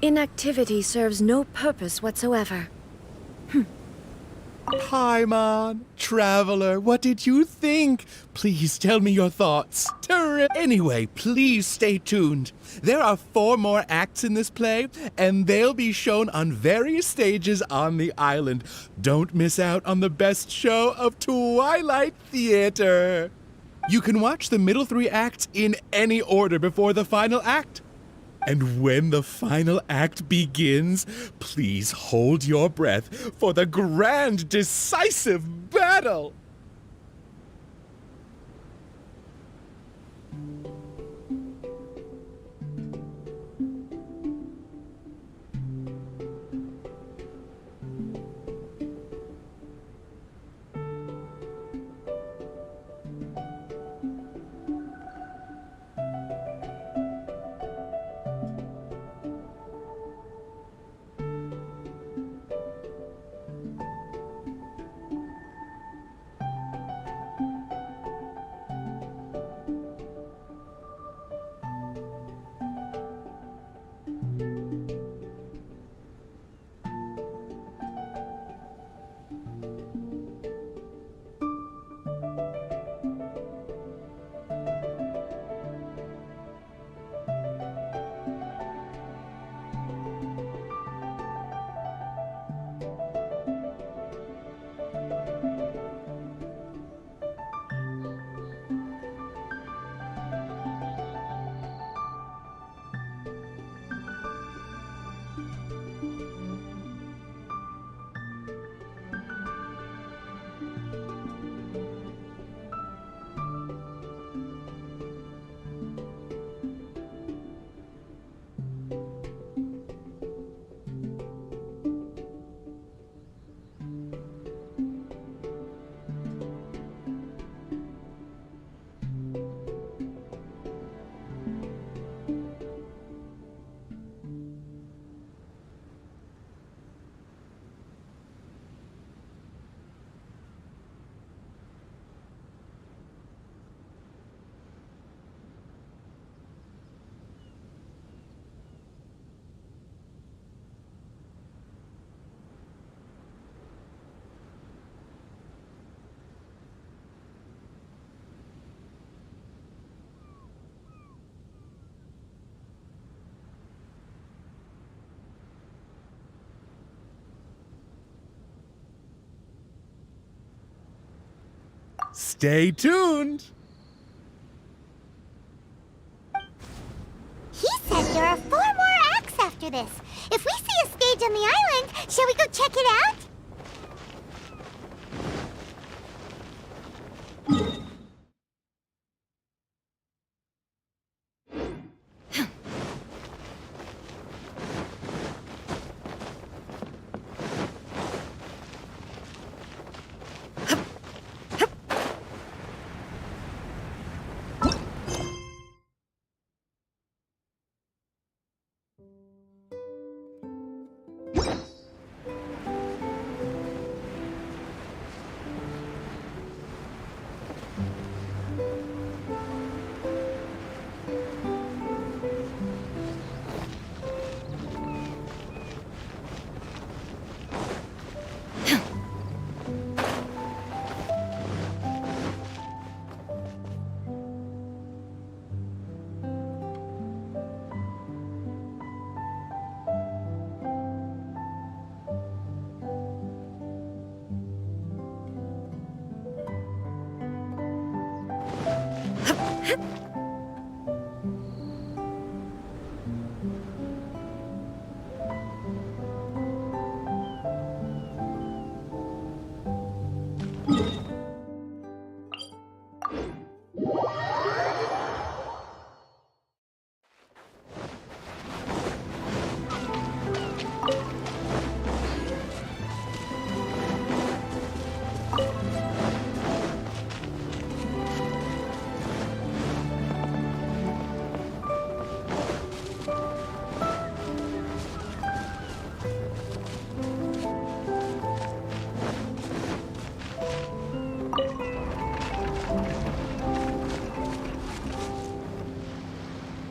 Inactivity serves no purpose whatsoever. Paimon, Traveler, what did you think? Please tell me your thoughts. Anyway, please stay tuned. There are 4 more acts in this play, and they'll be shown on various stages on the island. Don't miss out on the best show of Twilight Theater. You can watch the middle 3 acts in any order before the final act. And when the final act begins, please hold your breath for the grand, decisive battle! Stay tuned! He said there are 4 more acts after this. If we see a stage on the island, shall we go check it out?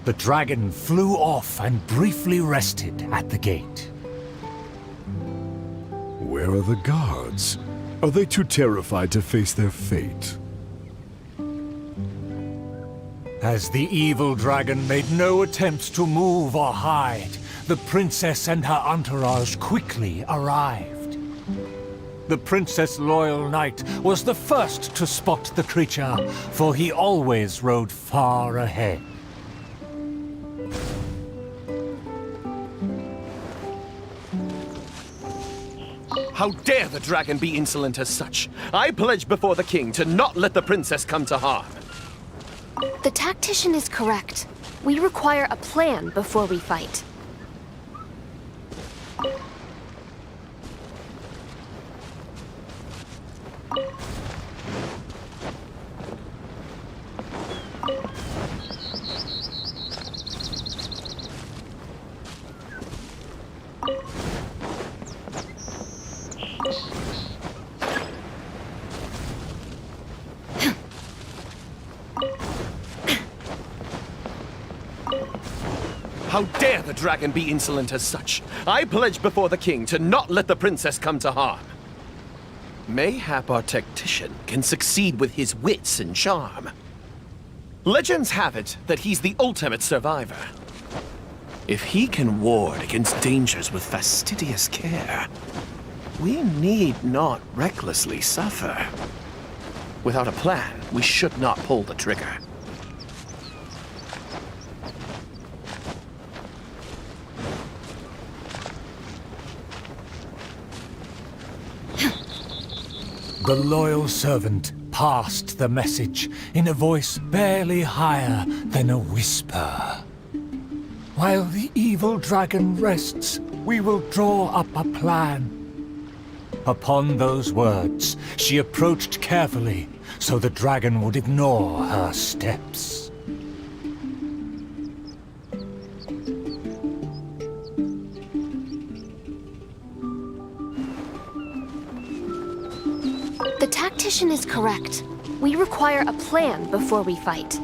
The dragon flew off and briefly rested at the gate. Where are the guards? Are they too terrified to face their fate? As the evil dragon made no attempts to move or hide, the princess and her entourage quickly arrived. The Princess Loyal Knight was the first to spot the creature, for he always rode far ahead. How dare the dragon be insolent as such? I pledge before the king to not let the princess come to harm. The tactician is correct. We require a plan before we fight. How dare the dragon be insolent as such? I pledge before the king to not let the princess come to harm. Mayhap our tactician can succeed with his wits and charm. Legends have it that he's the ultimate survivor. If he can ward against dangers with fastidious care, we need not recklessly suffer. Without a plan, we should not pull the trigger. The loyal servant passed the message in a voice barely higher than a whisper. While the evil dragon rests, we will draw up a plan. Upon those words, she approached carefully, so the dragon would ignore her steps. The tactician is correct. We require a plan before we fight.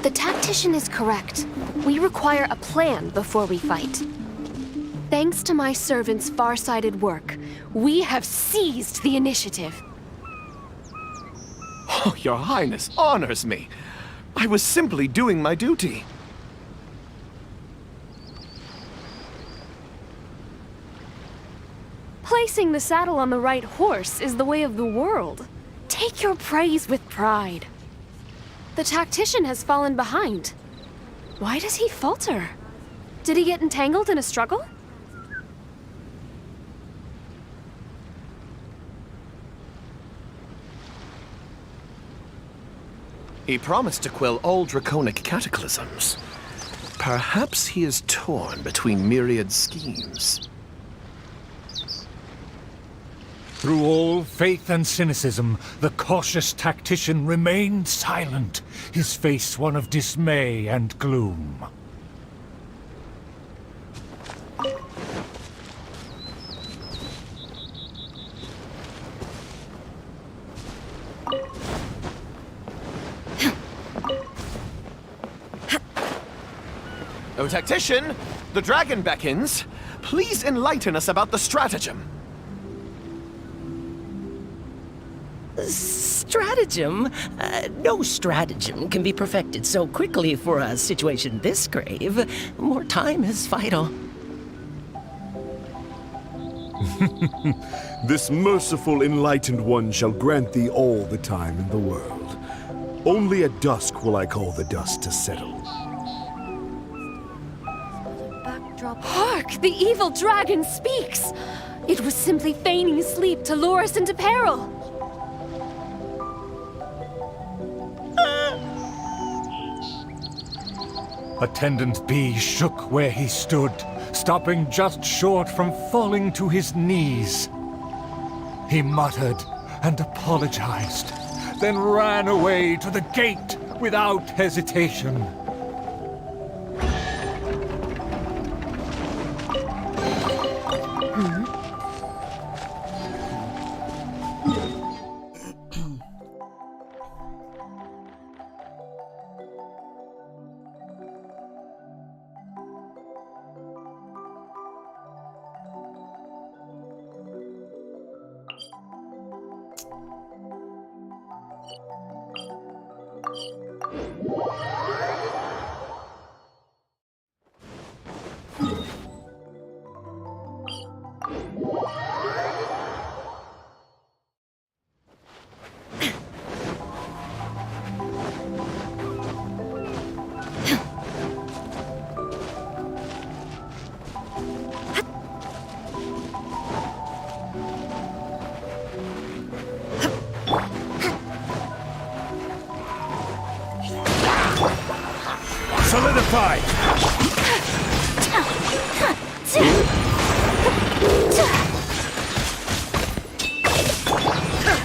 The tactician is correct. We require a plan before we fight. Thanks to my servant's far-sighted work, we have seized the initiative. Oh, your highness honors me. I was simply doing my duty. Placing the saddle on the right horse is the way of the world. Take your praise with pride. The tactician has fallen behind. Why does he falter? Did he get entangled in a struggle? He promised to quell all draconic cataclysms. Perhaps he is torn between myriad schemes. Through all faith and cynicism, the cautious tactician remained silent, his face one of dismay and gloom. O tactician, the dragon beckons. Please enlighten us about the stratagem. Stratagem? No stratagem can be perfected so quickly for a situation this grave. More time is vital. This merciful enlightened one shall grant thee all the time in the world. Only at dusk will I call the dust to settle. Hark! The evil dragon speaks! It was simply feigning sleep to lure us into peril. Attendant B shook where he stood, stopping just short from falling to his knees. He muttered and apologized, then ran away to the gate without hesitation. Solidified!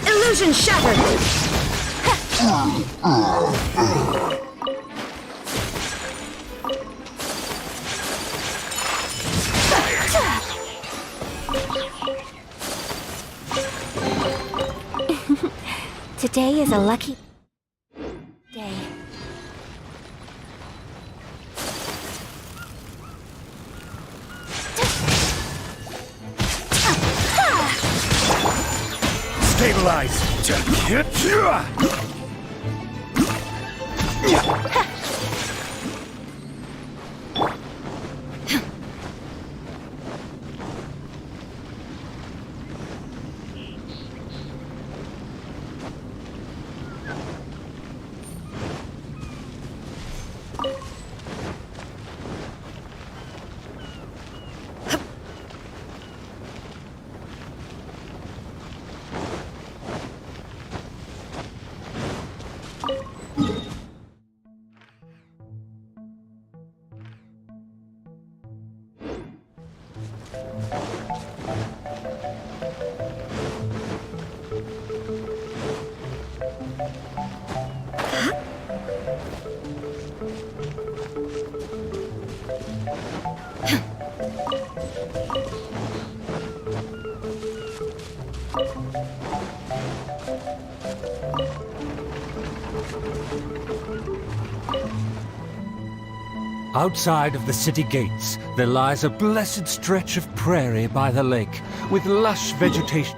Illusion shattered! Today is a lucky day. Stabilize! Outside of the city gates, there lies a blessed stretch of prairie by the lake, with lush vegetation.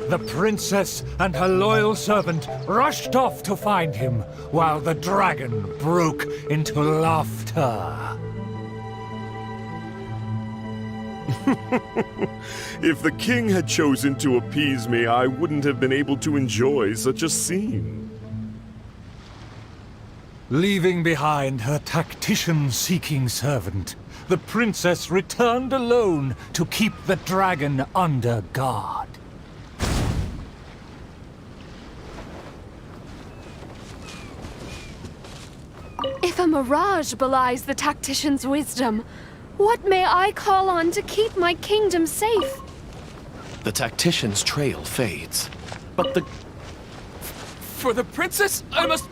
The princess and her loyal servant rushed off to find him, while the dragon broke into laughter. If the king had chosen to appease me, I wouldn't have been able to enjoy such a scene. Leaving behind her tactician-seeking servant, the princess returned alone to keep the dragon under guard. If a mirage belies the tactician's wisdom, what may I call on to keep my kingdom safe? The tactician's trail fades. But the... For the princess, I must...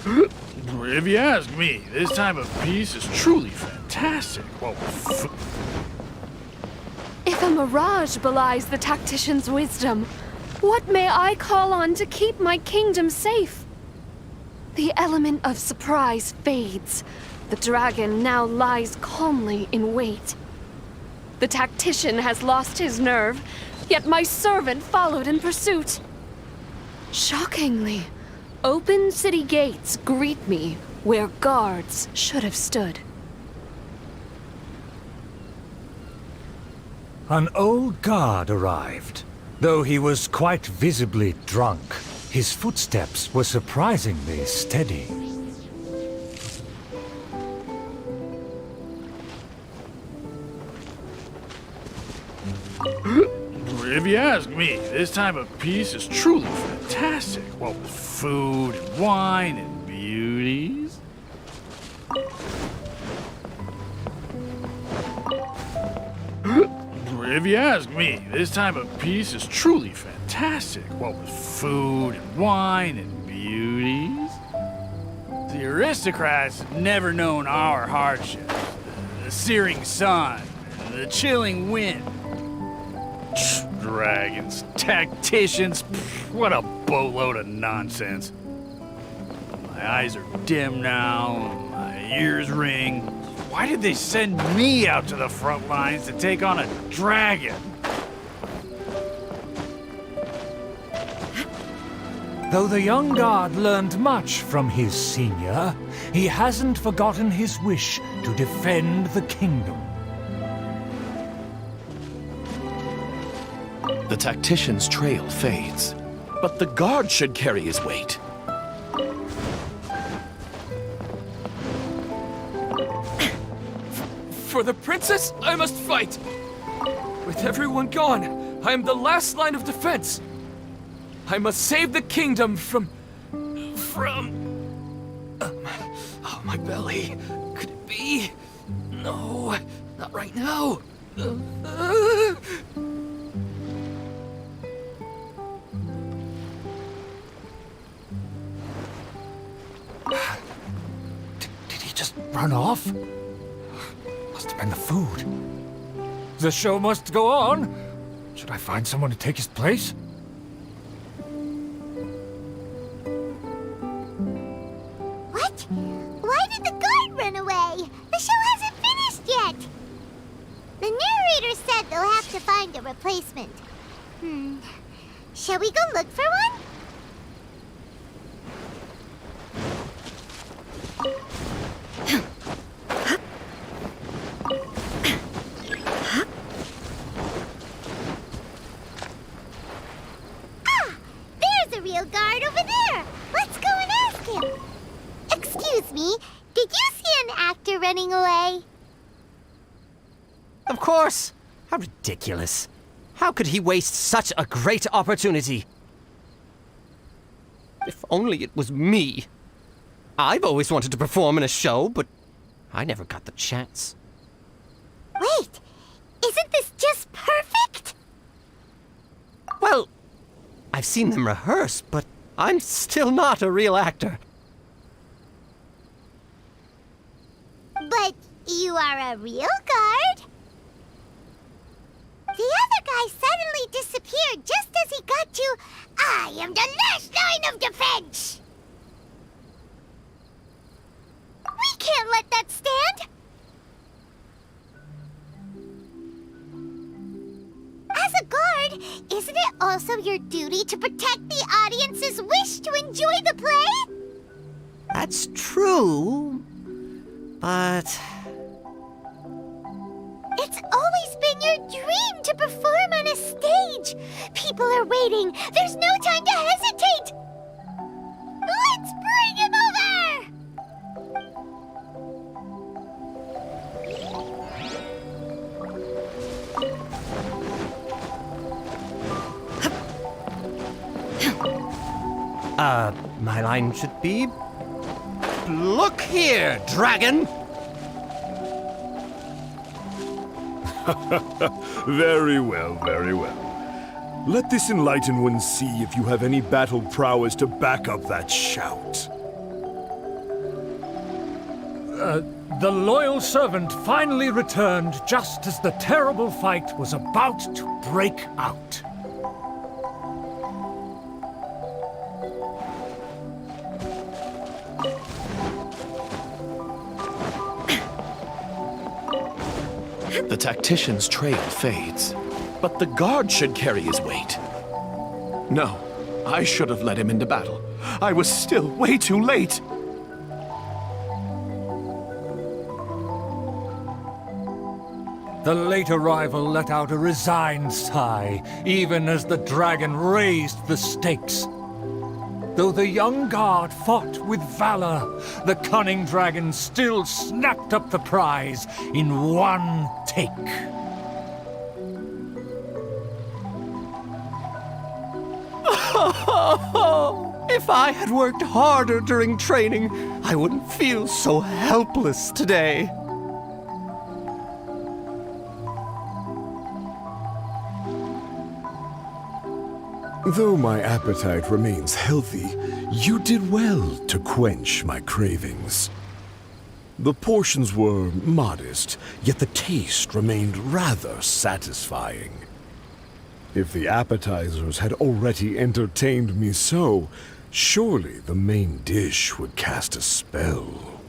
If you ask me, this time of peace is truly fantastic. Well, If a mirage belies the tactician's wisdom, what may I call on to keep my kingdom safe? The element of surprise fades. The dragon now lies calmly in wait. The tactician has lost his nerve, yet my servant followed in pursuit. Shockingly, open city gates greet me where guards should have stood. An old guard arrived. Though he was quite visibly drunk, his footsteps were surprisingly steady. if you ask me, this time of peace is truly fantastic. Well, with food and wine and beauties. If you ask me, this time of peace is truly fantastic. Well, with food and wine and beauties. The aristocrats have never known our hardships. The searing sun, the chilling wind. Dragons, tacticians, what a boatload of nonsense. My eyes are dim now, my ears ring. Why did they send me out to the front lines to take on a dragon? Though the young guard learned much from his senior, he hasn't forgotten his wish to defend the kingdom. The tactician's trail fades, but the guard should carry his weight. For the princess, I must fight! With everyone gone, I am the last line of defense. I must save the kingdom from... Oh, my belly. Could it be? No, not right now. Did he just run off? Must have been the food. The show must go on. Should I find someone to take his place? What? Why did the guard run away? The show hasn't finished yet. The narrator said they'll have to find a replacement. Shall we go look for one? There's a real guard over there. Let's go and ask him. Excuse me, did you see an actor running away? Of course! How ridiculous. How could he waste such a great opportunity? If only it was me. I've always wanted to perform in a show, but I never got the chance. Wait, isn't this just perfect? Well, I've seen them rehearse, but I'm still not a real actor. But you are a real guard? The other guy suddenly disappeared just as he got to, I am the last line of defense! We can't let that stand! As a guard, isn't it also your duty to protect the audience's wish to enjoy the play? That's true, but... It's always been your dream to perform on a stage. People are waiting. There's no time to hesitate. Let's bring him over! My line should be... Look here, dragon! Very well, very well. Let this enlightened one see if you have any battle prowess to back up that shout. The loyal servant finally returned just as the terrible fight was about to break out. The tactician's trail fades, but the guard should carry his weight. No, I should have led him into battle. I was still way too late. The late arrival let out a resigned sigh, even as the dragon raised the stakes. Though the young guard fought with valor, the cunning dragon still snapped up the prize in one take. If I had worked harder during training, I wouldn't feel so helpless today. Though my appetite remains healthy, you did well to quench my cravings. The portions were modest, yet the taste remained rather satisfying. If the appetizers had already entertained me so, surely the main dish would cast a spell.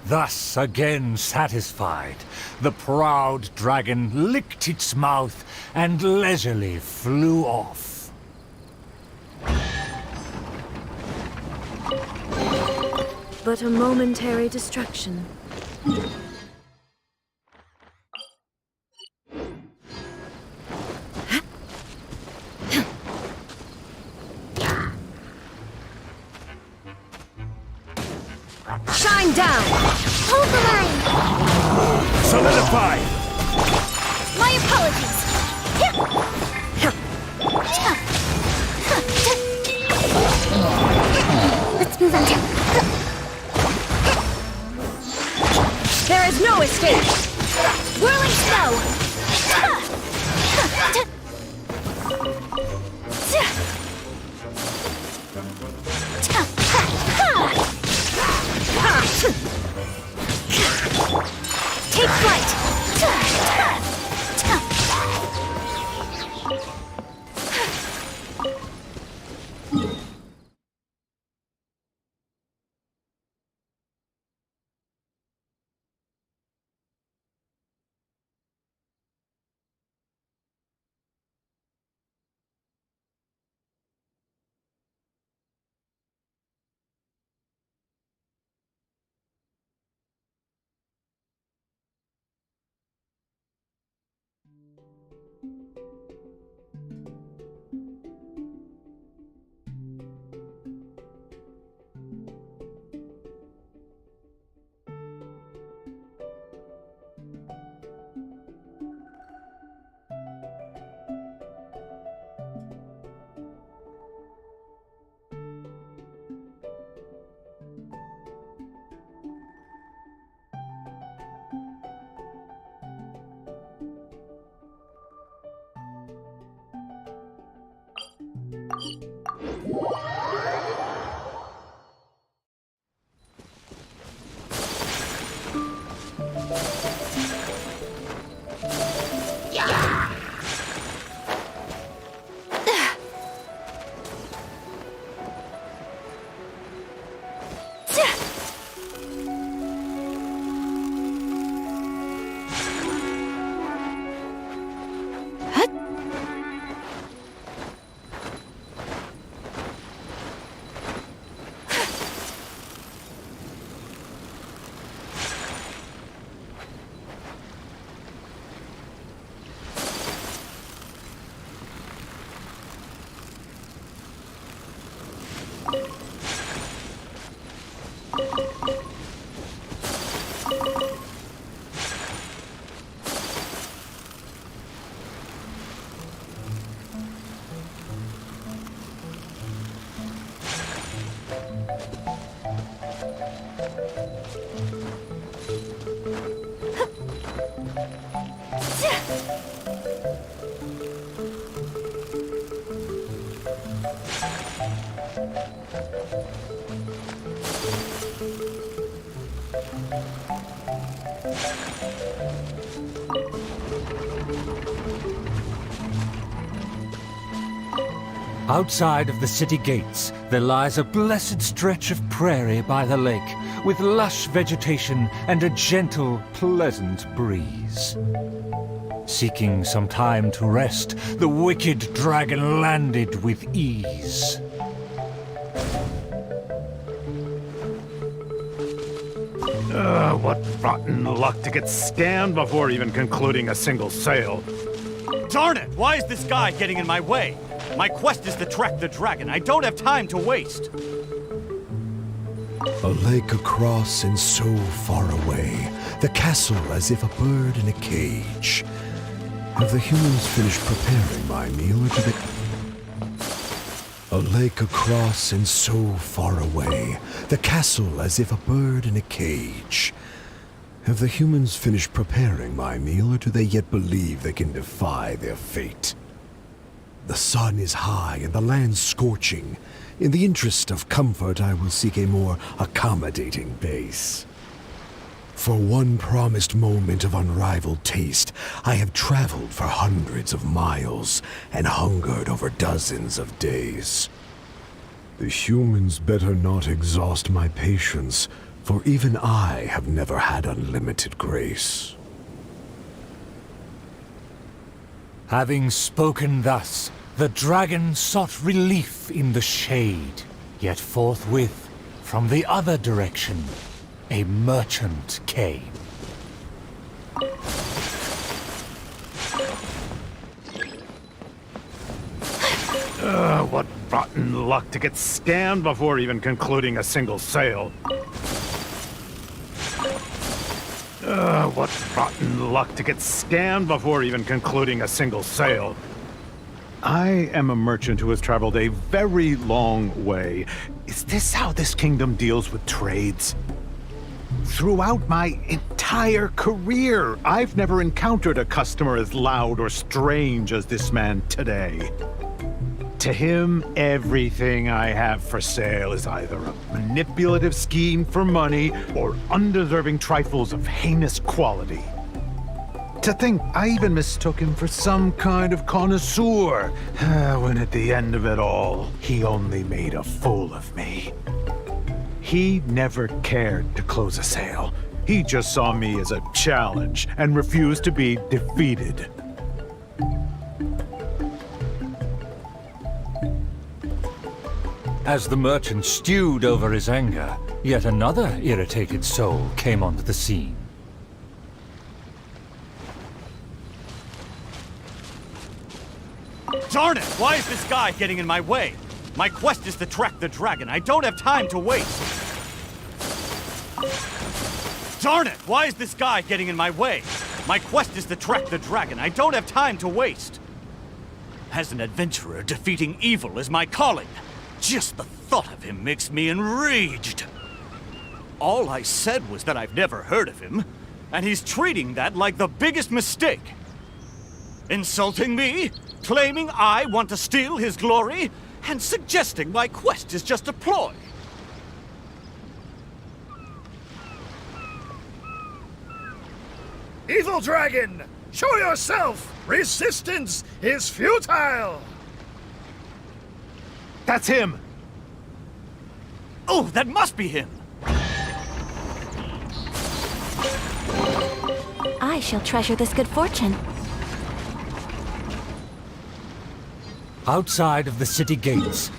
Thus again satisfied, the proud dragon licked its mouth and leisurely flew off. But a momentary distraction. Shine down! Hold the line! Solidify! My apologies! Let's move on. There is no escape! Whirling snow! Take flight! Outside of the city gates, there lies a blessed stretch of prairie by the lake, with lush vegetation and a gentle, pleasant breeze. Seeking some time to rest, the wicked dragon landed with ease. What rotten luck to get scammed before even concluding a single sale. Darn it! Why is this guy getting in my way? My quest is to track the dragon. I don't have time to waste. A lake across and so far away, the castle as if a bird in a cage. Have the humans finished preparing my meal, or do they... A lake across and so far away, the castle as if a bird in a cage. Have the humans finished preparing my meal, or do they yet believe they can defy their fate? The sun is high and the land scorching. In the interest of comfort, I will seek a more accommodating base. For one promised moment of unrivaled taste, I have traveled for hundreds of miles and hungered over dozens of days. The humans better not exhaust my patience, for even I have never had unlimited grace. Having spoken thus, the dragon sought relief in the shade, yet forthwith, from the other direction, a merchant came. What rotten luck to get scammed before even concluding a single sale. What rotten luck to get scammed before even concluding a single sale. I am a merchant who has traveled a very long way. Is this how this kingdom deals with trades? Throughout my entire career, I've never encountered a customer as loud or strange as this man today. To him, everything I have for sale is either a manipulative scheme for money or undeserving trifles of heinous quality. To think I even mistook him for some kind of connoisseur, when at the end of it all, he only made a fool of me. He never cared to close a sale. He just saw me as a challenge and refused to be defeated. As the merchant stewed over his anger, yet another irritated soul came onto the scene. Darn it! Why is this guy getting in my way? My quest is to track the dragon. I don't have time to waste. Darn it! Why is this guy getting in my way? My quest is to track the dragon. I don't have time to waste. As an adventurer, defeating evil is my calling. Just the thought of him makes me enraged. All I said was that I've never heard of him, and he's treating that like the biggest mistake. Insulting me, claiming I want to steal his glory, and suggesting my quest is just a ploy. Evil dragon! Show yourself! Resistance is futile! That's him! Oh, that must be him! I shall treasure this good fortune. Outside of the city gates,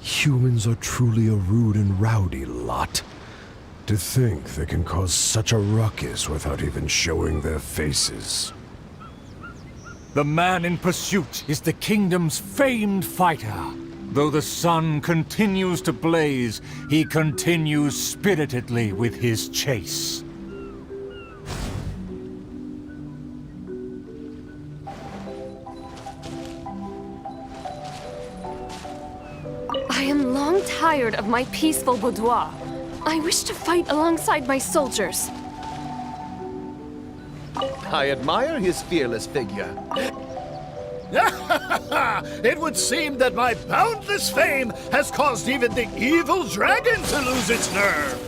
Humans are truly a rude and rowdy lot. To think they can cause such a ruckus without even showing their faces. the man in pursuit is the kingdom's famed fighter. Though the sun continues to blaze, he continues spiritedly with his chase. I am long tired of my peaceful boudoir. I wish to fight alongside my soldiers. I admire his fearless figure. It would seem that my boundless fame has caused even the evil dragon to lose its nerve.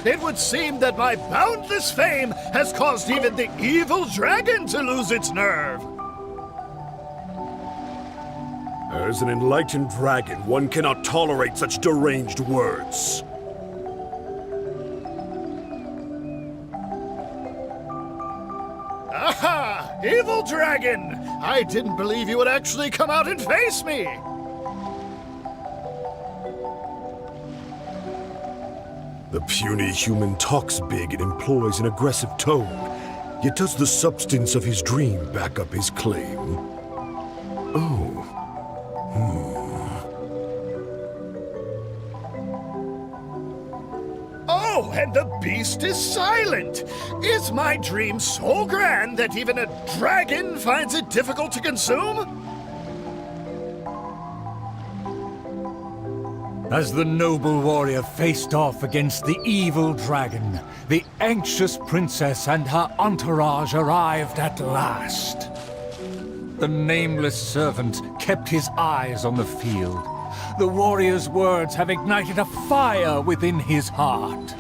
It would seem that my boundless fame has caused even the evil dragon to lose its nerve. As an enlightened dragon, one cannot tolerate such deranged words. Aha! Evil dragon! I didn't believe you would actually come out and face me! The puny human talks big and employs an aggressive tone, yet does the substance of his dream back up his claim? Oh. Oh, and the beast is silent! Is my dream so grand that even a dragon finds it difficult to consume? As the noble warrior faced off against the evil dragon, the anxious princess and her entourage arrived at last. The nameless servant kept his eyes on the field. The warrior's words have ignited a fire within his heart.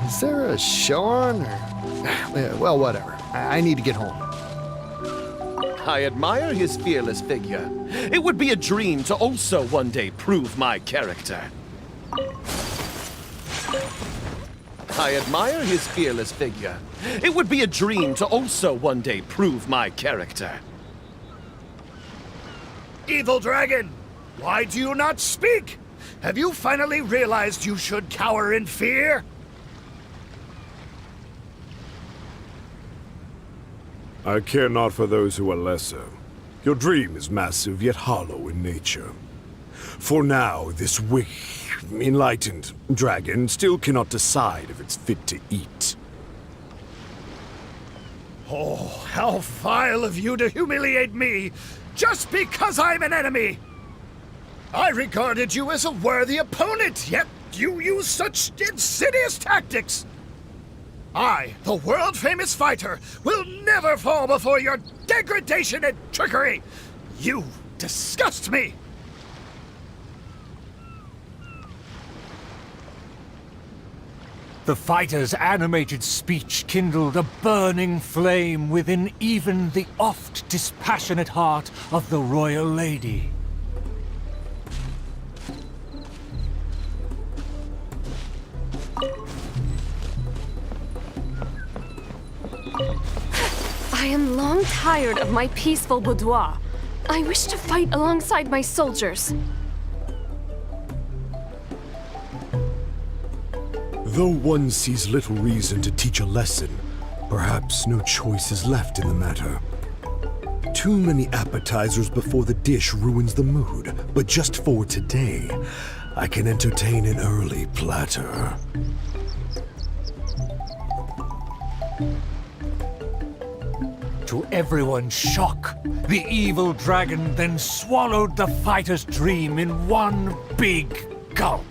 Is there a show on, or... Well, whatever. I need to get home. I admire his fearless figure. It would be a dream to also one day prove my character. I admire his fearless figure. It would be a dream to also one day prove my character. Evil dragon, why do you not speak? Have you finally realized you should cower in fear? I care not for those who are lesser. Your dream is massive, yet hollow in nature. For now, this enlightened dragon still cannot decide if it's fit to eat. Oh, how vile of you to humiliate me, just because I'm an enemy! I regarded you as a worthy opponent, yet you use such insidious tactics! I, the world-famous fighter, will never fall before your degradation and trickery! You disgust me! The fighter's animated speech kindled a burning flame within even the oft dispassionate heart of the royal lady. I am long tired of my peaceful boudoir. I wish to fight alongside my soldiers. Though one sees little reason to teach a lesson, perhaps no choice is left in the matter. Too many appetizers before the dish ruins the mood, but just for today, I can entertain an early platter. To everyone's shock, the evil dragon then swallowed the fighter's dream in one big gulp.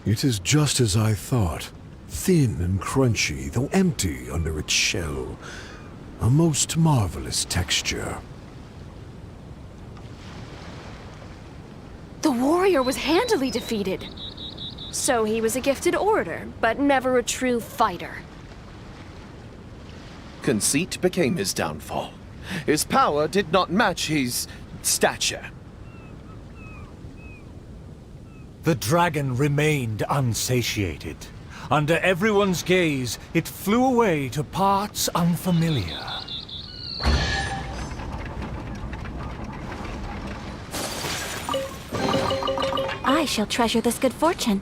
It is just as I thought. Thin and crunchy, though empty under its shell. A most marvelous texture. The warrior was handily defeated. So he was a gifted orator, but never a true fighter. Conceit became his downfall. His power did not match his stature. The dragon remained unsatiated. Under everyone's gaze, it flew away to parts unfamiliar. I shall treasure this good fortune.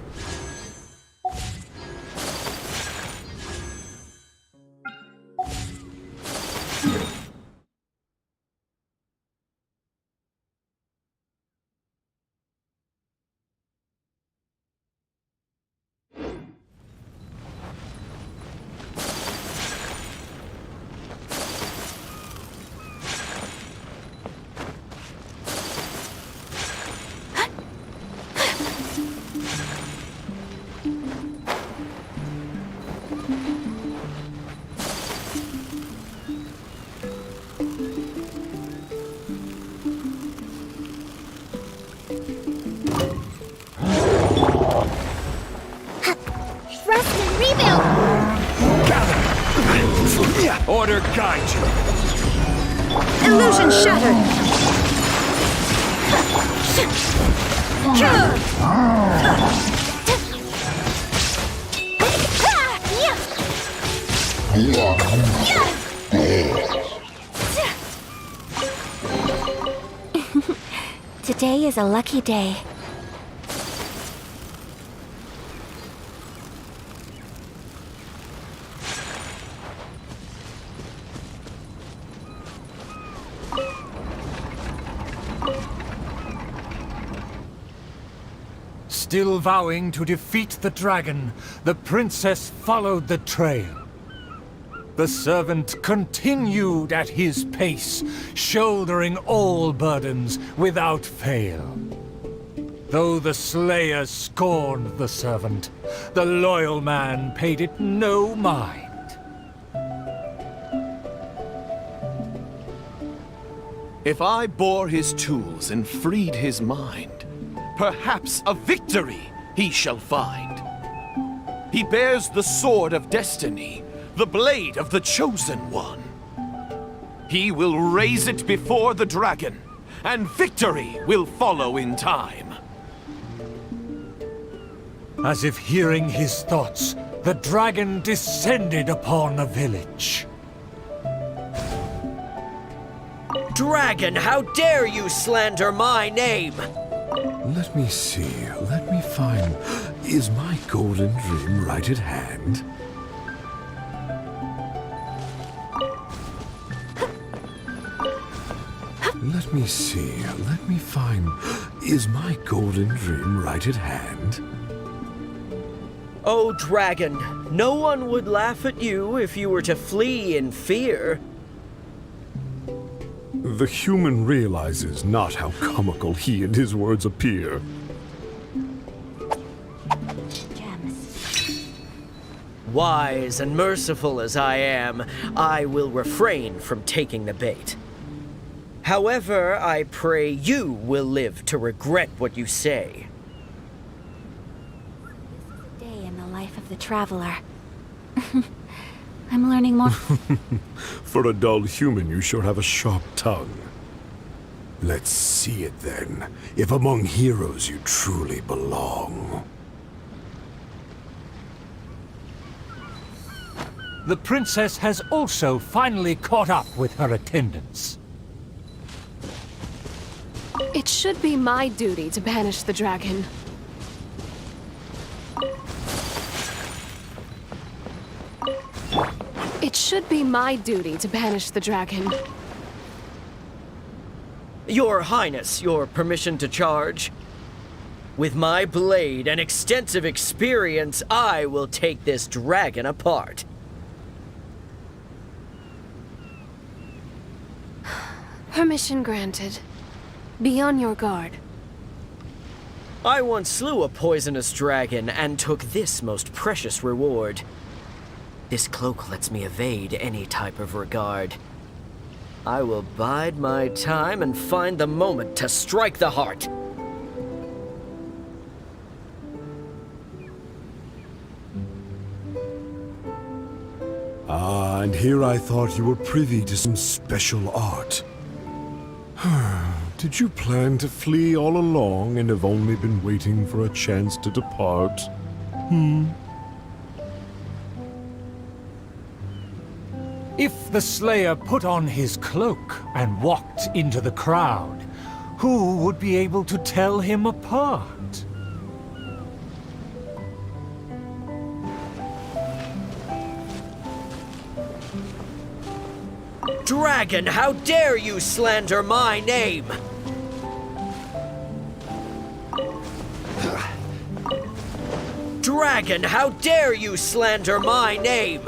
Order guide you. Illusion shattered! Today is a lucky day. Still vowing to defeat the dragon, the princess followed the trail. The servant continued at his pace, shouldering all burdens without fail. Though the slayer scorned the servant, the loyal man paid it no mind. If I bore his tools and freed his mind, perhaps a victory he shall find. He bears the sword of destiny, the blade of the chosen one. He will raise it before the dragon, and victory will follow in time. As if hearing his thoughts, the dragon descended upon the village. Dragon, how dare you slander my name? Let me see, let me find... Is my golden dream right at hand? Let me see, let me find... Is my golden dream right at hand? Oh, dragon, no one would laugh at you if you were to flee in fear. The human realizes not how comical he and his words appear. Wise and merciful as I am, I will refrain from taking the bait. However, I pray you will live to regret what you say. Day in the life of the traveler. I'm learning more. For a dull human, you sure have a sharp tongue. Let's see it then, if among heroes you truly belong. The princess has also finally caught up with her attendants. It should be my duty to banish the dragon. It should be my duty to banish the dragon. Your Highness, your permission to charge? With my blade and extensive experience, I will take this dragon apart. Permission granted. Be on your guard. I once slew a poisonous dragon and took this most precious reward. This cloak lets me evade any type of regard. I will bide my time and find the moment to strike the heart. Ah, and here I thought you were privy to some special art. Did you plan to flee all along and have only been waiting for a chance to depart? If the Slayer put on his cloak and walked into the crowd, who would be able to tell him apart? Dragon, how dare you slander my name? Dragon, how dare you slander my name?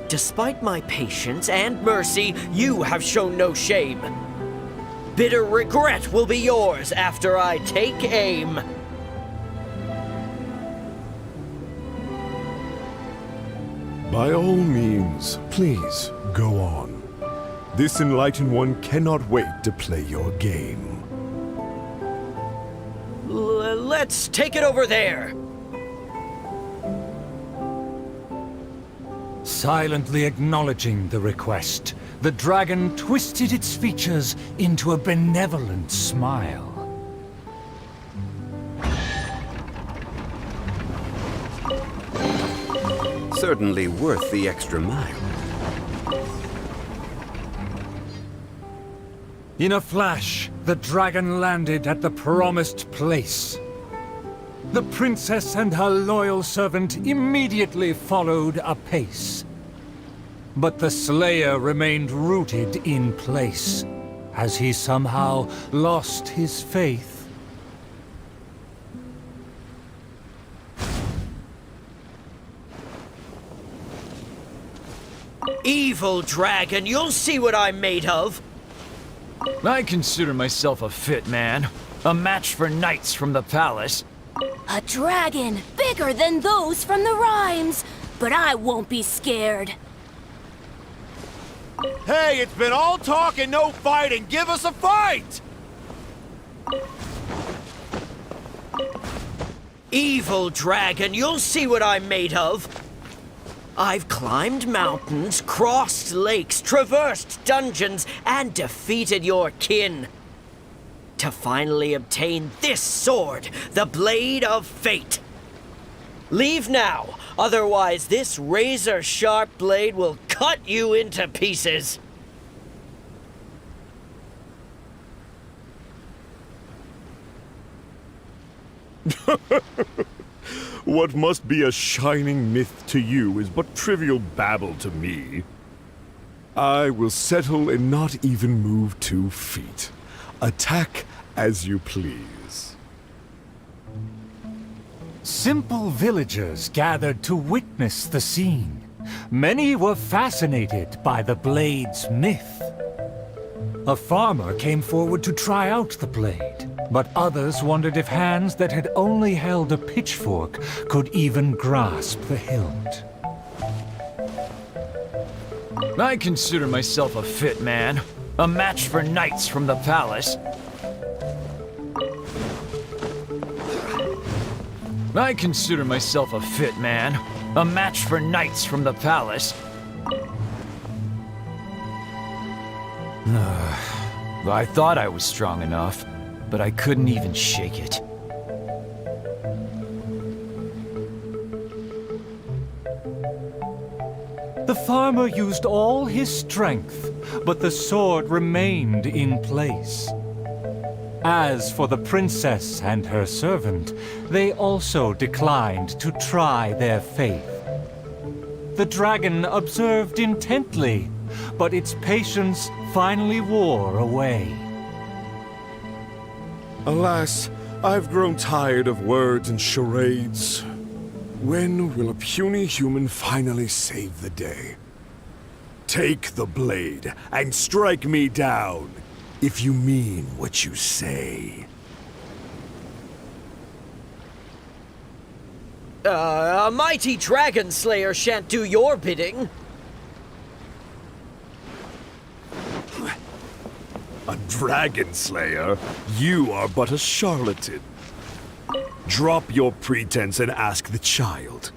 Despite my patience and mercy, you have shown no shame. Bitter regret will be yours after I take aim. By all means, please, go on. This enlightened one cannot wait to play your game. Let's take it over there. Silently acknowledging the request, the dragon twisted its features into a benevolent smile. Certainly worth the extra mile. In a flash, the dragon landed at the promised place. The princess and her loyal servant immediately followed apace. But the Slayer remained rooted in place, as he somehow lost his faith. Evil dragon, you'll see what I'm made of! I consider myself a fit man. A match for knights from the palace. A dragon, bigger than those from the rhymes. But I won't be scared. Hey, it's been all talk and no fighting. Give us a fight! Evil dragon, you'll see what I'm made of! I've climbed mountains, crossed lakes, traversed dungeons, and defeated your kin. To finally obtain this sword, the Blade of Fate. Leave now, otherwise this razor-sharp blade will cut you into pieces. What must be a shining myth to you is but trivial babble to me. I will settle and not even move 2 feet. Attack as you please. Simple villagers gathered to witness the scene. Many were fascinated by the blade's myth. A farmer came forward to try out the blade, but others wondered if hands that had only held a pitchfork could even grasp the hilt. I consider myself a fit man. A match for knights from the palace. I consider myself a fit man. A match for knights from the palace. I thought I was strong enough, but I couldn't even shake it. The farmer used all his strength, but the sword remained in place. As for the princess and her servant, they also declined to try their faith. The dragon observed intently, but its patience finally wore away. Alas, I've grown tired of words and charades. When will a puny human finally save the day? Take the blade and strike me down, if you mean what you say. A mighty dragon slayer shan't do your bidding. A dragon slayer? You are but a charlatan. Drop your pretense and ask the child.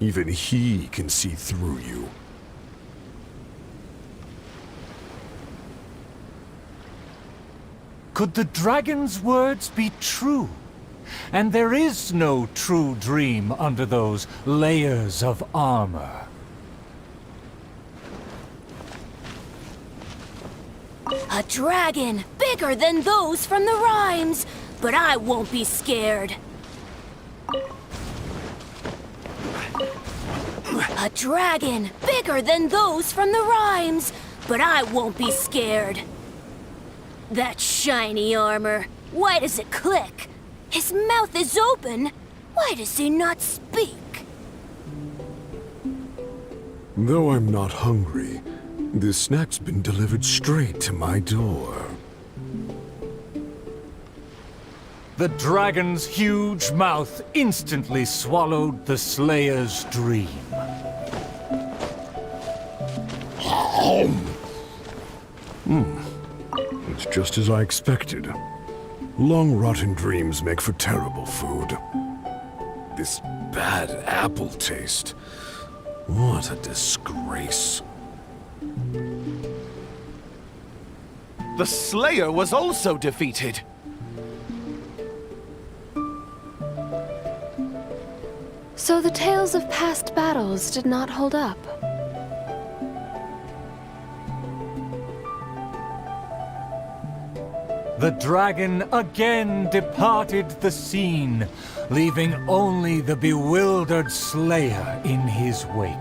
Even he can see through you. Could the dragon's words be true? And there is no true dream under those layers of armor. A dragon, bigger than those from the rhymes. But I won't be scared. A dragon, bigger than those from the rhymes. But I won't be scared. That shiny armor, why does it click? His mouth is open. Why does he not speak? Though I'm not hungry, this snack's been delivered straight to my door. The dragon's huge mouth instantly swallowed the Slayer's dream. It's just as I expected. Long rotten dreams make for terrible food. This bad apple taste. What a disgrace. The Slayer was also defeated. So the tales of past battles did not hold up. the dragon again departed the scene, leaving only the bewildered slayer in his wake.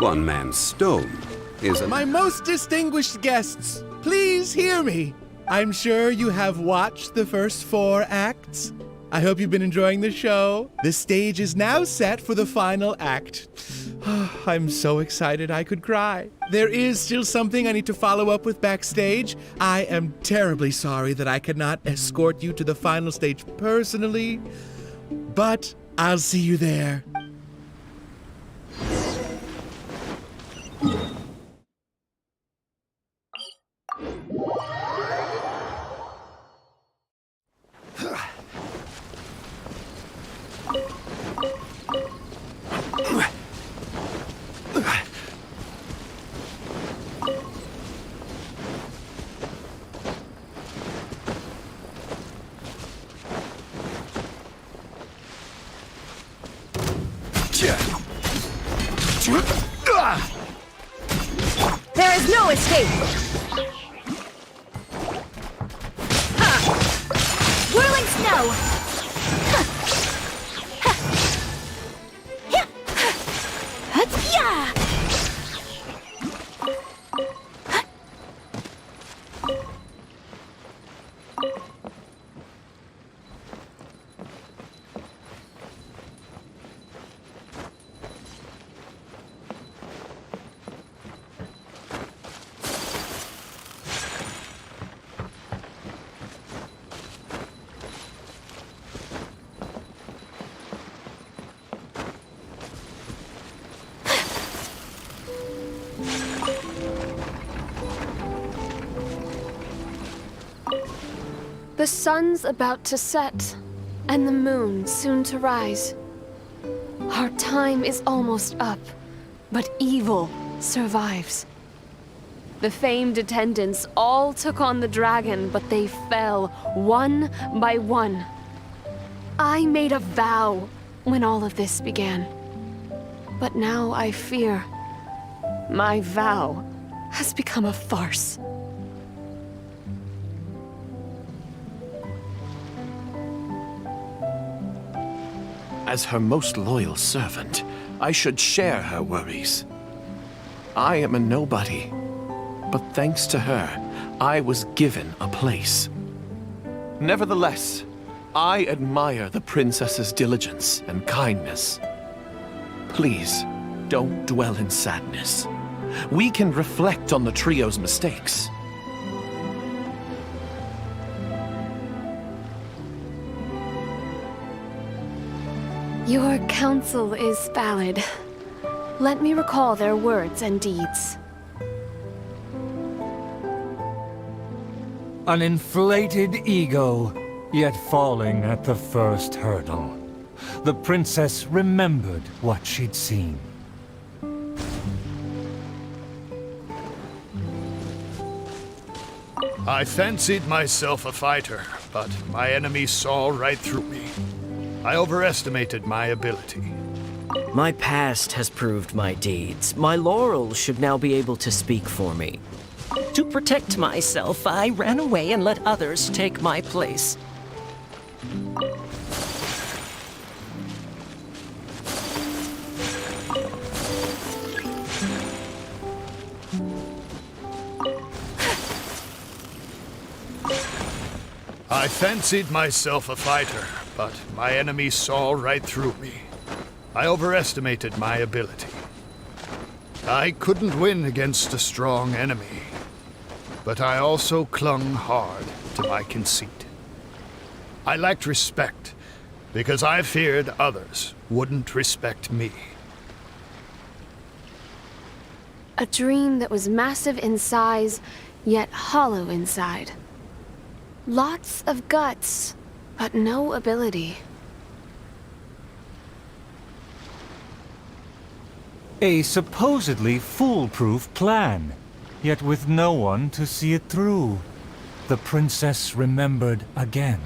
One man's stone is a... My most distinguished guests, please hear me. I'm sure you have watched the first 4 acts. I hope you've been enjoying the show. The stage is now set for the final act. I'm so excited I could cry. There is still something I need to follow up with backstage. I am terribly sorry that I cannot escort you to the final stage personally, but I'll see you there. There is no escape! Ha! Whirling snow! Ha! Ha! Yeah! Yeah! The sun's about to set, and the moon soon to rise. Our time is almost up, but evil survives. The famed attendants all took on the dragon, but they fell one by one. I made a vow when all of this began. But now I fear my vow has become a farce. As her most loyal servant, I should share her worries. I am a nobody, but thanks to her, I was given a place. Nevertheless, I admire the princess's diligence and kindness. Please, don't dwell in sadness. We can reflect on the trio's mistakes. Your counsel is valid. Let me recall their words and deeds. An inflated ego, yet falling at the first hurdle. The princess remembered what she'd seen. I fancied myself a fighter, but my enemy saw right through me. I overestimated my ability. My past has proved my deeds. My laurels should now be able to speak for me. To protect myself, I ran away and let others take my place. I fancied myself a fighter, but my enemy saw right through me. I overestimated my ability. I couldn't win against a strong enemy, but I also clung hard to my conceit. I lacked respect because I feared others wouldn't respect me. A dream that was massive in size, yet hollow inside. Lots of guts, but no ability. A supposedly foolproof plan, yet with no one to see it through. The princess remembered again.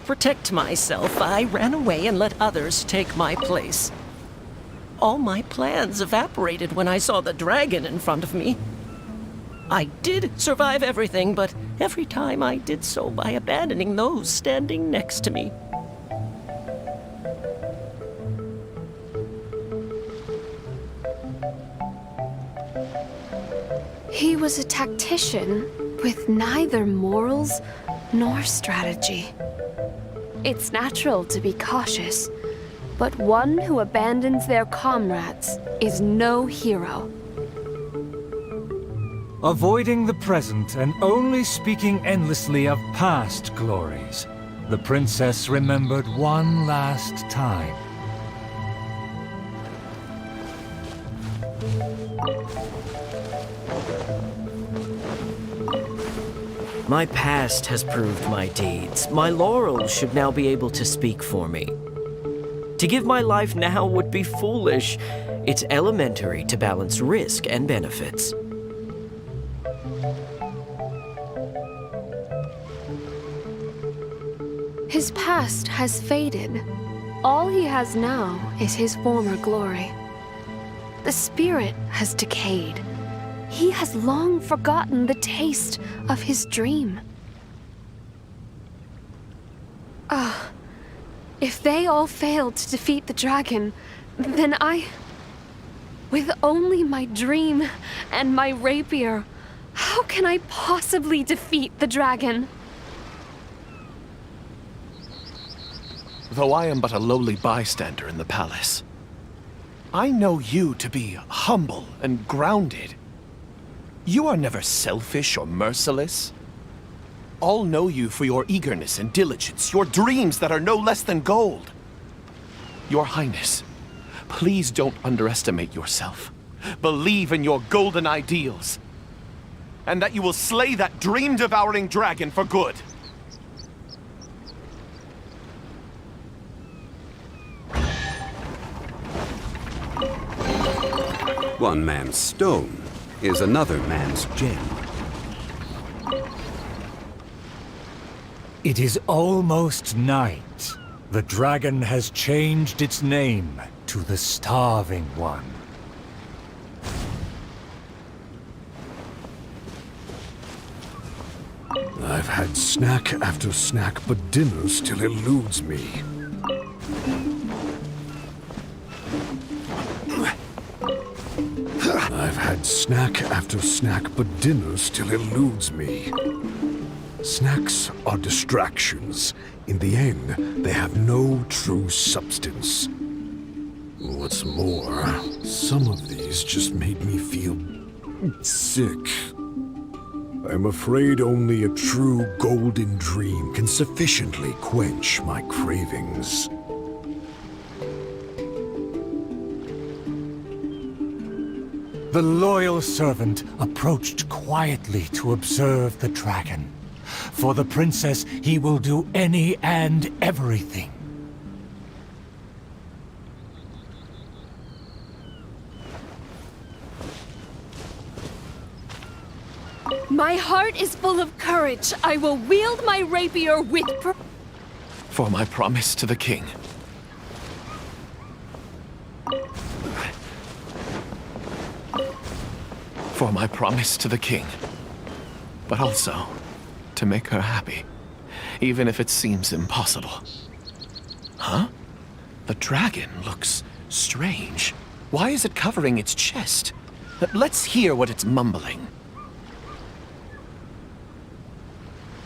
protect myself, I ran away and let others take my place. All my plans evaporated when I saw the dragon in front of me. I did survive everything, but every time I did so by abandoning those standing next to me. He was a tactician with neither morals nor strategy. It's natural to be cautious, but one who abandons their comrades is no hero. Avoiding the present and only speaking endlessly of past glories, the princess remembered one last time. My past has proved my deeds. My laurels should now be able to speak for me. To give my life now would be foolish. It's elementary to balance risk and benefits. His past has faded. All he has now is his former glory. The spirit has decayed. He has long forgotten the taste of his dream. If they all failed to defeat the dragon, then with only my dream and my rapier, how can I possibly defeat the dragon? Though I am but a lowly bystander in the palace, I know you to be humble and grounded. You are never selfish or merciless. All know you for your eagerness and diligence, your dreams that are no less than gold. Your Highness, please don't underestimate yourself. Believe in your golden ideals, and that you will slay that dream-devouring dragon for good. One man's stone is another man's gem. It is almost night. The dragon has changed its name to the Starving One. I've had snack after snack, but dinner still eludes me. I've had snack after snack, but dinner still eludes me. Snacks are distractions. In the end, they have no true substance. What's more, some of these just made me feel sick. I'm afraid only a true golden dream can sufficiently quench my cravings. The loyal servant approached quietly to observe the dragon. For the princess, he will do any and everything. My heart is full of courage. I will wield my rapier with For my promise to the king. For my promise to the king. But also, to make her happy, even if it seems impossible. Huh? The dragon looks strange. Why is it covering its chest? Let's hear what it's mumbling.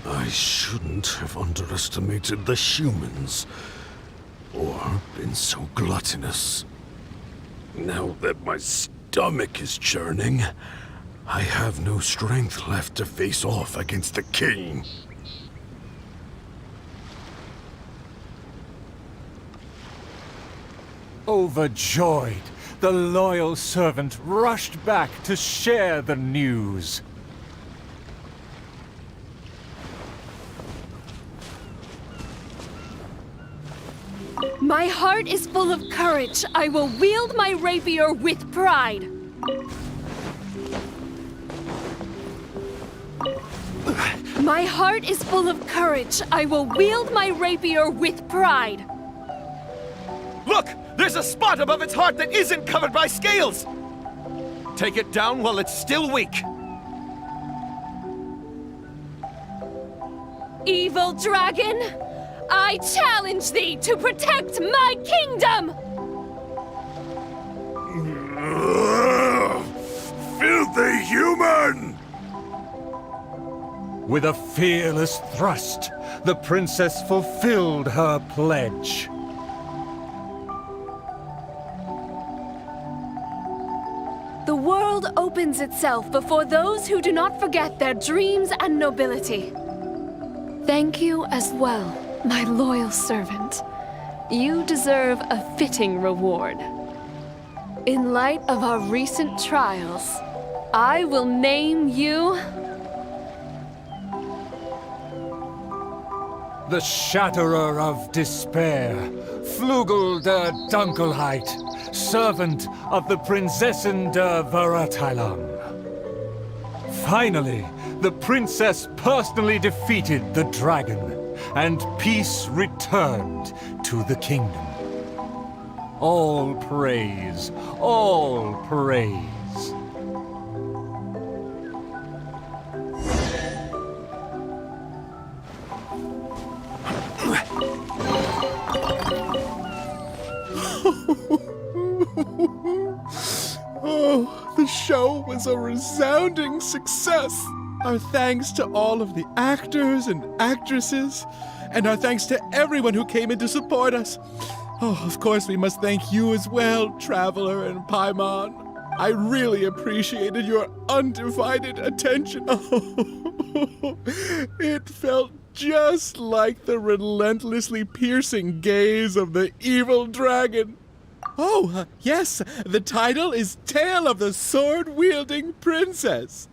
I shouldn't have underestimated the humans, or been so gluttonous. Now that my stomach is churning, I have no strength left to face off against the king. Overjoyed, the loyal servant rushed back to share the news. My heart is full of courage. I will wield my rapier with pride. My heart is full of courage. I will wield my rapier with pride. Look! There's a spot above its heart that isn't covered by scales! Take it down while it's still weak. Evil dragon, I challenge thee to protect my kingdom! Filthy human! With a fearless thrust, the princess fulfilled her pledge. The world opens itself before those who do not forget their dreams and nobility. Thank you as well, my loyal servant. You deserve a fitting reward. In light of our recent trials, I will name you... The Shatterer of Despair, Flugel der Dunkelheit, servant of the Prinzessin der Verurteilung. Finally, the princess personally defeated the dragon, and peace returned to the kingdom. All praise, all praise. Oh, the show was a resounding success. Our thanks to all of the actors and actresses, and our thanks to everyone who came in to support us. Oh, of course, we must thank you as well, Traveler and Paimon. I really appreciated your undivided attention. Oh, it felt just like the relentlessly piercing gaze of the evil dragon. Oh, yes, the title is Tale of the Sword-Wielding Princess.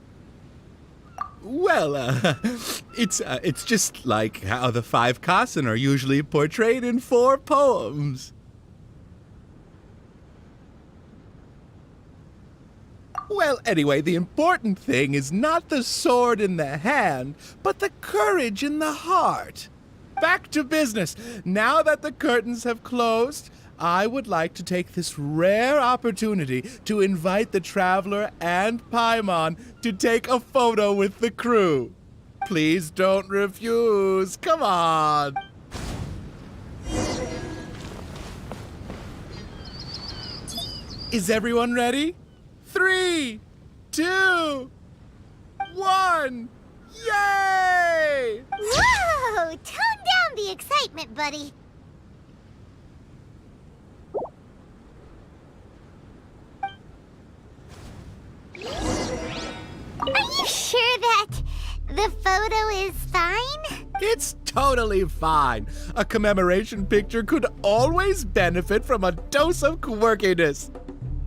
Well, it's just like how the 5 Kassen are usually portrayed in 4 poems. Well, anyway, the important thing is not the sword in the hand, but the courage in the heart. Back to business. Now that the curtains have closed, I would like to take this rare opportunity to invite the Traveler and Paimon to take a photo with the crew. Please don't refuse. Come on. Is everyone ready? 3, 2, 1. Yay! Whoa! Tone down the excitement, buddy. Are you sure that the photo is fine? It's totally fine. A commemoration picture could always benefit from a dose of quirkiness.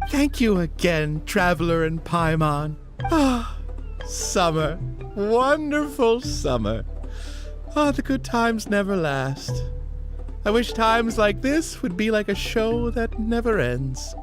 Thank you again, Traveler and Paimon. Ah, summer. Wonderful summer. Ah, the good times never last. I wish times like this would be like a show that never ends.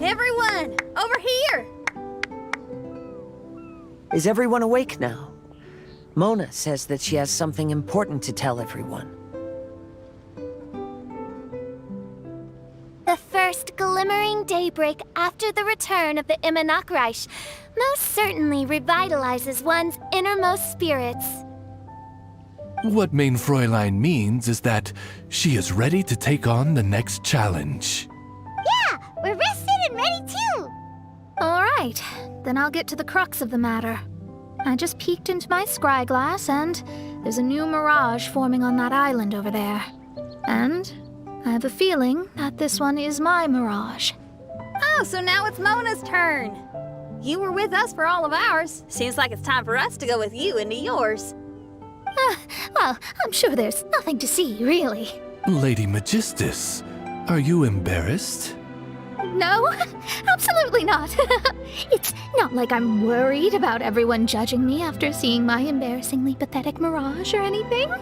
Everyone, over here! Is everyone awake now? Mona says that she has something important to tell everyone. The first glimmering daybreak after the return of the Immanakreich most certainly revitalizes one's innermost spirits. What Main Fräulein means is that she is ready to take on the next challenge. Yeah, we're rested and ready too! All Right, then I'll get to the crux of the matter. I just peeked into my scry glass, and there's a new mirage forming on that island over there. And I have a feeling that this one is my mirage. Oh, so now it's Mona's turn. You were with us for all of ours. Seems like it's time for us to go with you into yours. Well, I'm sure there's nothing to see, really. Lady Magistus, are you embarrassed? No, absolutely not. It's not like I'm worried about everyone judging me after seeing my embarrassingly pathetic mirage or anything.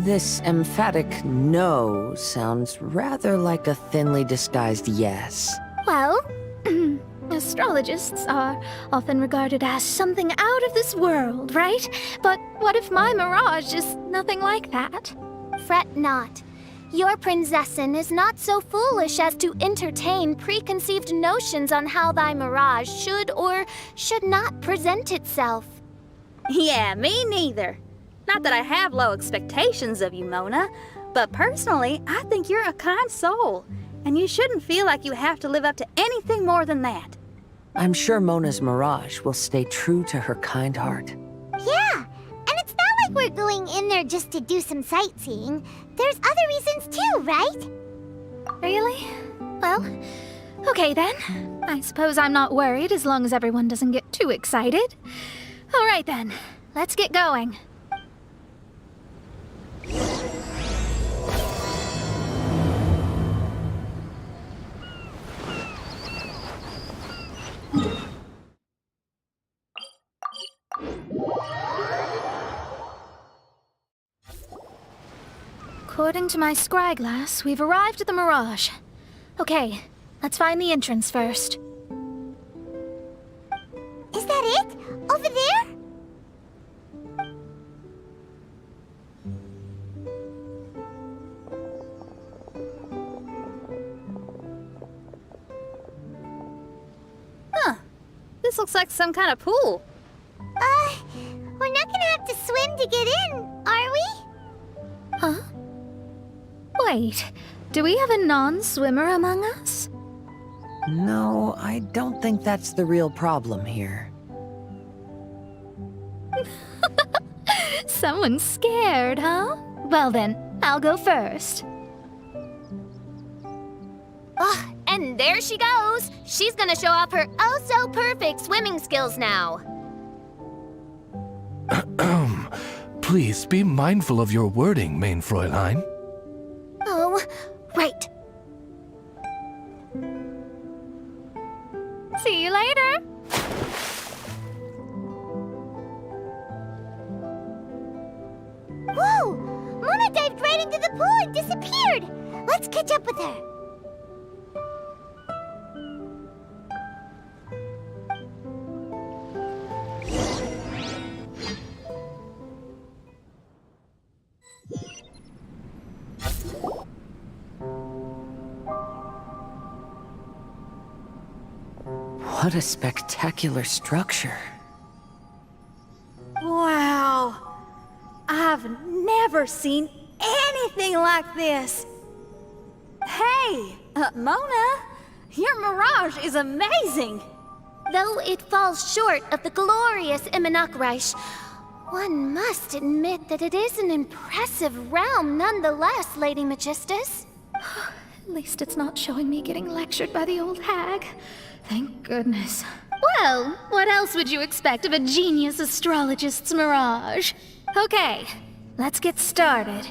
This emphatic no sounds rather like a thinly disguised yes. Well, astrologists are often regarded as something out of this world, right? But what if my mirage is nothing like that? Fret not. Your prinzessin is not so foolish as to entertain preconceived notions on how thy mirage should or should not present itself. Yeah, me neither. Not that I have low expectations of you, Mona, but personally, I think you're a kind soul, and you shouldn't feel like you have to live up to anything more than that. I'm sure Mona's mirage will stay true to her kind heart. Yeah, and it's not like we're going in there just to do some sightseeing. There's other reasons too, right? Really? Well, okay then. I suppose I'm not worried as long as everyone doesn't get too excited. All right then, let's get going. According to my scry glass, we've arrived at the Mirage. Okay, let's find the entrance first. Is that it? Over there? Huh. This looks like some kind of pool. We're not gonna have to swim to get in, are we? Huh? Wait, do we have a non-swimmer among us? No, I don't think that's the real problem here. Someone's scared, huh? Well then, I'll go first. And there she goes! She's gonna show off her oh-so-perfect swimming skills now. Please be mindful of your wording, Mein Fräulein. Oh, right. See you later. Whoa! Mona dived right into the pool and disappeared! Let's catch up with her. What a spectacular structure. Wow. I've never seen anything like this. Hey, Mona, your mirage is amazing. Though it falls short of the glorious Immunakreich, one must admit that it is an impressive realm nonetheless, Lady Magistus. At least it's not showing me getting lectured by the old hag. Thank goodness. Well, what else would you expect of a genius astrologist's mirage? Okay, let's get started.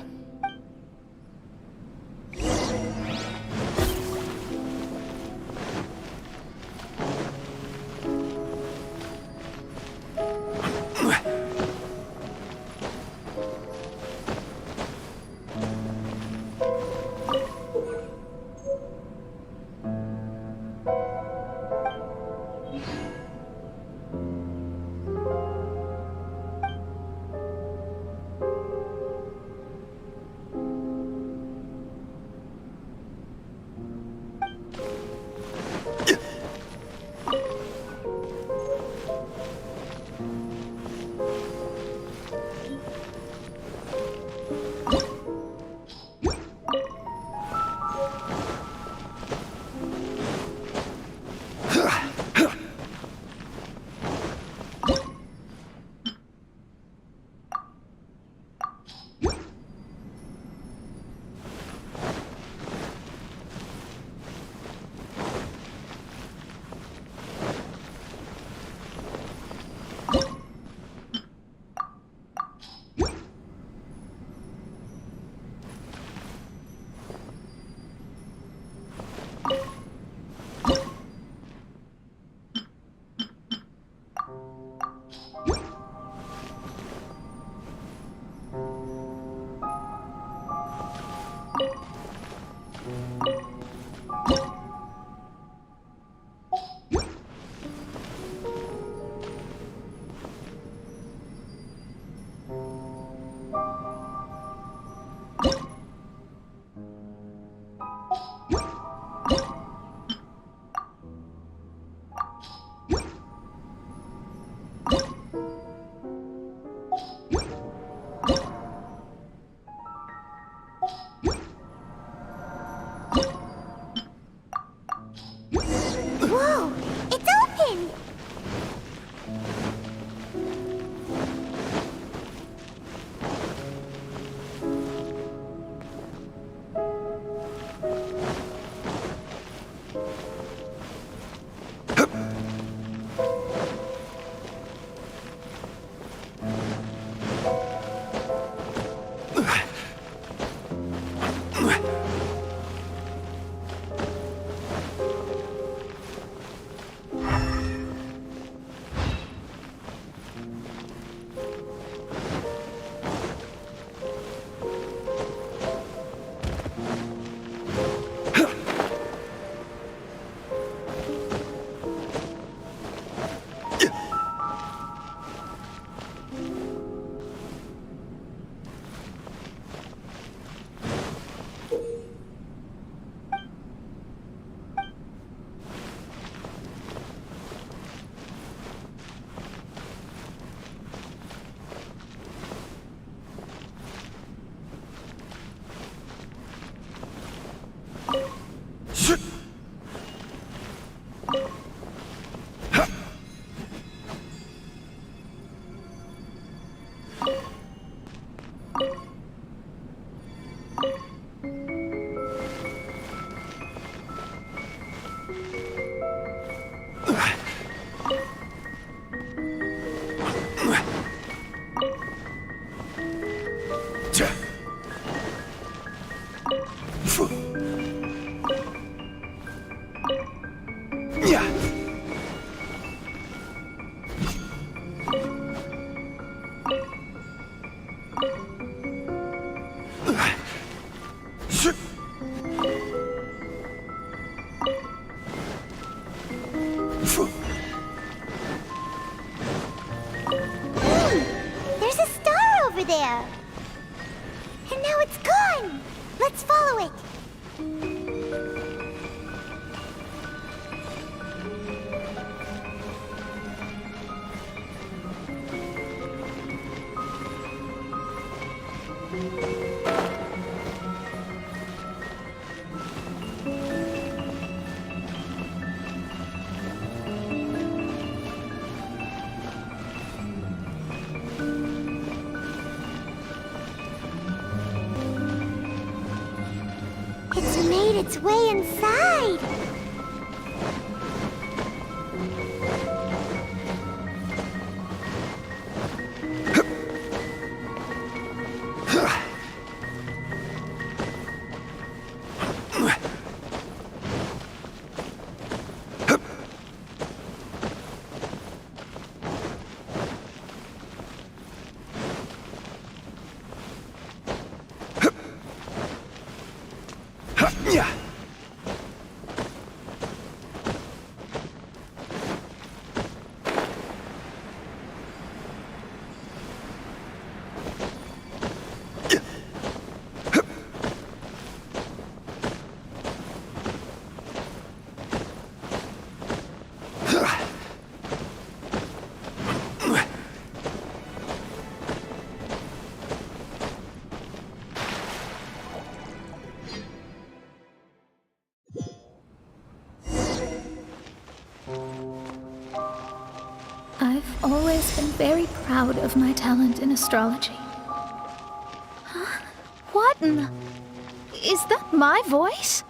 there. And now it's gone! Let's follow it. It's made its way inside. I've always been very proud of my talent in astrology. Huh? What in the... Is that my voice?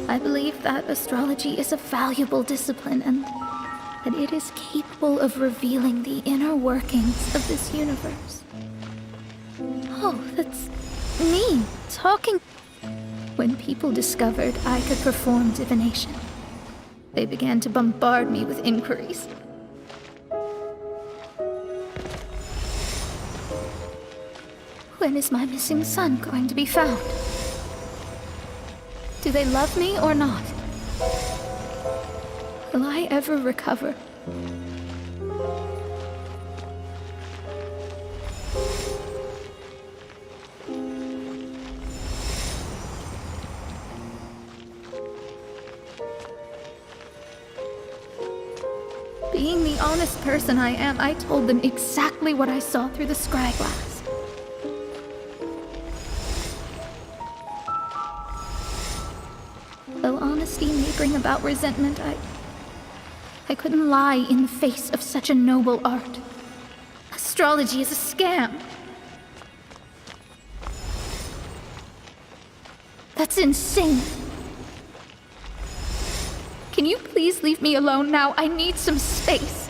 I believe that astrology is a valuable discipline and that it is capable of revealing the inner workings of this universe. Oh, that's me talking. When people discovered I could perform divination, they began to bombard me with inquiries. When is my missing son going to be found? Do they love me or not? Will I ever recover? Being the honest person I am, I told them exactly what I saw through the scryglass. Though honesty may bring about resentment, I couldn't lie in the face of such a noble art. Astrology is a scam. That's insane. Can you please leave me alone now? I need some space.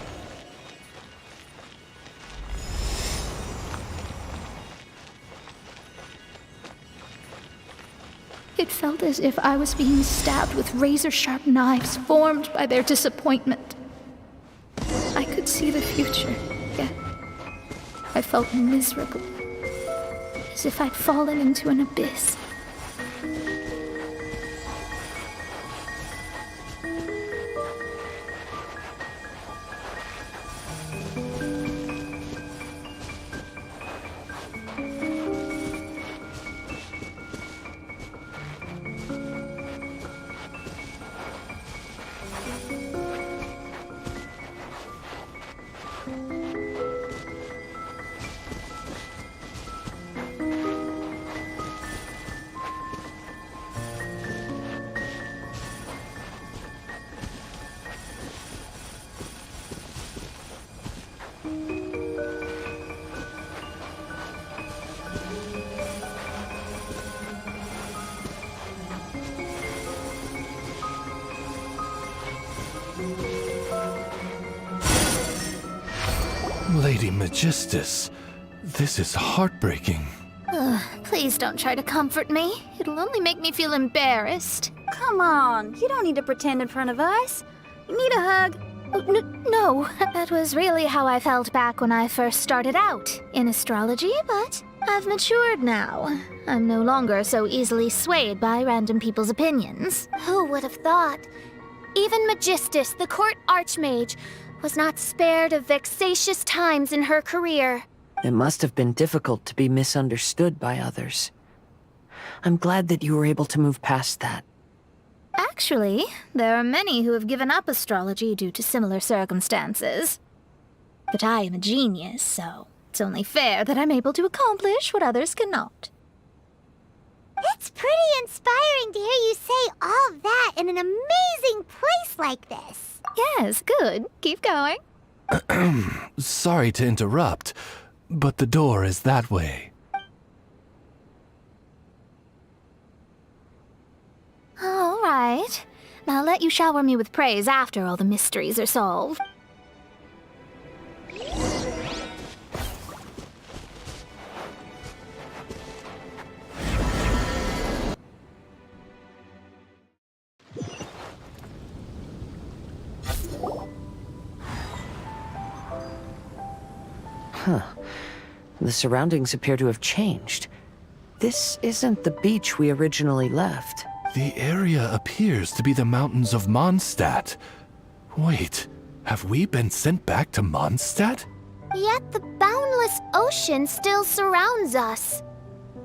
It felt as if I was being stabbed with razor-sharp knives formed by their disappointment. I could see the future, yet I felt miserable, as if I'd fallen into an abyss. Lady Magistus, this is heartbreaking. Please don't try to comfort me. It'll only make me feel embarrassed. Come on, you don't need to pretend in front of us. You need a hug? No, that was really how I felt back when I first started out in astrology, but I've matured now. I'm no longer so easily swayed by random people's opinions. Who would have thought? Even Magistus, the court archmage, was not spared of vexatious times in her career. It must have been difficult to be misunderstood by others. I'm glad that you were able to move past that. Actually, there are many who have given up astrology due to similar circumstances. But I am a genius, so it's only fair that I'm able to accomplish what others cannot. It's pretty inspiring to hear you say all that in an amazing place like this. Yes, good. Keep going. Sorry to interrupt, but the door is that way. All right. I'll let you shower me with praise after all the mysteries are solved. Huh. The surroundings appear to have changed. This isn't the beach we originally left. The area appears to be the mountains of Mondstadt. Wait, have we been sent back to Mondstadt? Yet the boundless ocean still surrounds us.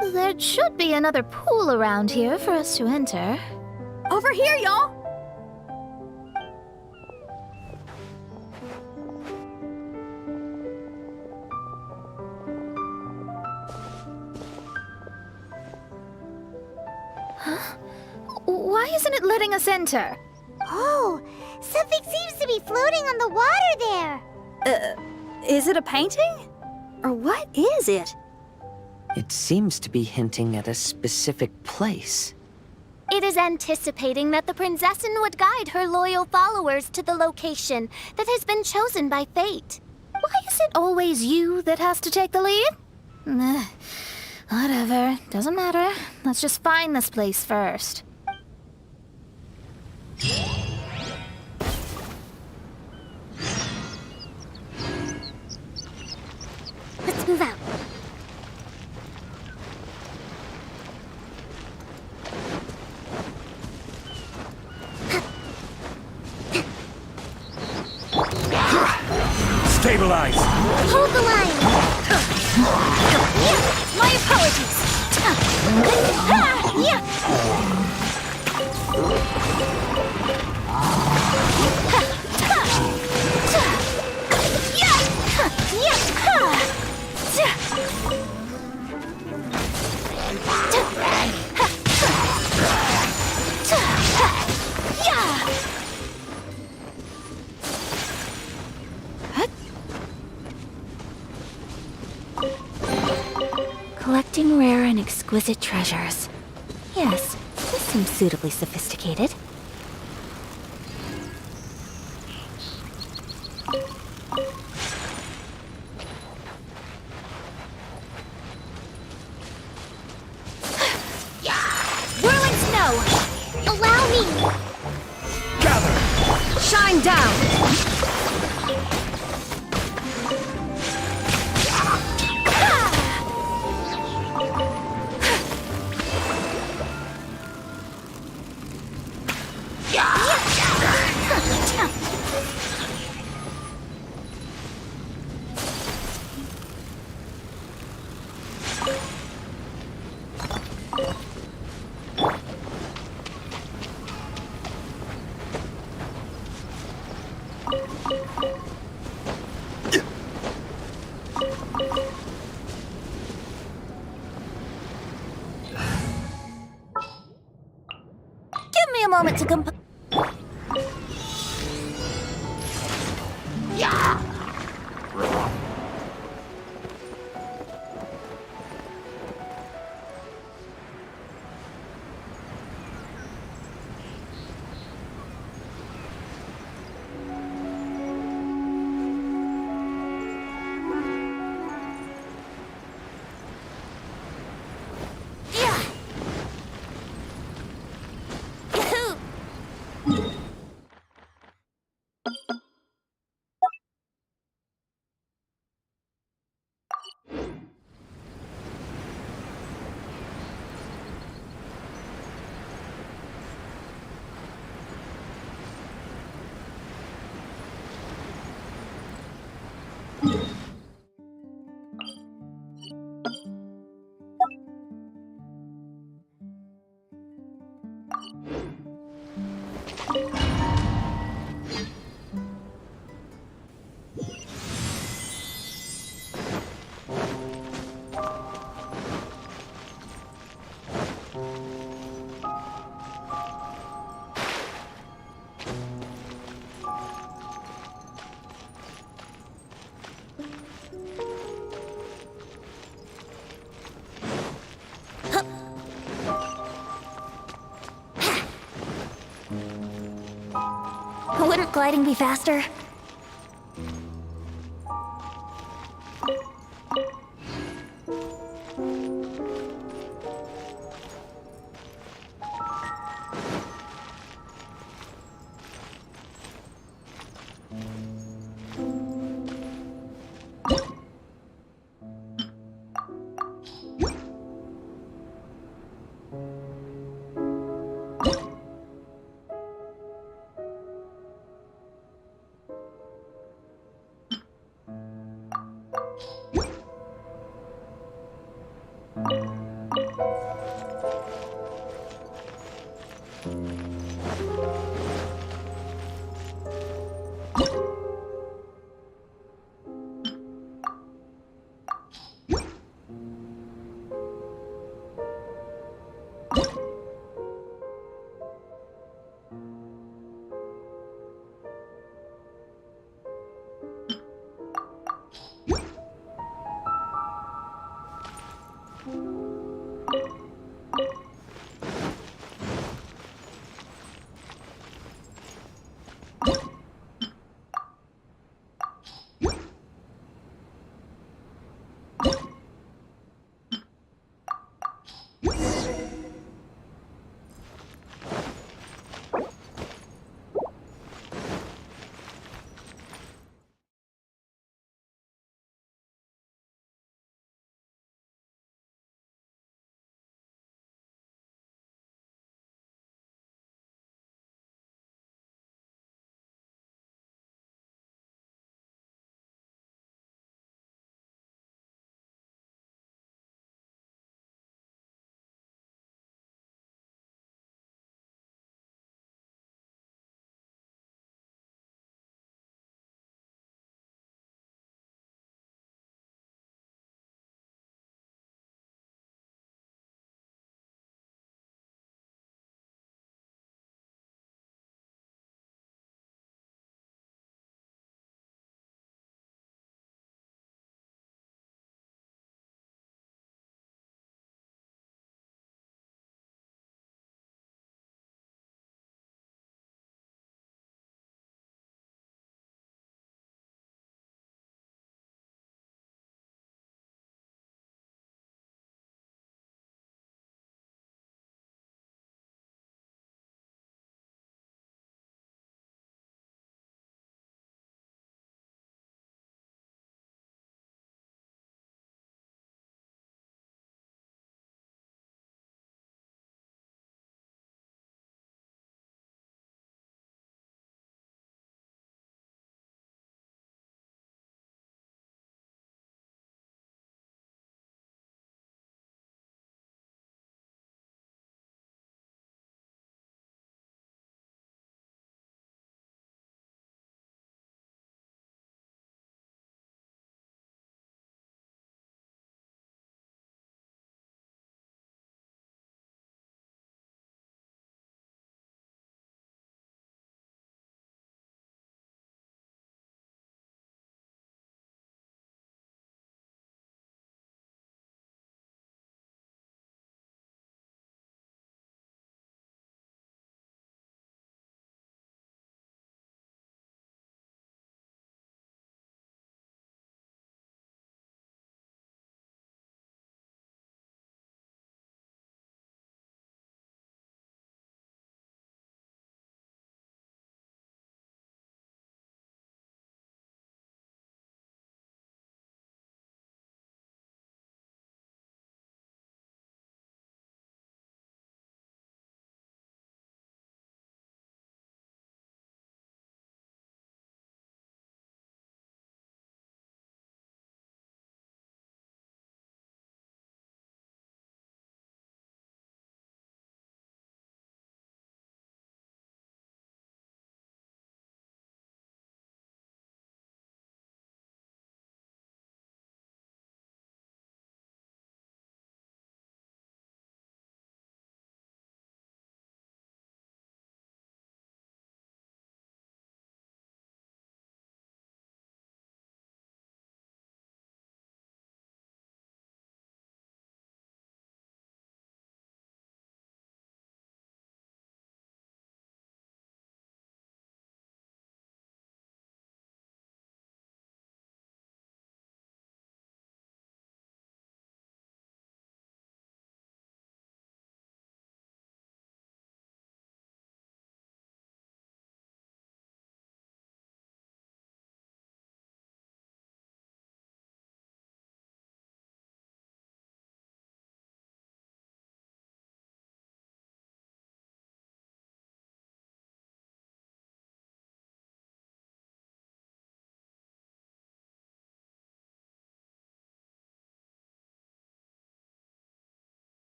There should be another pool around here for us to enter. Over here, y'all! Huh? Why isn't it letting us enter? Oh, something seems to be floating on the water there. Is it a painting? Or what is it? It seems to be hinting at a specific place. It is anticipating that the Princessin would guide her loyal followers to the location that has been chosen by fate. Why is it always you that has to take the lead? Whatever, doesn't matter. Let's just find this place first. Let's move out. Stabilize! Hold the line! My apologies! Collecting rare and exquisite treasures. Yes, this seems suitably sophisticated. Whirling snow! Allow me! Gather! Shine down! Give me a moment to comp- Wouldn't gliding be faster?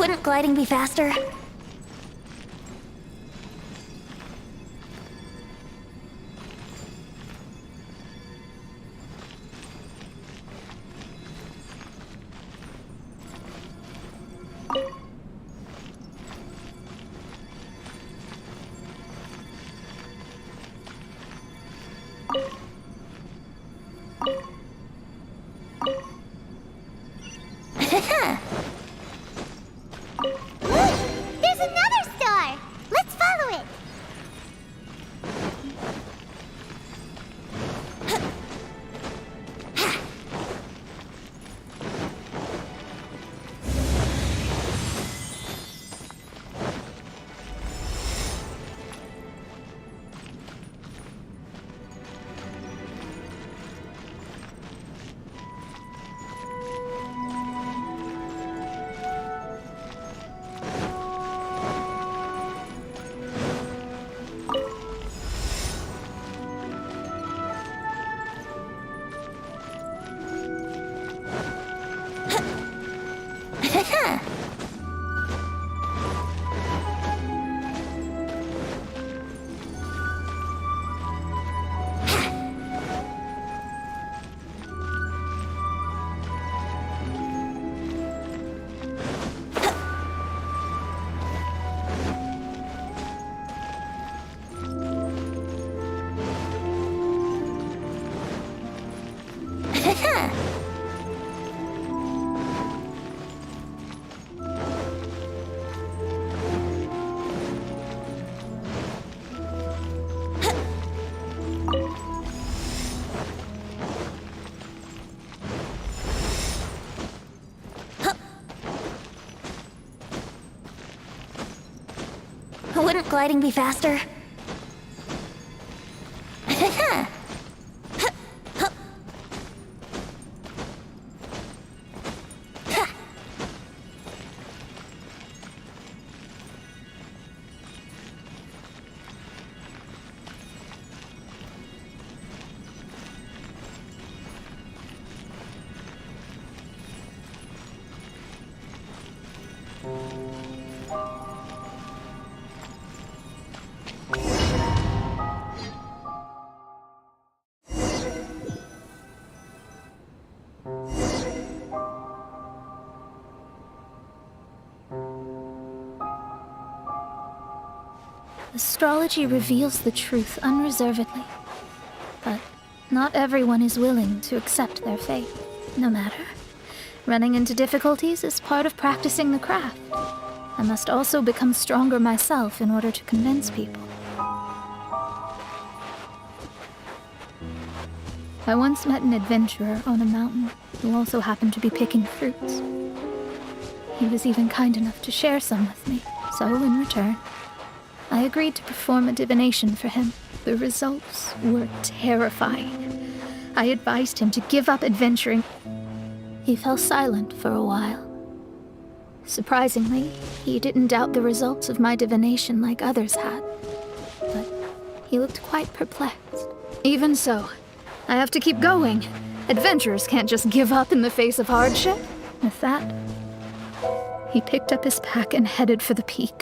Wouldn't gliding be faster? Wouldn't gliding be faster? Astrology reveals the truth unreservedly, but not everyone is willing to accept their fate. No matter. Running into difficulties is part of practicing the craft. I must also become stronger myself in order to convince people. I once met an adventurer on a mountain who also happened to be picking fruits. He was even kind enough to share some with me, so in return, I agreed to perform a divination for him. The results were terrifying. I advised him to give up adventuring. He fell silent for a while. Surprisingly, he didn't doubt the results of my divination like others had, but he looked quite perplexed. Even so, I have to keep going. Adventurers can't just give up in the face of hardship. With that, he picked up his pack and headed for the peak.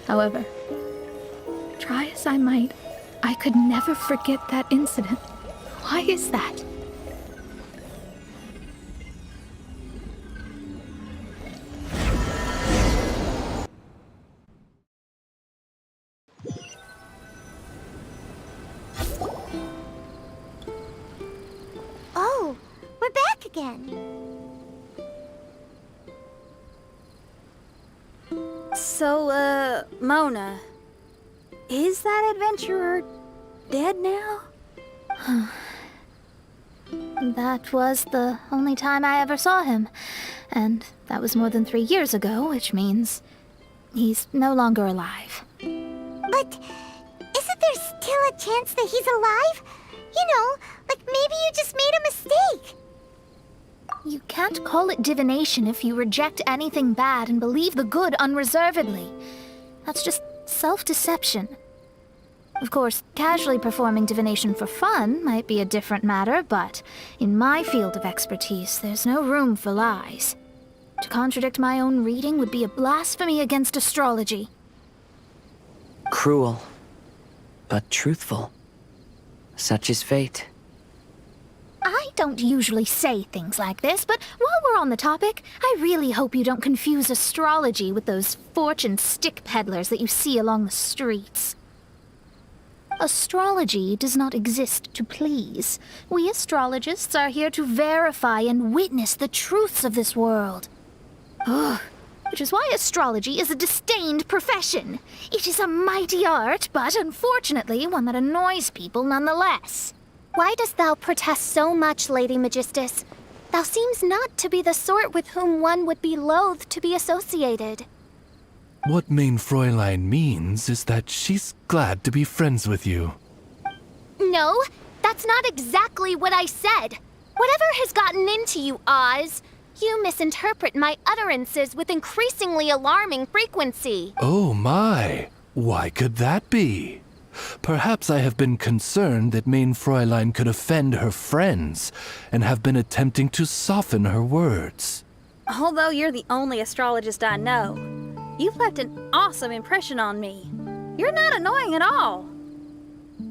However, try as I might, I could never forget that incident. Why is that? Oh, we're back again. So, Mona, is that adventurer dead now? That was the only time I ever saw him, and that was more than 3 years ago, which means he's no longer alive. But isn't there still a chance that he's alive? You know, like maybe you just made a mistake. You can't call it divination if you reject anything bad and believe the good unreservedly. That's just self-deception. Of course, casually performing divination for fun might be a different matter, but in my field of expertise, there's no room for lies. To contradict my own reading would be a blasphemy against astrology. Cruel, but truthful. Such is fate. I don't usually say things like this, but while we're on the topic, I really hope you don't confuse astrology with those fortune stick peddlers that you see along the streets. Astrology does not exist to please. We astrologists are here to verify and witness the truths of this world. Ugh. Which is why astrology is a disdained profession. It is a mighty art, but unfortunately one that annoys people nonetheless. Why dost thou protest so much, Lady Magistus? Thou seems not to be the sort with whom one would be loath to be associated. What Main Fräulein means is that she's glad to be friends with you. No, that's not exactly what I said. Whatever has gotten into you, Oz? You misinterpret my utterances with increasingly alarming frequency. Oh my! Why could that be? Perhaps I have been concerned that Main Fräulein could offend her friends, and have been attempting to soften her words. Although you're the only astrologist I know, you've left an awesome impression on me. You're not annoying at all.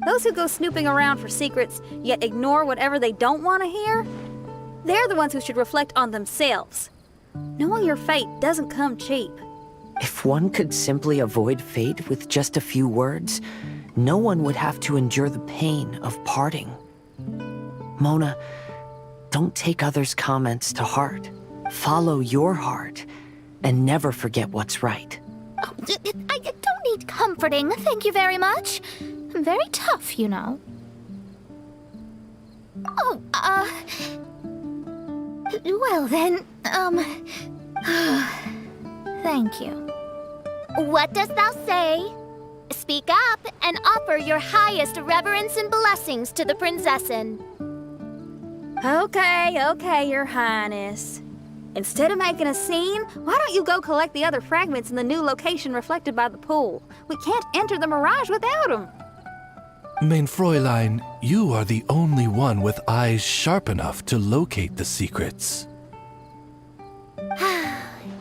Those who go snooping around for secrets, yet ignore whatever they don't want to hear, they're the ones who should reflect on themselves. Knowing your fate doesn't come cheap. If one could simply avoid fate with just a few words, no one would have to endure the pain of parting. Mona, don't take others' comments to heart. Follow your heart and never forget what's right. Oh, I don't need comforting, thank you very much. I'm very tough, you know. Oh, well then, thank you. What dost thou say? Speak up and offer your highest reverence and blessings to the princessin. Okay, Your Highness. Instead of making a scene, why don't you go collect the other fragments in the new location reflected by the pool? We can't enter the mirage without them. Mein Fräulein, you are the only one with eyes sharp enough to locate the secrets.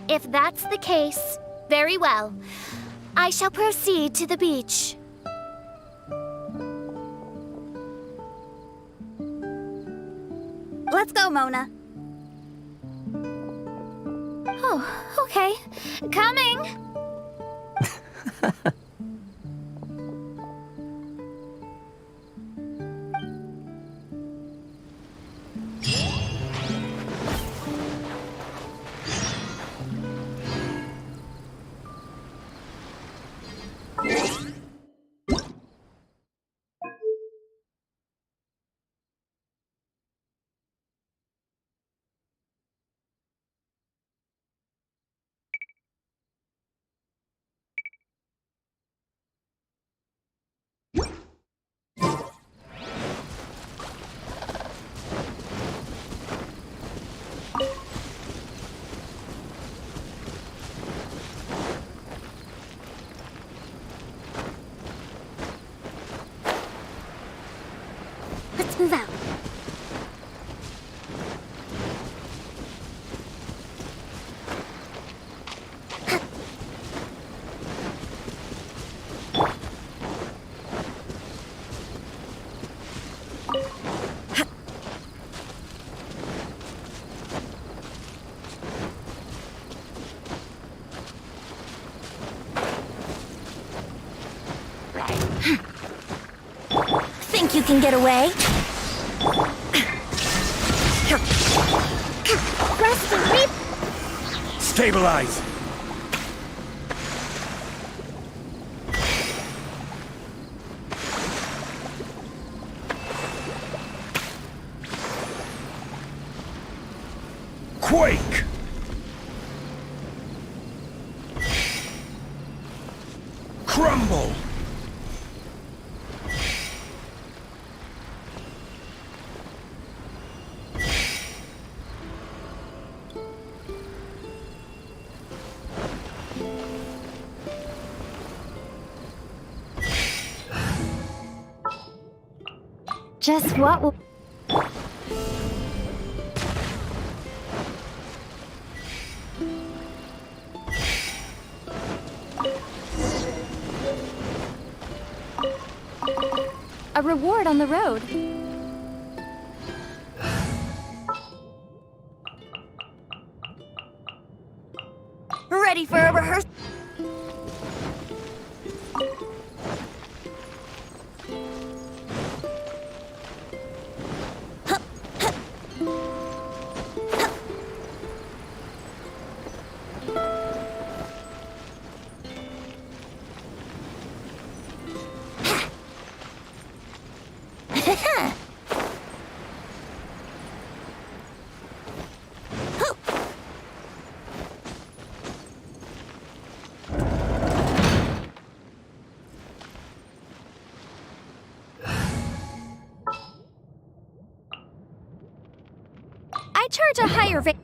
If that's the case, very well. I shall proceed to the beach. Let's go, Mona. Oh, okay. Coming! Let's move out. Think you can get away? Press the reap. Stabilize! Quake! Crumble! Just what will... A reward on the road. Ready for a rehearsal? I charge a higher rate.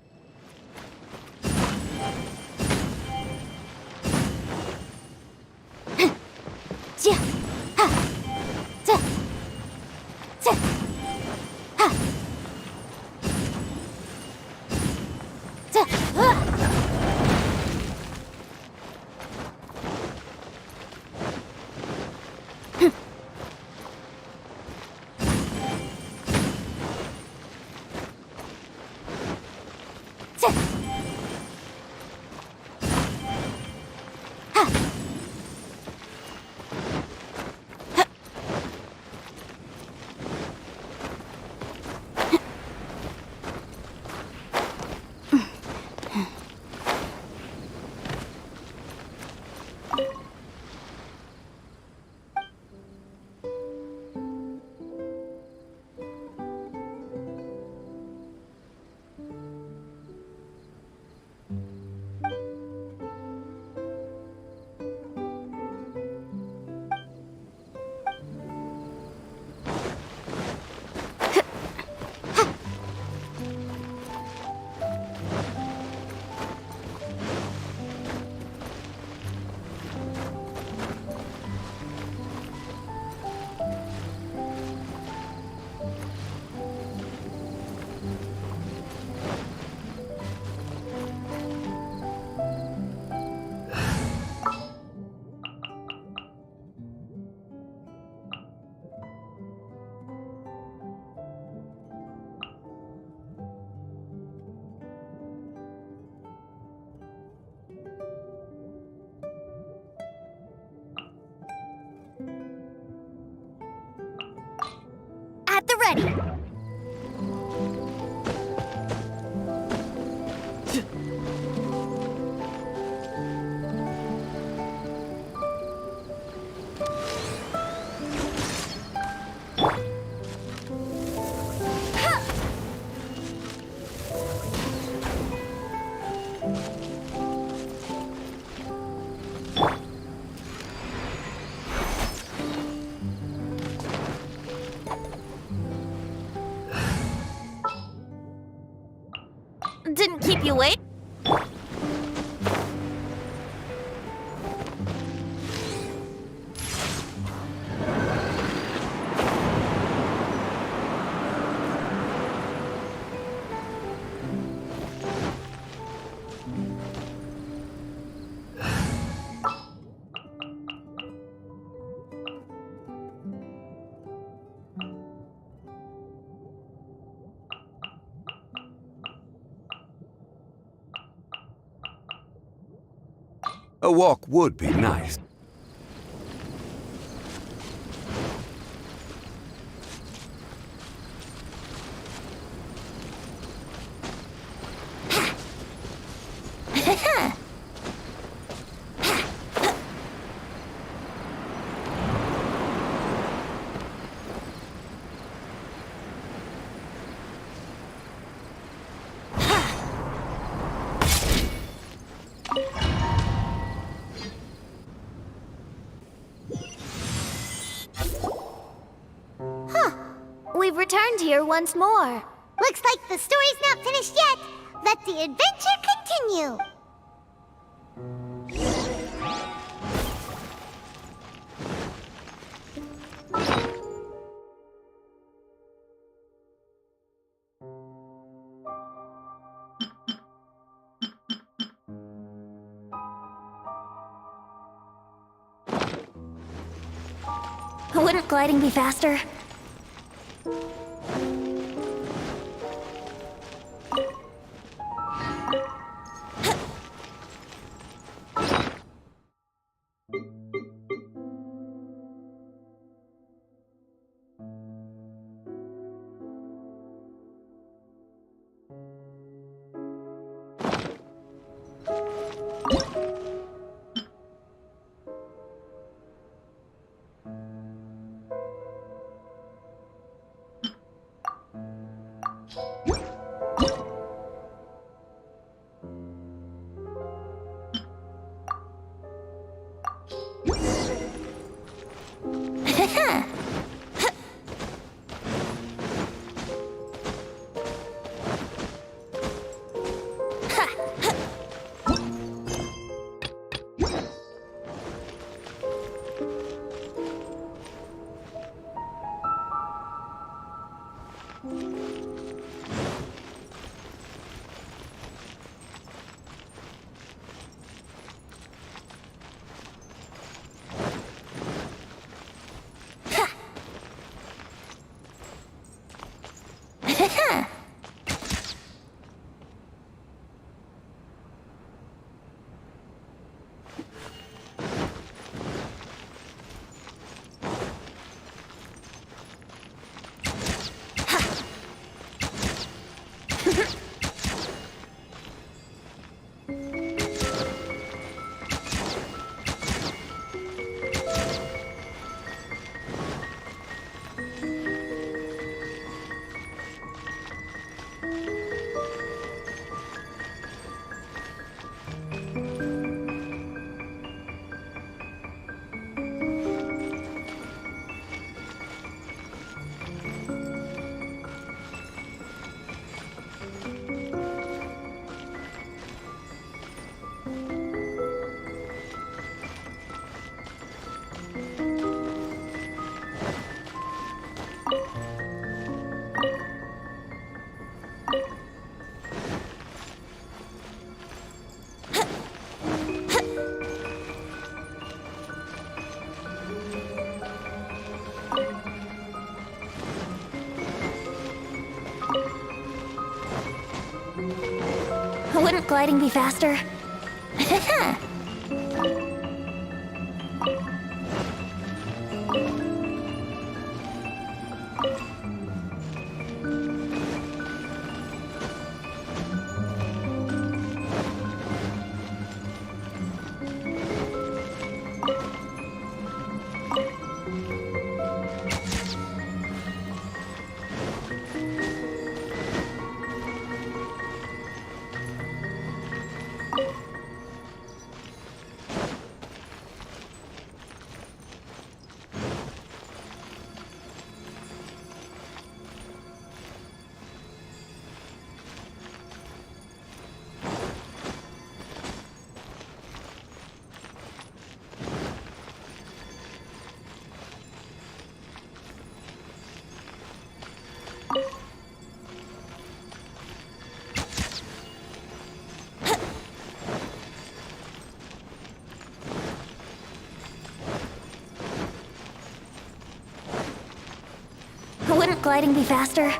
ready. Didn't keep you waiting. A walk would be nice. We've returned here once more. Looks like the story's not finished yet. Let the adventure continue. Wouldn't gliding be faster? Wouldn't gliding be faster? Wouldn't gliding be faster?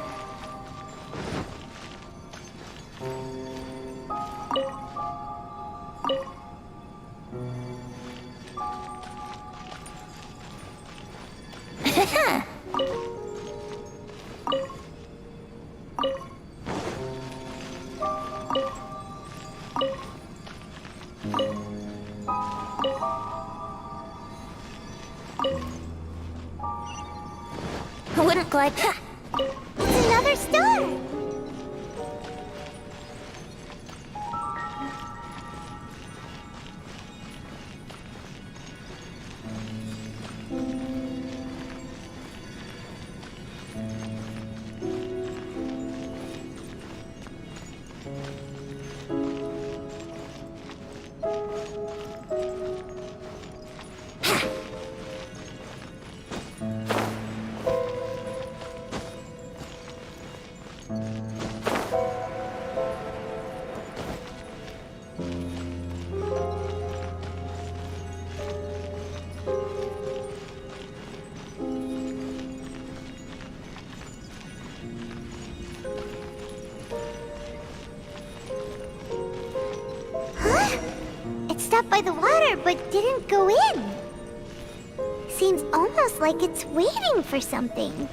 Wouldn't glide. It's another star! It stopped by the water, but didn't go in. Seems almost like it's waiting for something.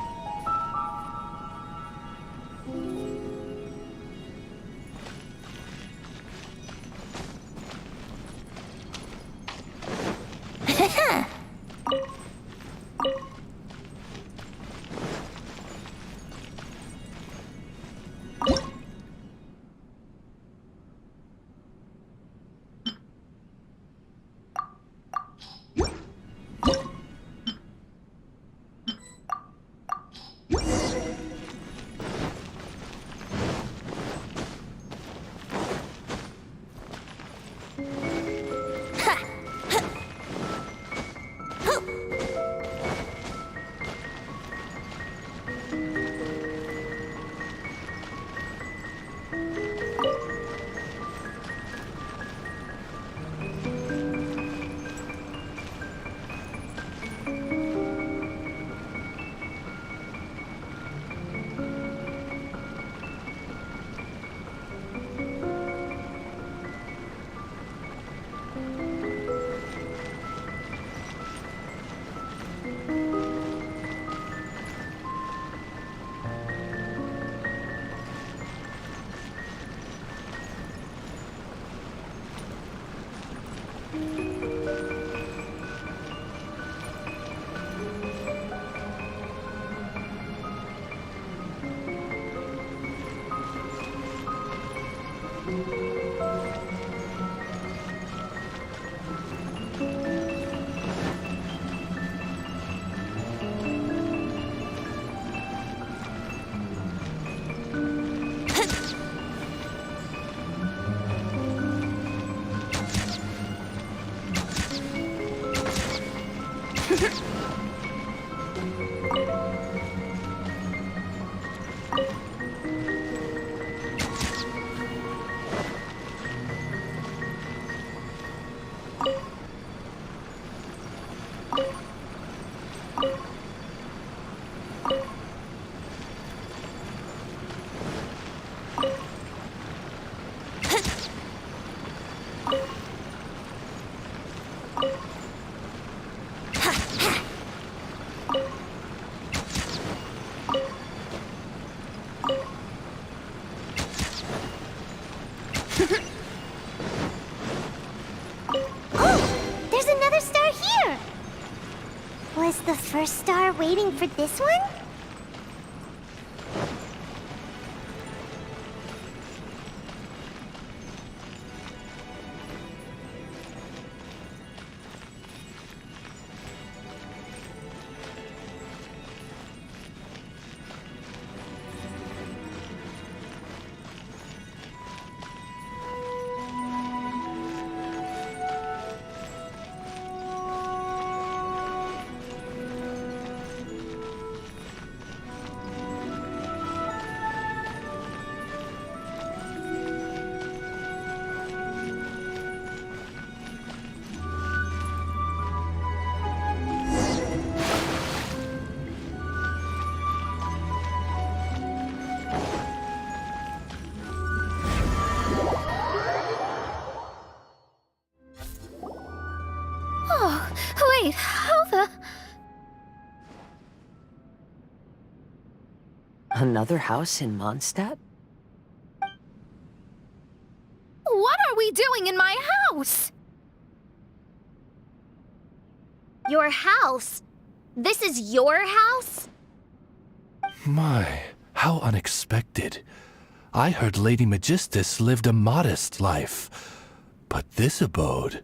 Was the first star waiting for this one? Another house in Mondstadt? What are we doing in my house? Your house? This is your house? My, how unexpected. I heard Lady Magistus lived a modest life, but this abode...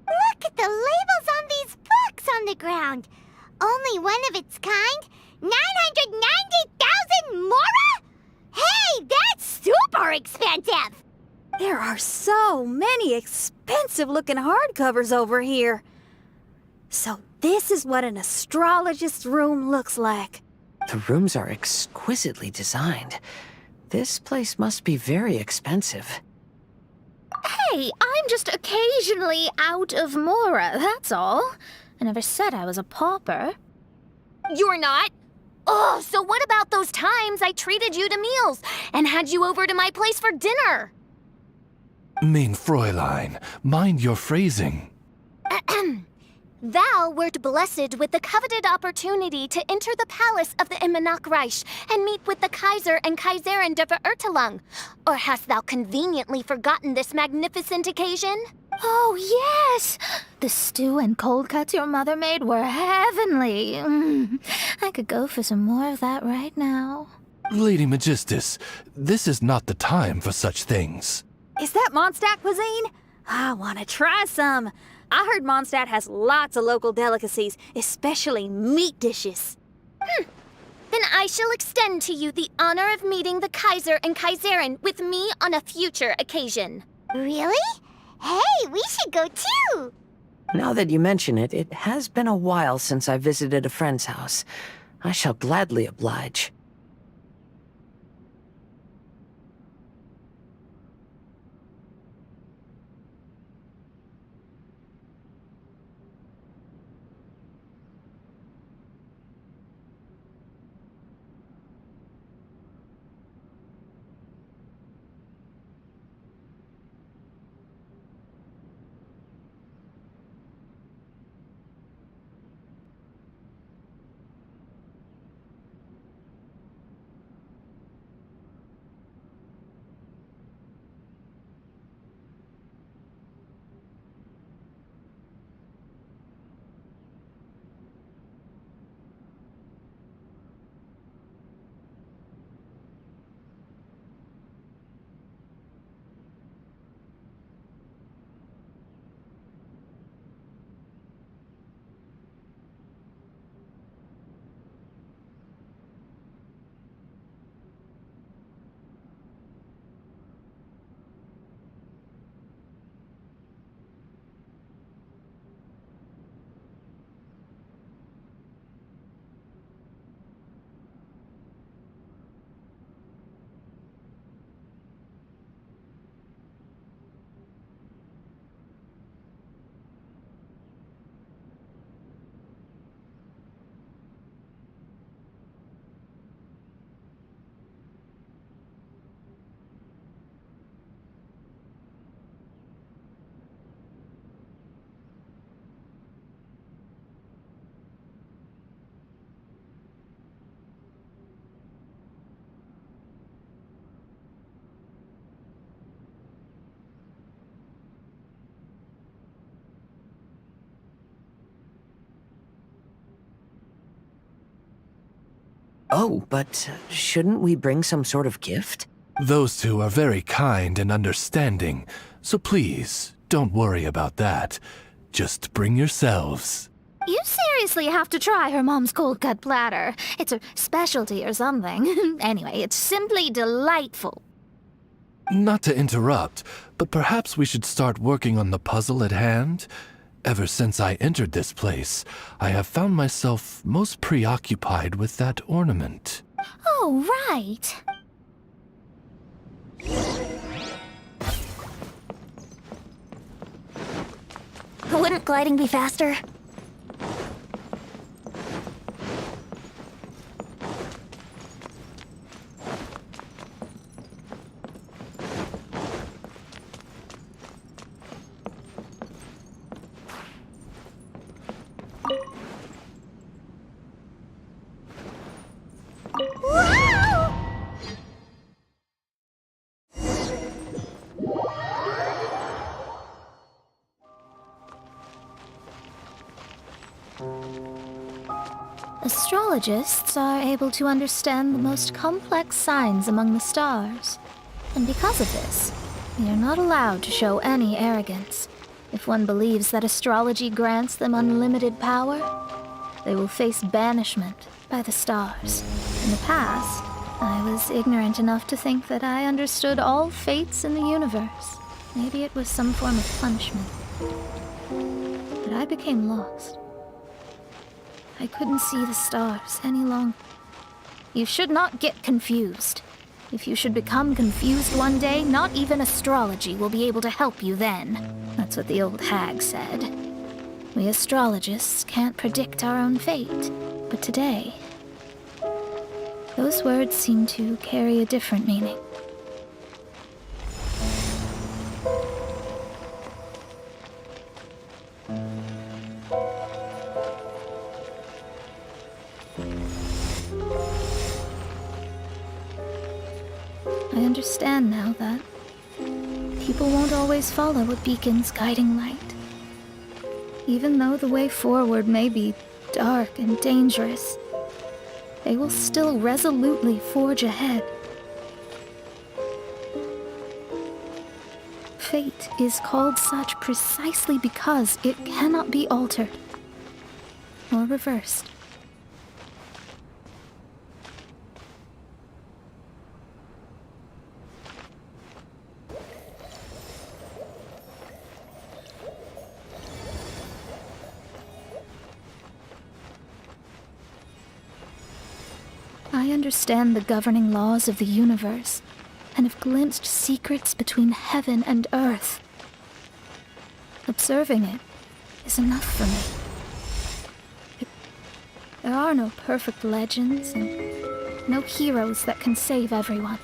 Look at the labels on these books on the ground. Only one of its kind? 990,000 mora? Hey, that's super expensive! There are so many expensive-looking hardcovers over here. So this is what an astrologist's room looks like. The rooms are exquisitely designed. This place must be very expensive. Hey, I'm just occasionally out of mora, that's all. I never said I was a pauper. You're not? Oh, so what about those times I treated you to meals and had you over to my place for dinner? Mein Fräulein, mind your phrasing. Thou wert blessed with the coveted opportunity to enter the palace of the Immenachreich and meet with the Kaiser and Kaiserin der Verurteilung. Or hast thou conveniently forgotten this magnificent occasion? Oh, yes! The stew and cold cuts your mother made were heavenly. I could go for some more of that right now. Lady Magistus, this is not the time for such things. Is that Mondstadt cuisine? I want to try some. I heard Mondstadt has lots of local delicacies, especially meat dishes. Then I shall extend to you the honor of meeting the Kaiser and Kaiserin with me on a future occasion. Really? Hey, we should go too! Now that you mention it, it has been a while since I visited a friend's house. I shall gladly oblige. Oh, but shouldn't we bring some sort of gift? Those two are very kind and understanding, so please, don't worry about that. Just bring yourselves. You seriously have to try her mom's cold cut platter. It's her specialty or something. Anyway, it's simply delightful. Not to interrupt, but perhaps we should start working on the puzzle at hand? Ever since I entered this place, I have found myself most preoccupied with that ornament. Oh, right. Wouldn't gliding be faster? Wow! Astrologists are able to understand the most complex signs among the stars. And because of this, we are not allowed to show any arrogance. If one believes that astrology grants them unlimited power, they will face banishment by the stars. In the past, I was ignorant enough to think that I understood all fates in the universe. Maybe it was some form of punishment. But I became lost. I couldn't see the stars any longer. You should not get confused. If you should become confused one day, not even astrology will be able to help you then. That's what the old hag said. We astrologists can't predict our own fate. But today, those words seem to carry a different meaning. I understand now that people won't always follow a beacon's guiding light. Even though the way forward may be dark and dangerous, they will still resolutely forge ahead. Fate is called such precisely because it cannot be altered or reversed. I understand the governing laws of the universe, and have glimpsed secrets between heaven and earth. Observing it is enough for me. There are no perfect legends, and no heroes that can save everyone.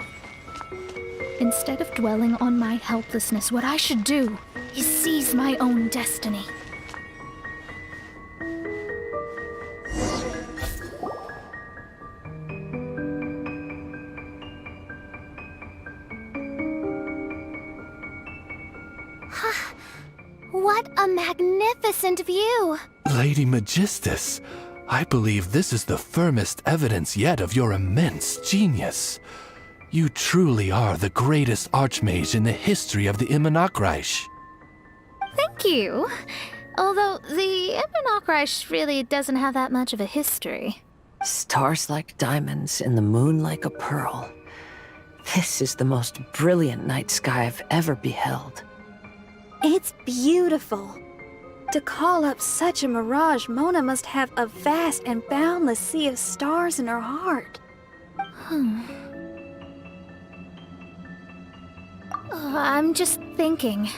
Instead of dwelling on my helplessness, what I should do is seize my own destiny. What a magnificent view! Lady Magistus, I believe this is the firmest evidence yet of your immense genius. You truly are the greatest archmage in the history of the Immunokreich. Thank you. Although the Immunokreich really doesn't have that much of a history. Stars like diamonds and the moon like a pearl. This is the most brilliant night sky I've ever beheld. It's beautiful. To call up such a mirage, Mona must have a vast and boundless sea of stars in her heart. I'm just thinking.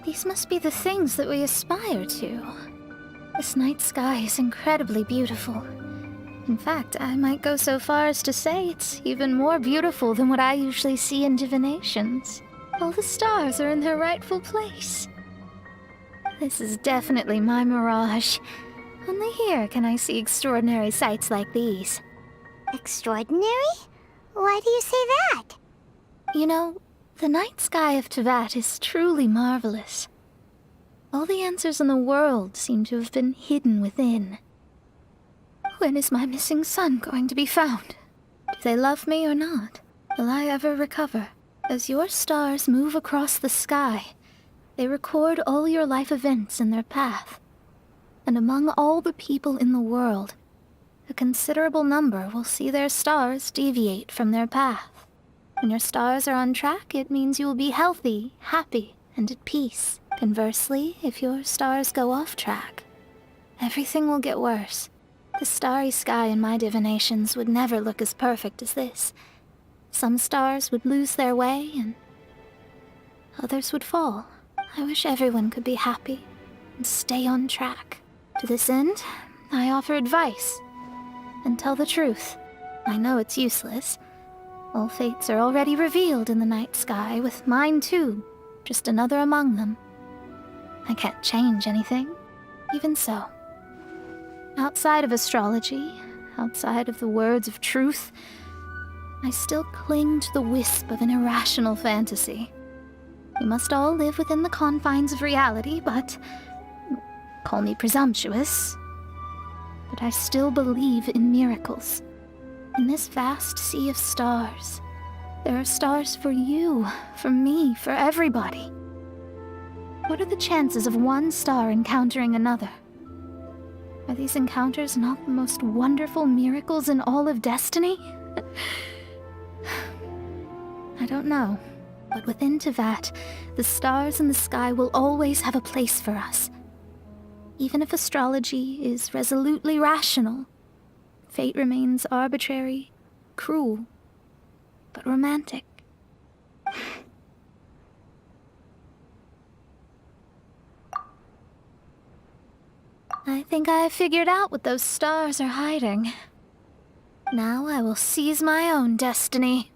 These must be the things that we aspire to. This night sky is incredibly beautiful. In fact, I might go so far as to say it's even more beautiful than what I usually see in divinations. All the stars are in their rightful place. This is definitely my mirage. Only here can I see extraordinary sights like these. Extraordinary? Why do you say that? You know, the night sky of Tevat is truly marvelous. All the answers in the world seem to have been hidden within. When is my missing son going to be found? Do they love me or not? Will I ever recover? As your stars move across the sky, they record all your life events in their path. And among all the people in the world, a considerable number will see their stars deviate from their path. When your stars are on track, it means you will be healthy, happy, and at peace. Conversely, if your stars go off track, everything will get worse. The starry sky in my divinations would never look as perfect as this. Some stars would lose their way, and others would fall. I wish everyone could be happy and stay on track. To this end, I offer advice and tell the truth. I know it's useless. All fates are already revealed in the night sky, with mine too, just another among them. I can't change anything. Even so, outside of astrology, outside of the words of truth, I still cling to the wisp of an irrational fantasy. We must all live within the confines of reality, but call me presumptuous. but I still believe in miracles. In this vast sea of stars, there are stars for you, for me, for everybody. What are the chances of one star encountering another? Are these encounters not the most wonderful miracles in all of destiny? I don't know, but within Tevat, the stars in the sky will always have a place for us. Even if astrology is resolutely rational, fate remains arbitrary, cruel, but romantic. I think I have figured out what those stars are hiding. Now I will seize my own destiny.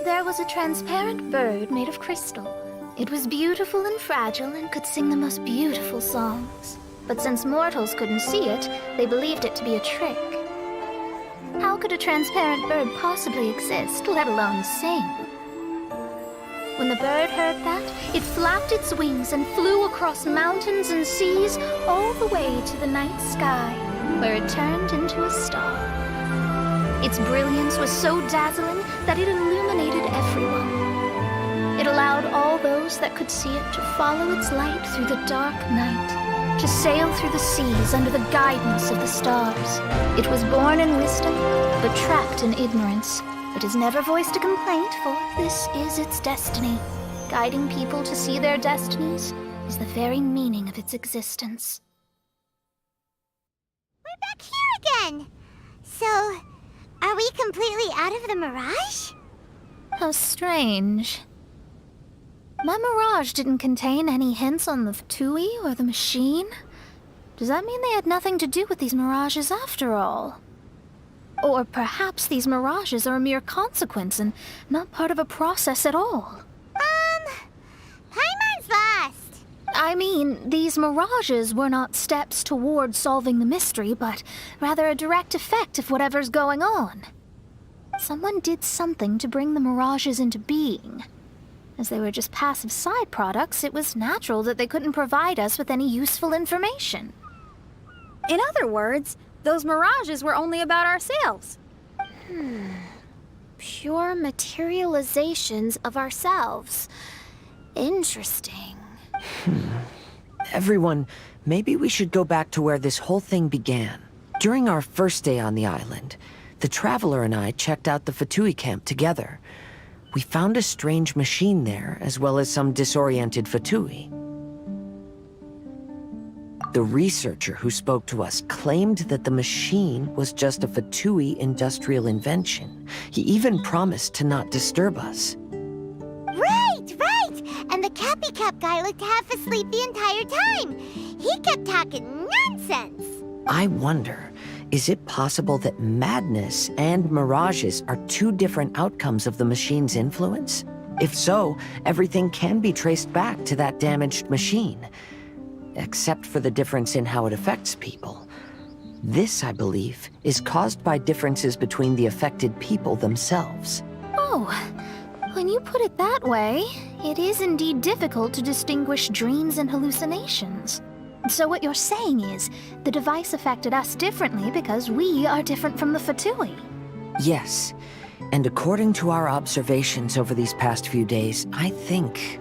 There was a transparent bird made of crystal. It was beautiful and fragile and could sing the most beautiful songs. But since mortals couldn't see it, they believed it to be a trick. How could a transparent bird possibly exist, let alone sing? When the bird heard that, it flapped its wings and flew across mountains and seas all the way to the night sky, where it turned into a star. Its brilliance was so dazzling that it illuminated everyone. It allowed all those that could see it to follow its light through the dark night, to sail through the seas under the guidance of the stars. It was born in wisdom, but trapped in ignorance. It has never voiced a complaint, for this is its destiny. Guiding people to see their destinies is the very meaning of its existence. We're back here again! So, are we completely out of the mirage? How strange. My mirage didn't contain any hints on the Fatui or the machine. Does that mean they had nothing to do with these mirages after all? Or perhaps these mirages are a mere consequence and not part of a process at all? Paimon's lost! I mean, these mirages were not steps toward solving the mystery, but rather a direct effect of whatever's going on. Someone did something to bring the mirages into being. As they were just passive side products, it was natural that they couldn't provide us with any useful information. In other words, those mirages were only about ourselves. Pure materializations of ourselves. Interesting. Everyone, maybe we should go back to where this whole thing began. During our first day on the island, the Traveler and I checked out the Fatui camp together. We found a strange machine there, as well as some disoriented Fatui. The researcher who spoke to us claimed that the machine was just a Fatui industrial invention. He even promised to not disturb us. Right! And the Cappy Cap guy looked half asleep the entire time. He kept talking nonsense. I wonder, Is it possible that madness and mirages are two different outcomes of the machine's influence? If so, everything can be traced back to that damaged machine, except for the difference in how it affects people. This, I believe, is caused by differences between the affected people themselves. Oh, when you put it that way, it is indeed difficult to distinguish dreams and hallucinations. So what you're saying is, the device affected us differently because we are different from the Fatui. Yes, and according to our observations over these past few days, I think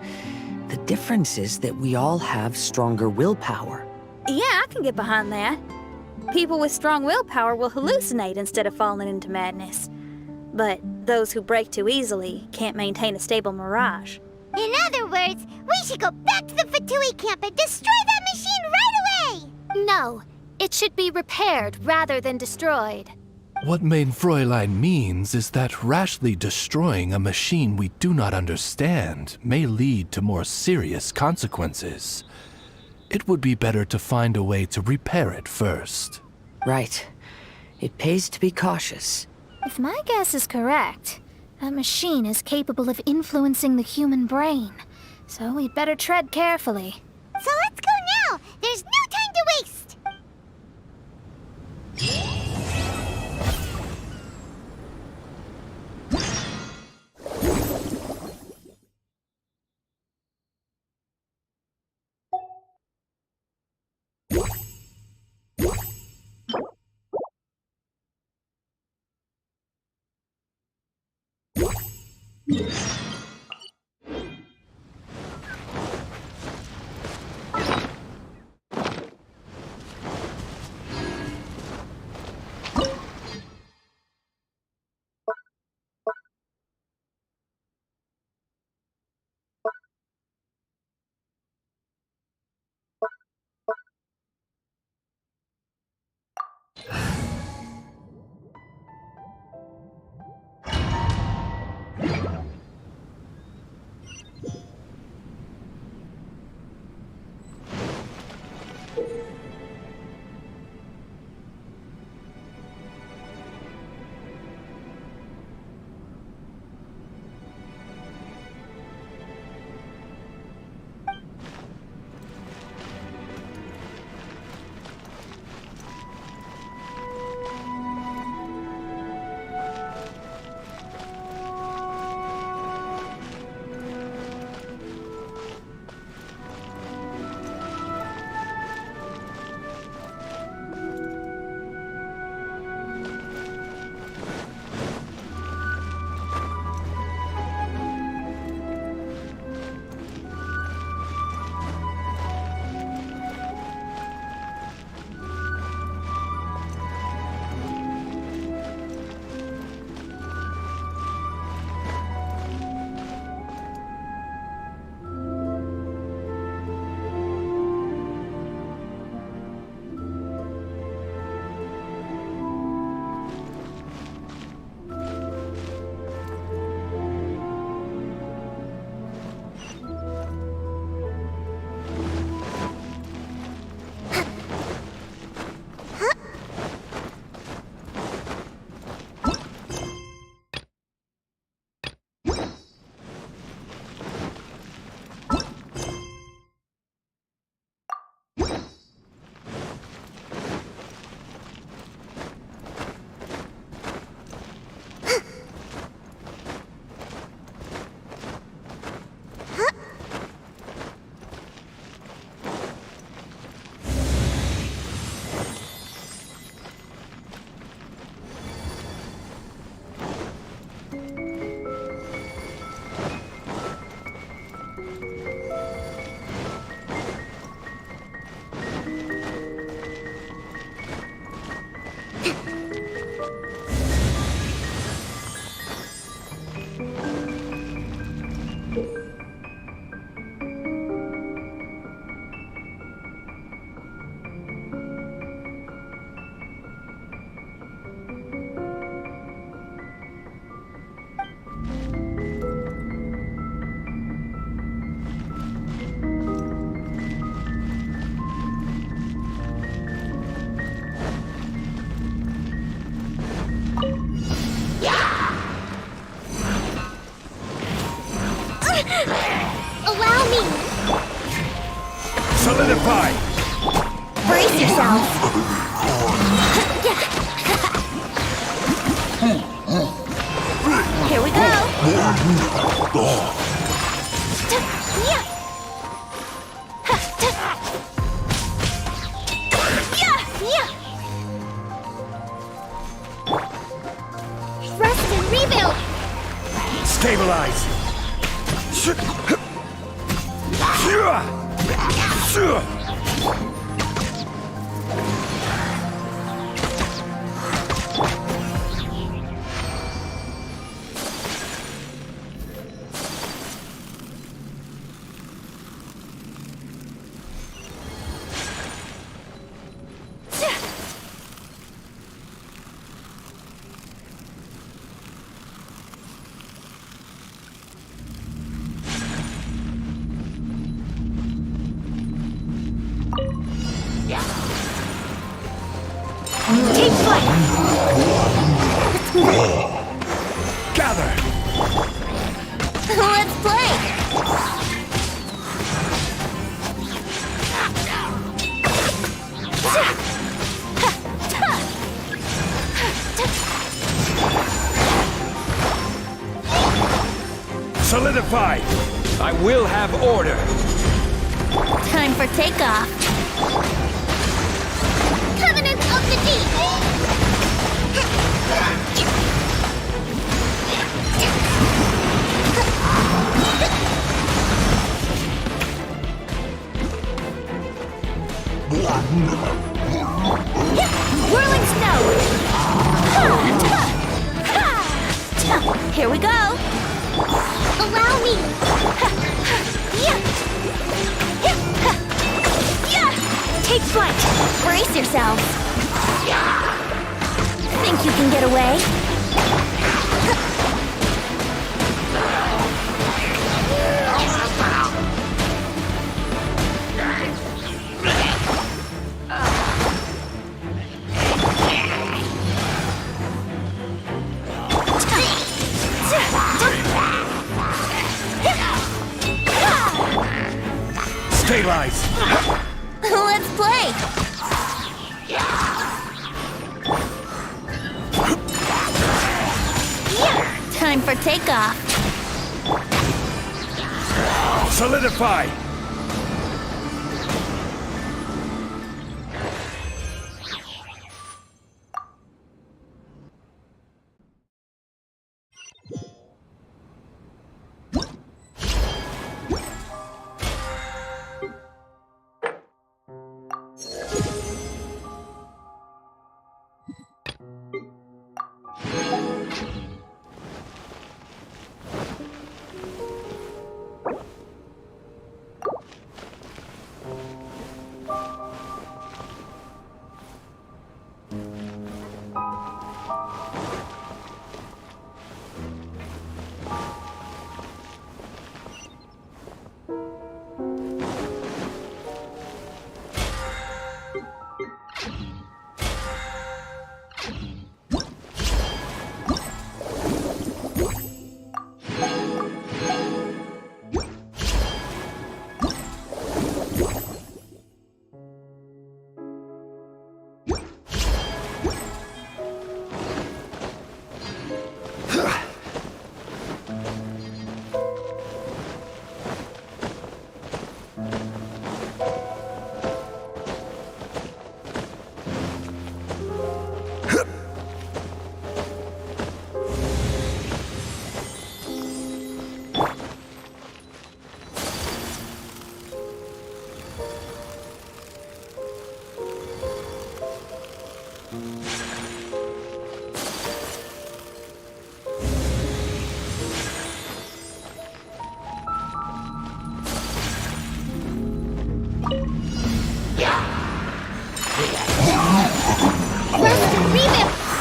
the difference is that we all have stronger willpower. Yeah, I can get behind that. People with strong willpower will hallucinate instead of falling into madness. But those who break too easily can't maintain a stable mirage. In other words, we should go back to the Fatui camp and destroy that machine right away! No, it should be repaired rather than destroyed. What mein Fräulein means is that rashly destroying a machine we do not understand may lead to more serious consequences. It would be better to find a way to repair it first. Right. It pays to be cautious. If my guess is correct, that machine is capable of influencing the human brain. So we'd better tread carefully. So let's go now! There's no time to waste! Allow me. Solidify! Brace yourself. Here we go. Rest and rebuild. Stabilize! Take flight. Gather! Let's play. Solidify! I will have order. Time for takeoff. Covenant of the Deep. Whirling snow. Here we go. Allow me. Take flight. Brace yourselves. Think you can get away? Stabilize! Let's play! Time for takeoff. Solidify!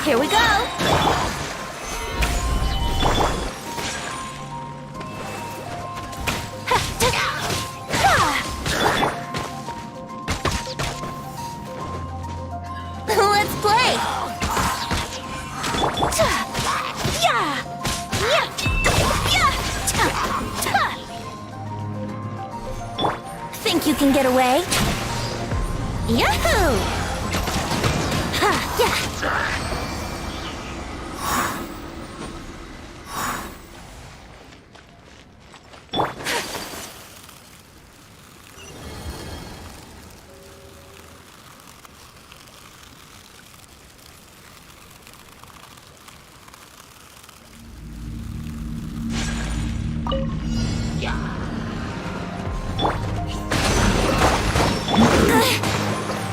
Here we go. Let's play. can get away? Yahoo! Ha! Yeah!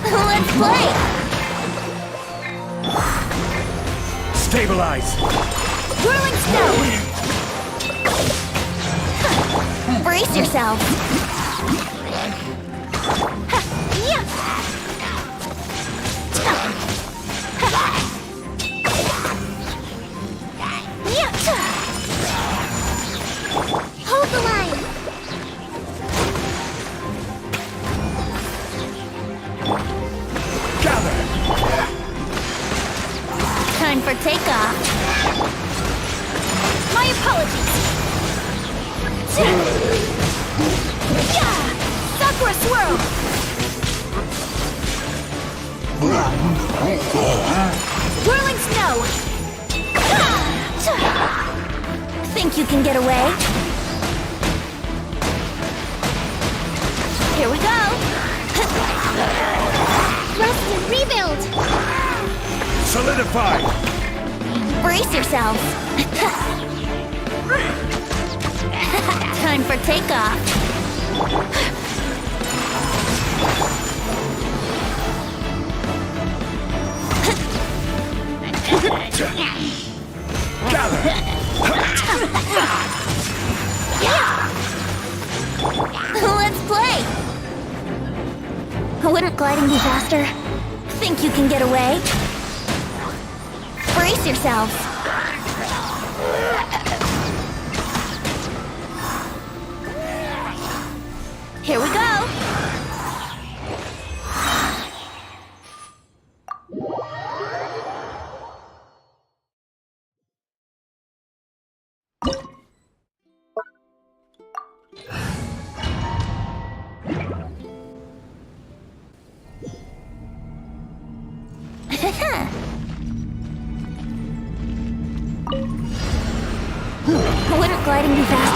Let's play! Stabilize! Whirling snow! Brace yourself! Hold the line! Time for takeoff. My apologies. Sakura swirl. Whirling snow. Think you can get away? Here we go. Rest and rebuild. Solidify! Brace yourselves. Time for takeoff. Let's play. Wouldn't gliding be faster? Think you can get away? Brace yourselves. Here we go. Wouldn't gliding be fast?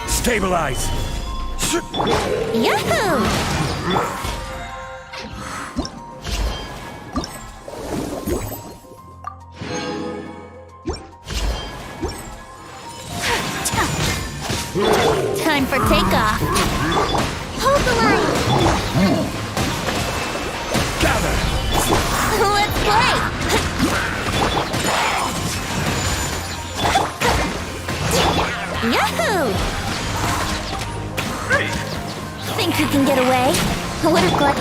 Stabilize! Yahoo! Time for takeoff. Hold the line. Gather! Let's play. Yahoo! Think you can get away? Wouldn't glide.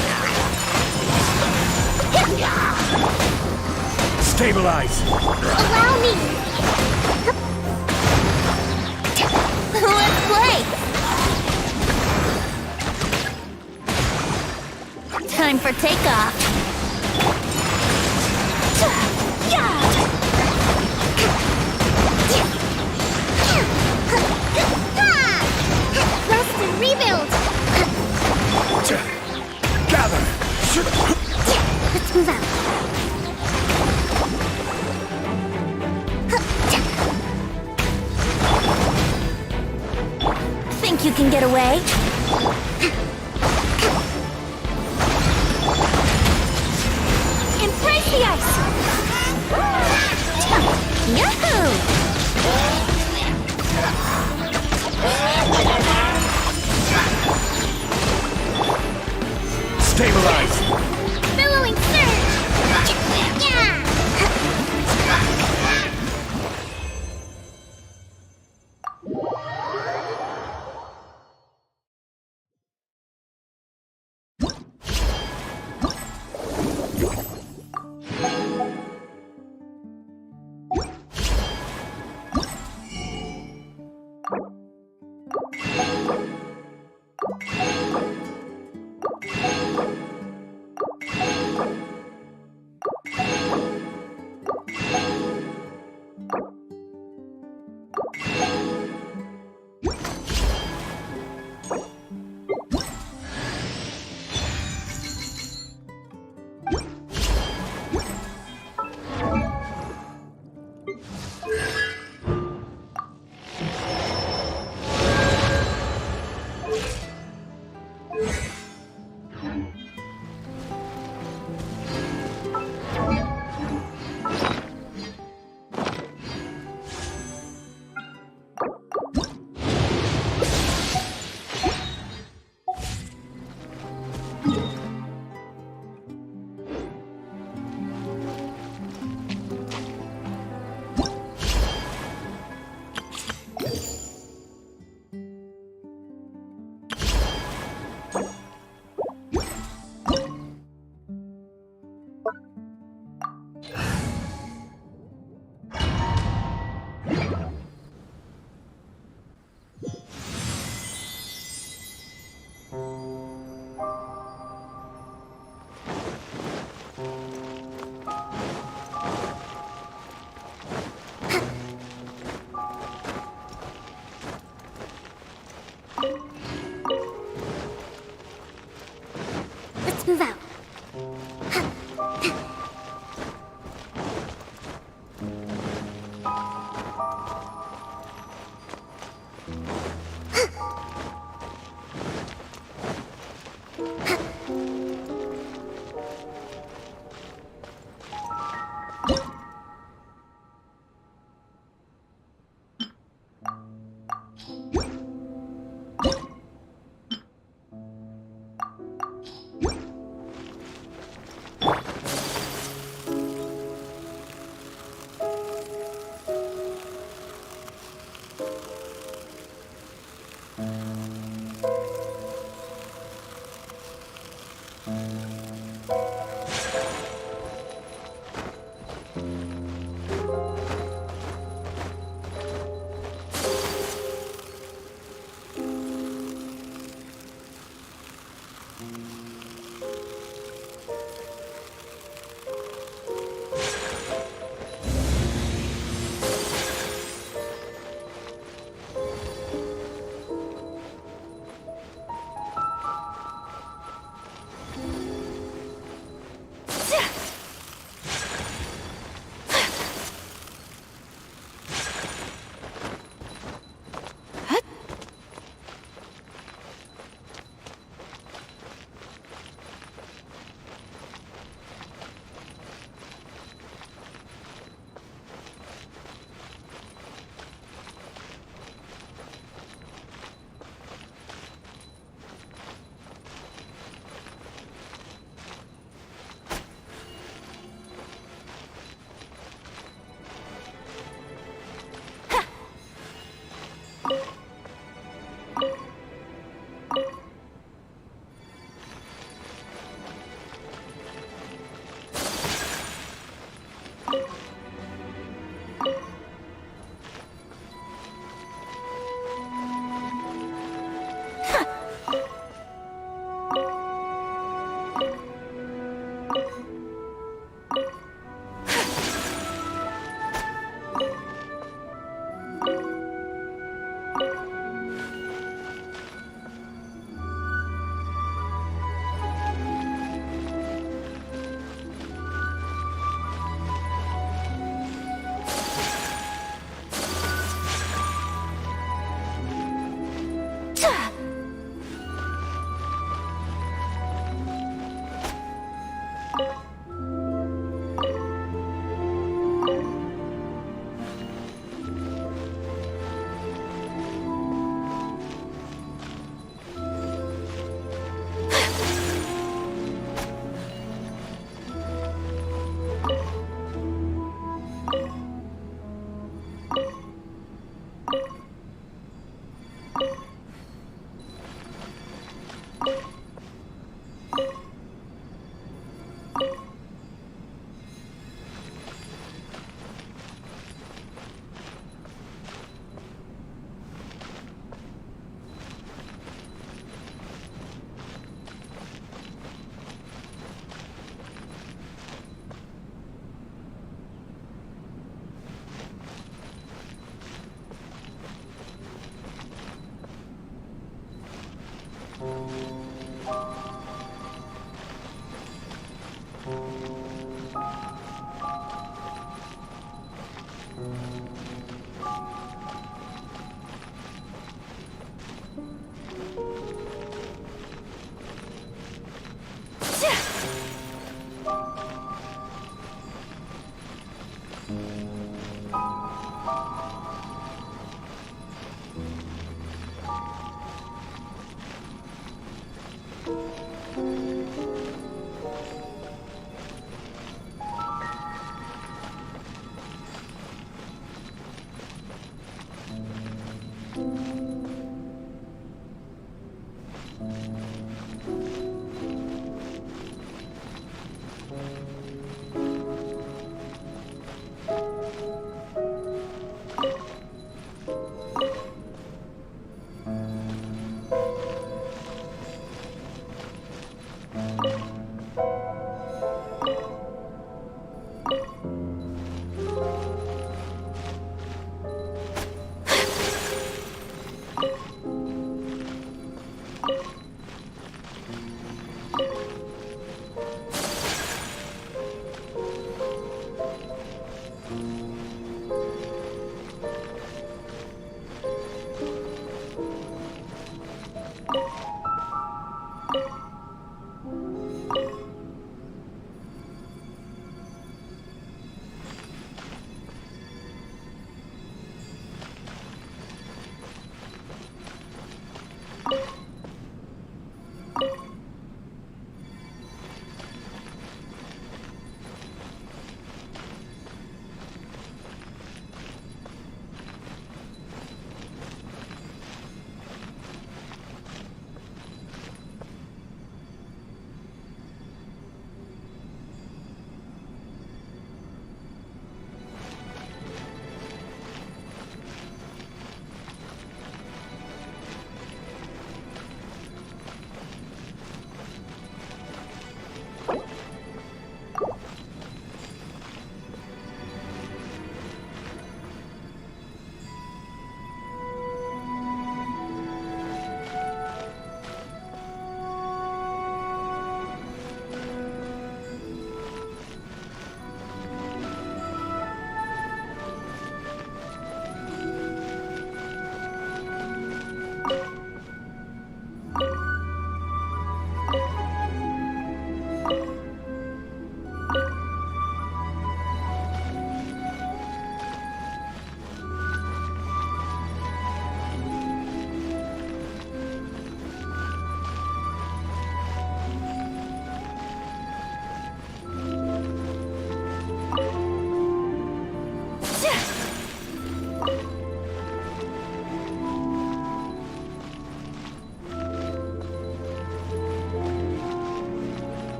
Stabilize! Allow me. Let's play. Time for takeoff. Rest and rebuild. Gather! Let's move out. Think you can get away? Embrace the ice! Yahoo! Stabilize! Billowing surge! Yeah!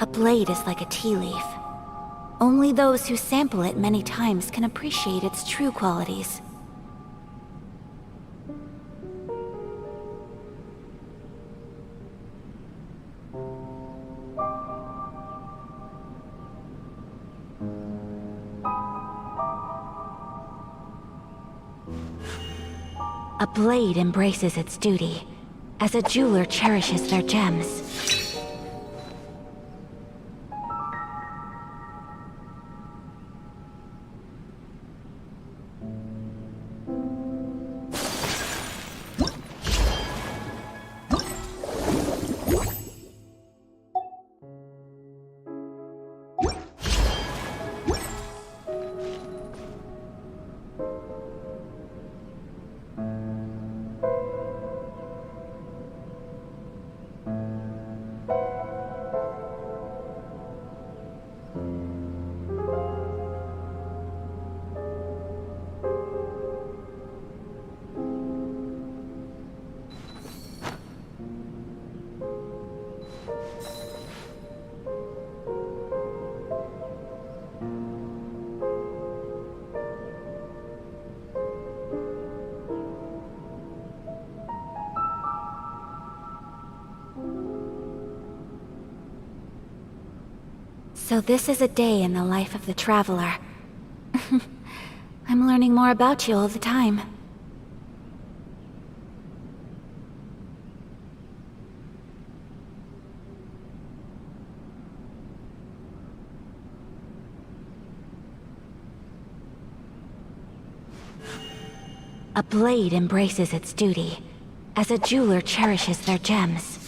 A blade is like a tea leaf. Only those who sample it many times can appreciate its true qualities. A blade embraces its duty, as a jeweler cherishes their gems. So this is a day in the life of the Traveler. I'm learning more about you all the time. A blade embraces its duty, as a jeweler cherishes their gems.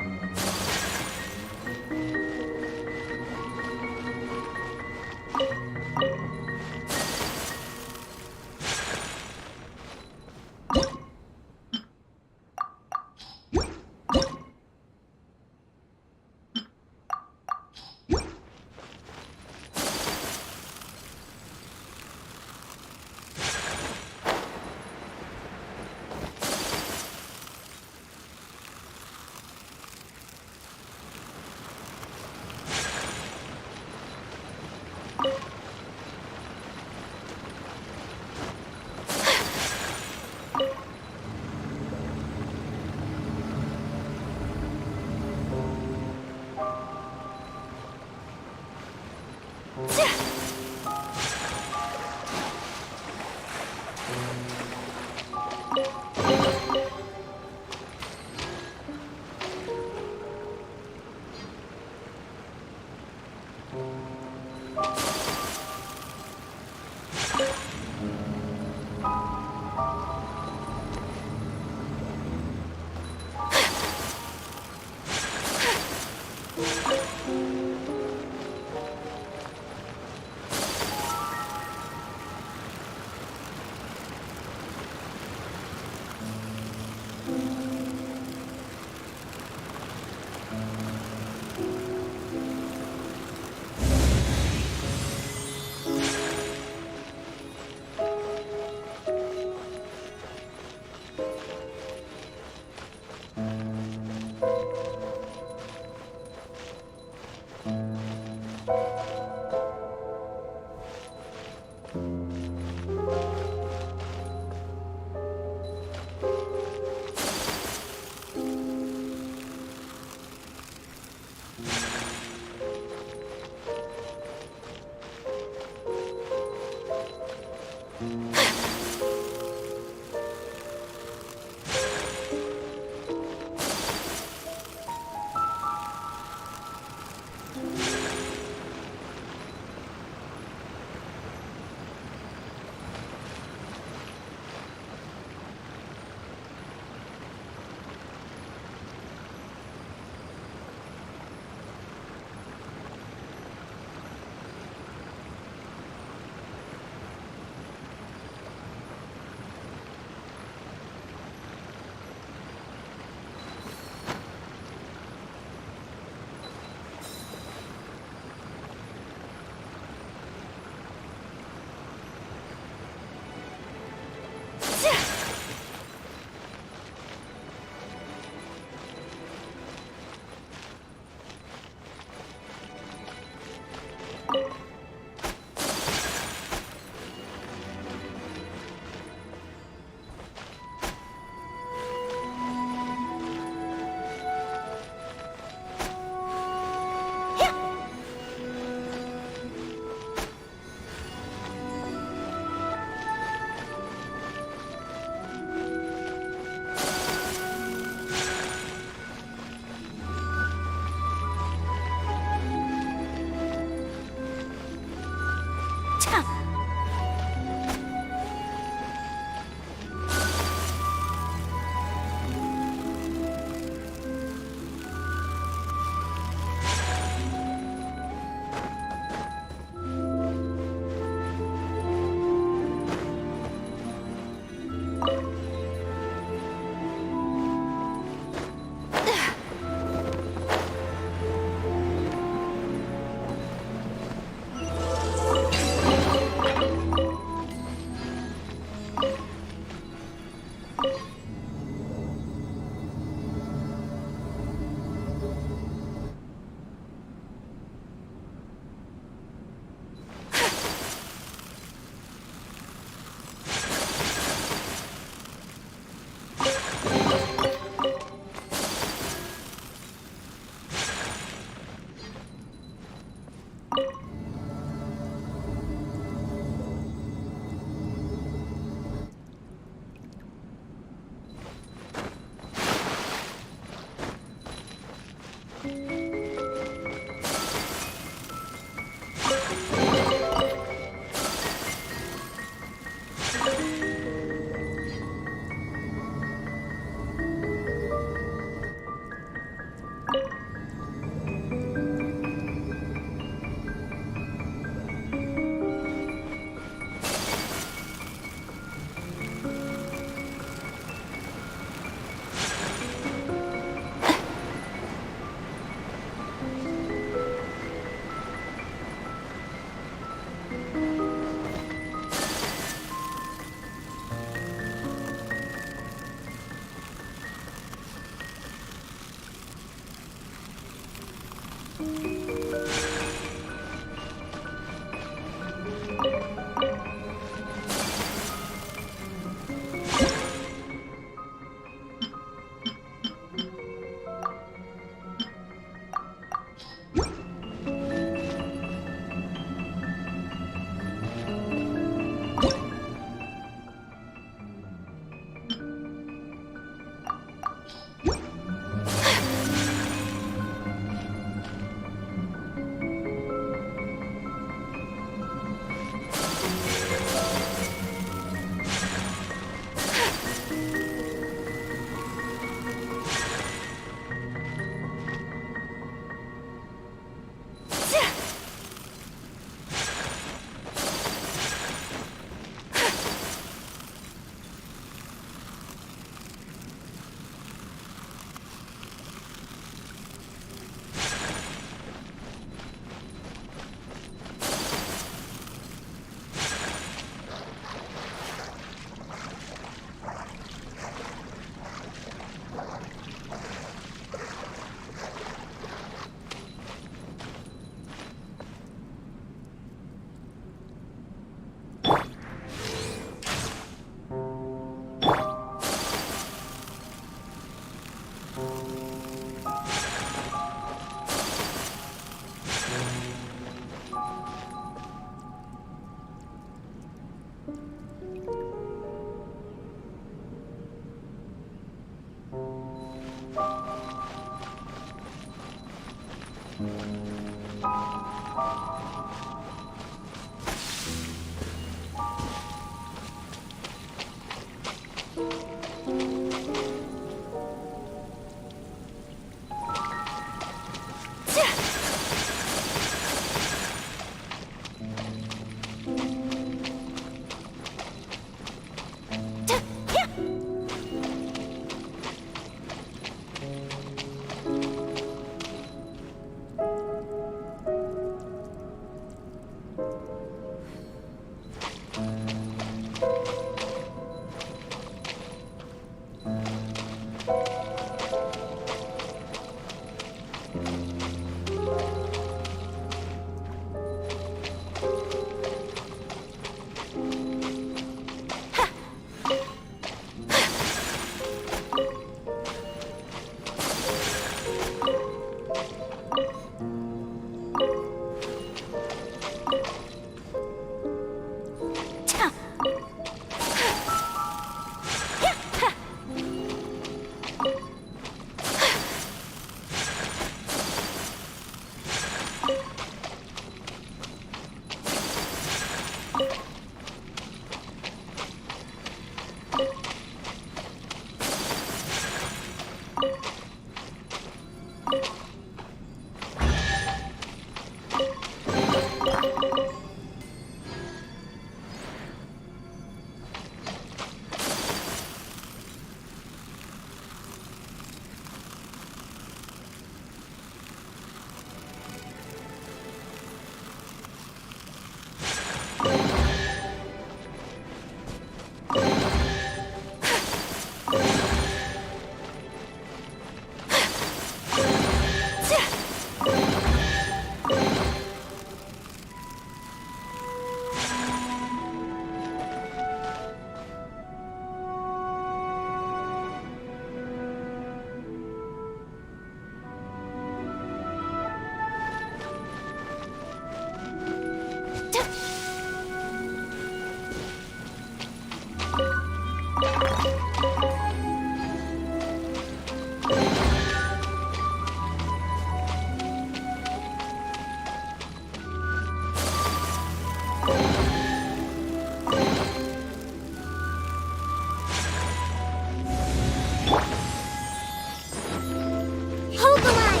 Hold the line!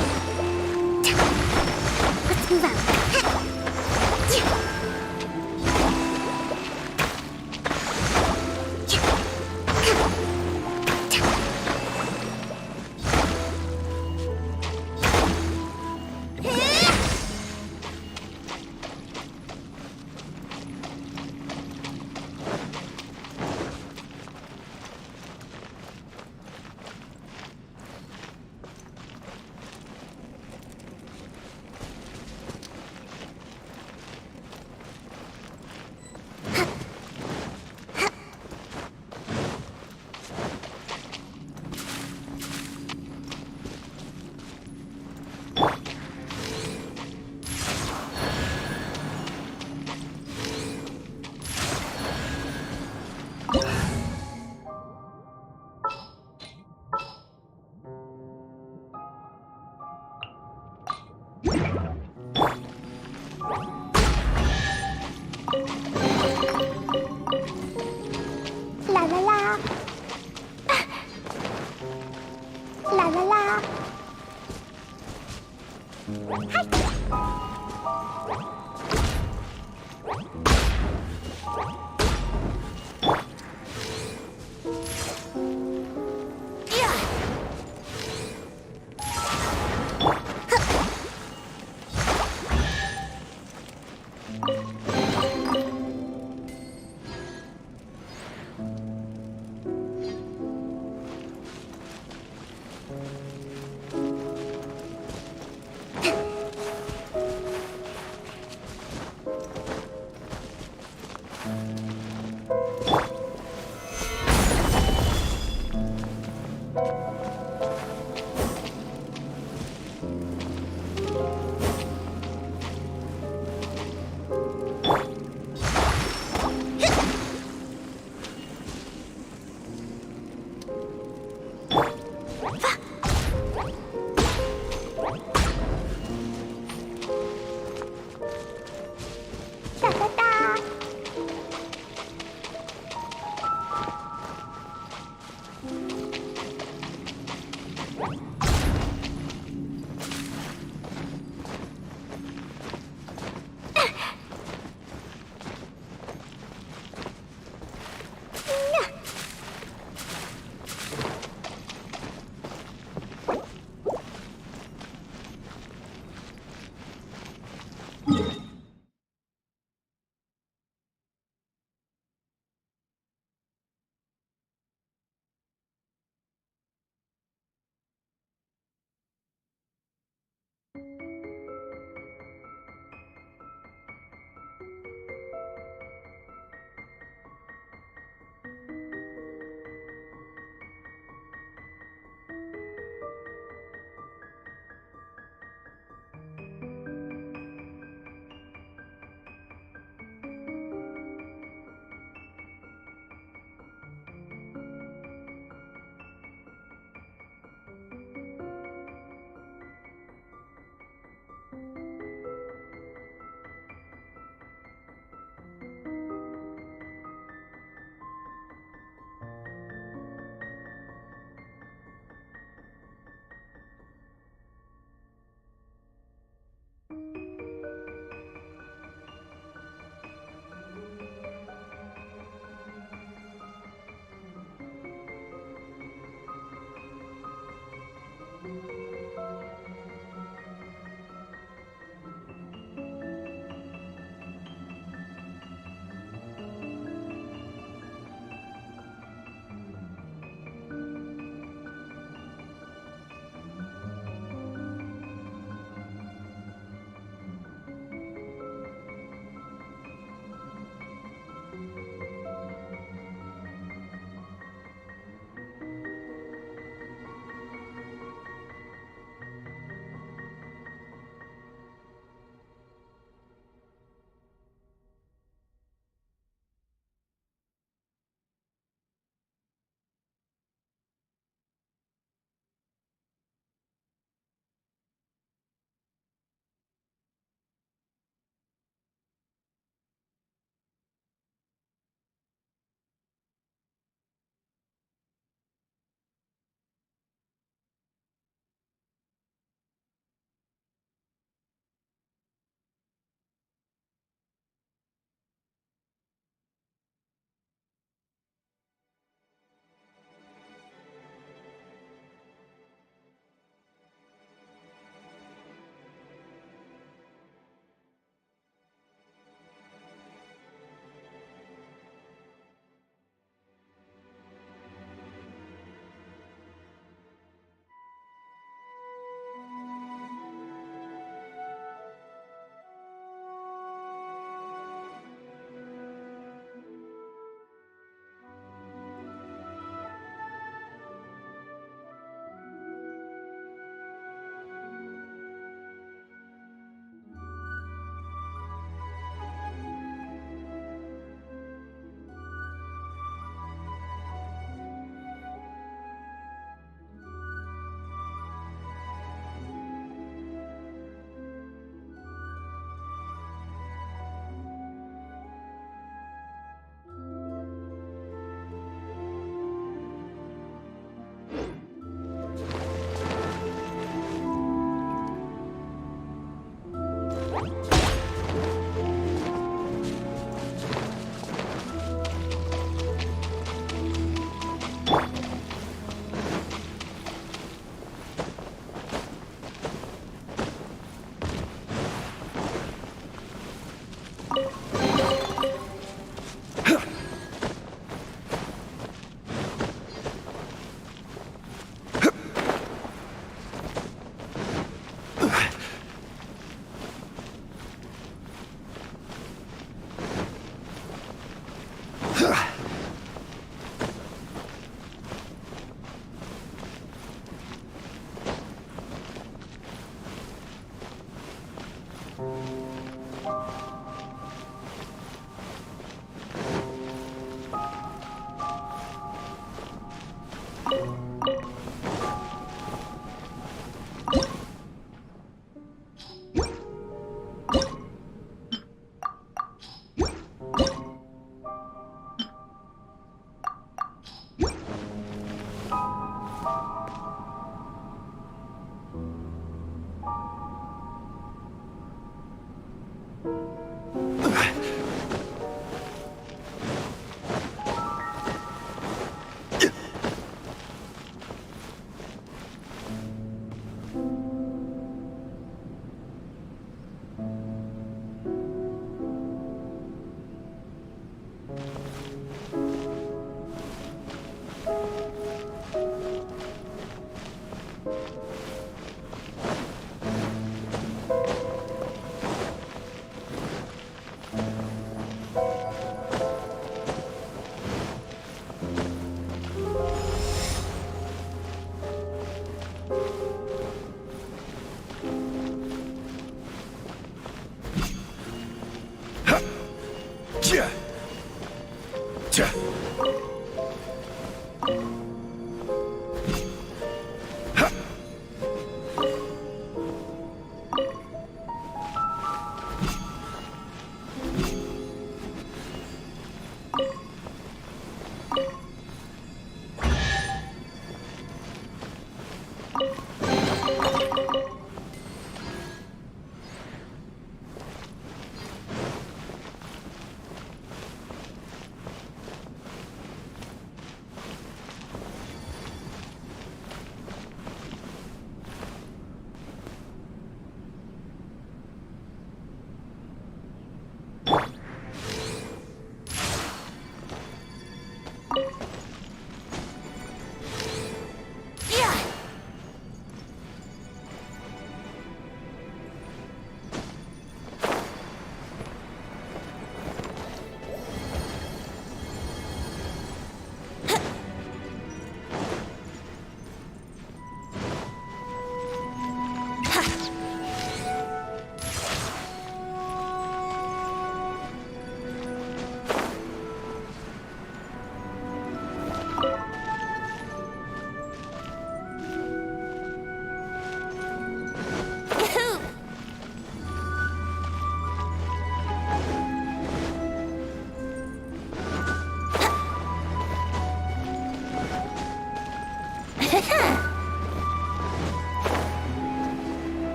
Let's move out. La la la. La la la.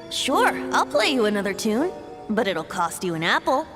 Sure, I'll play you another tune, but it'll cost you an apple.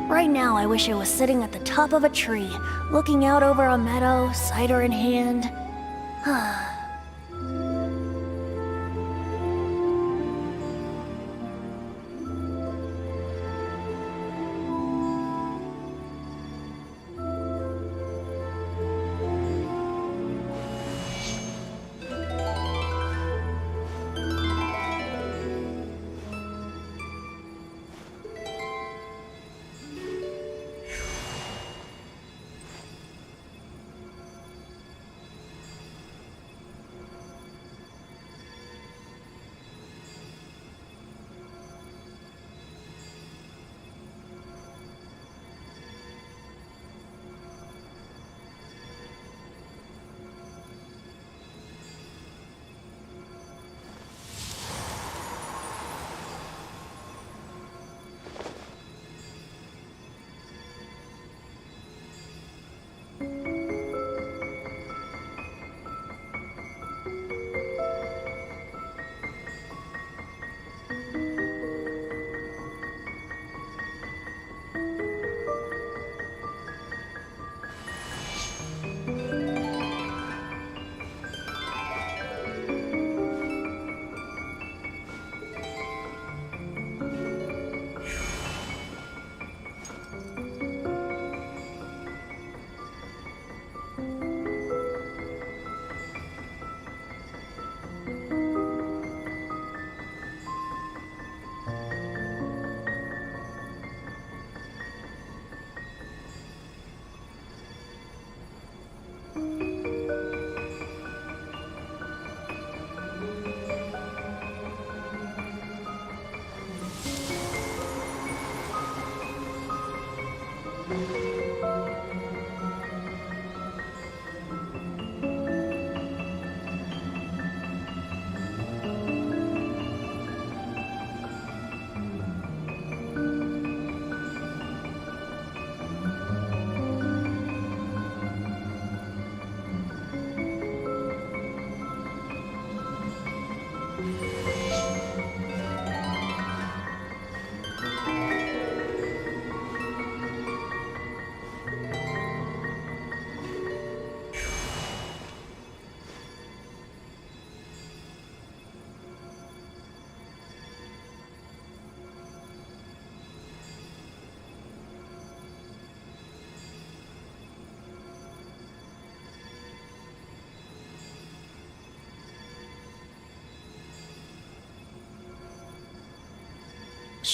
Right now, I wish I was sitting at the top of a tree, looking out over a meadow, cider in hand.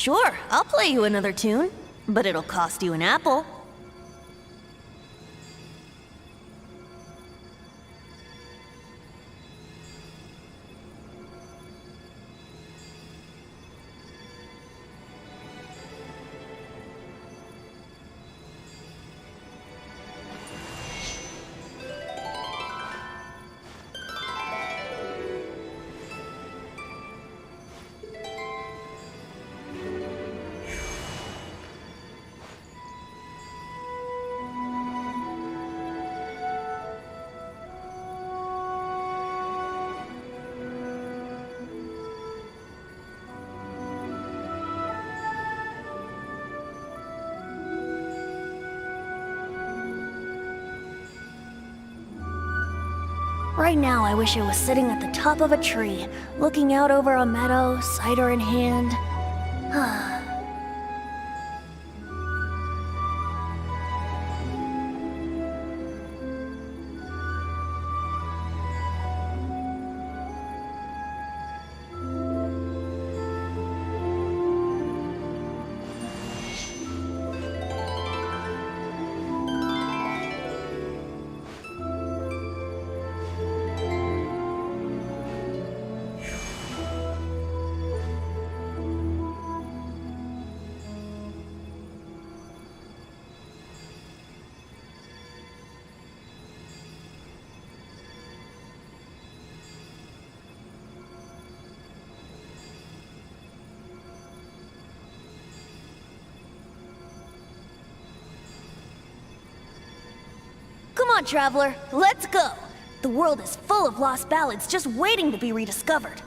Sure, I'll play you another tune, but it'll cost you an apple. Right now, I wish I was sitting at the top of a tree, looking out over a meadow, cider in hand. Come on, traveler, let's go! The world is full of lost ballads just waiting to be rediscovered.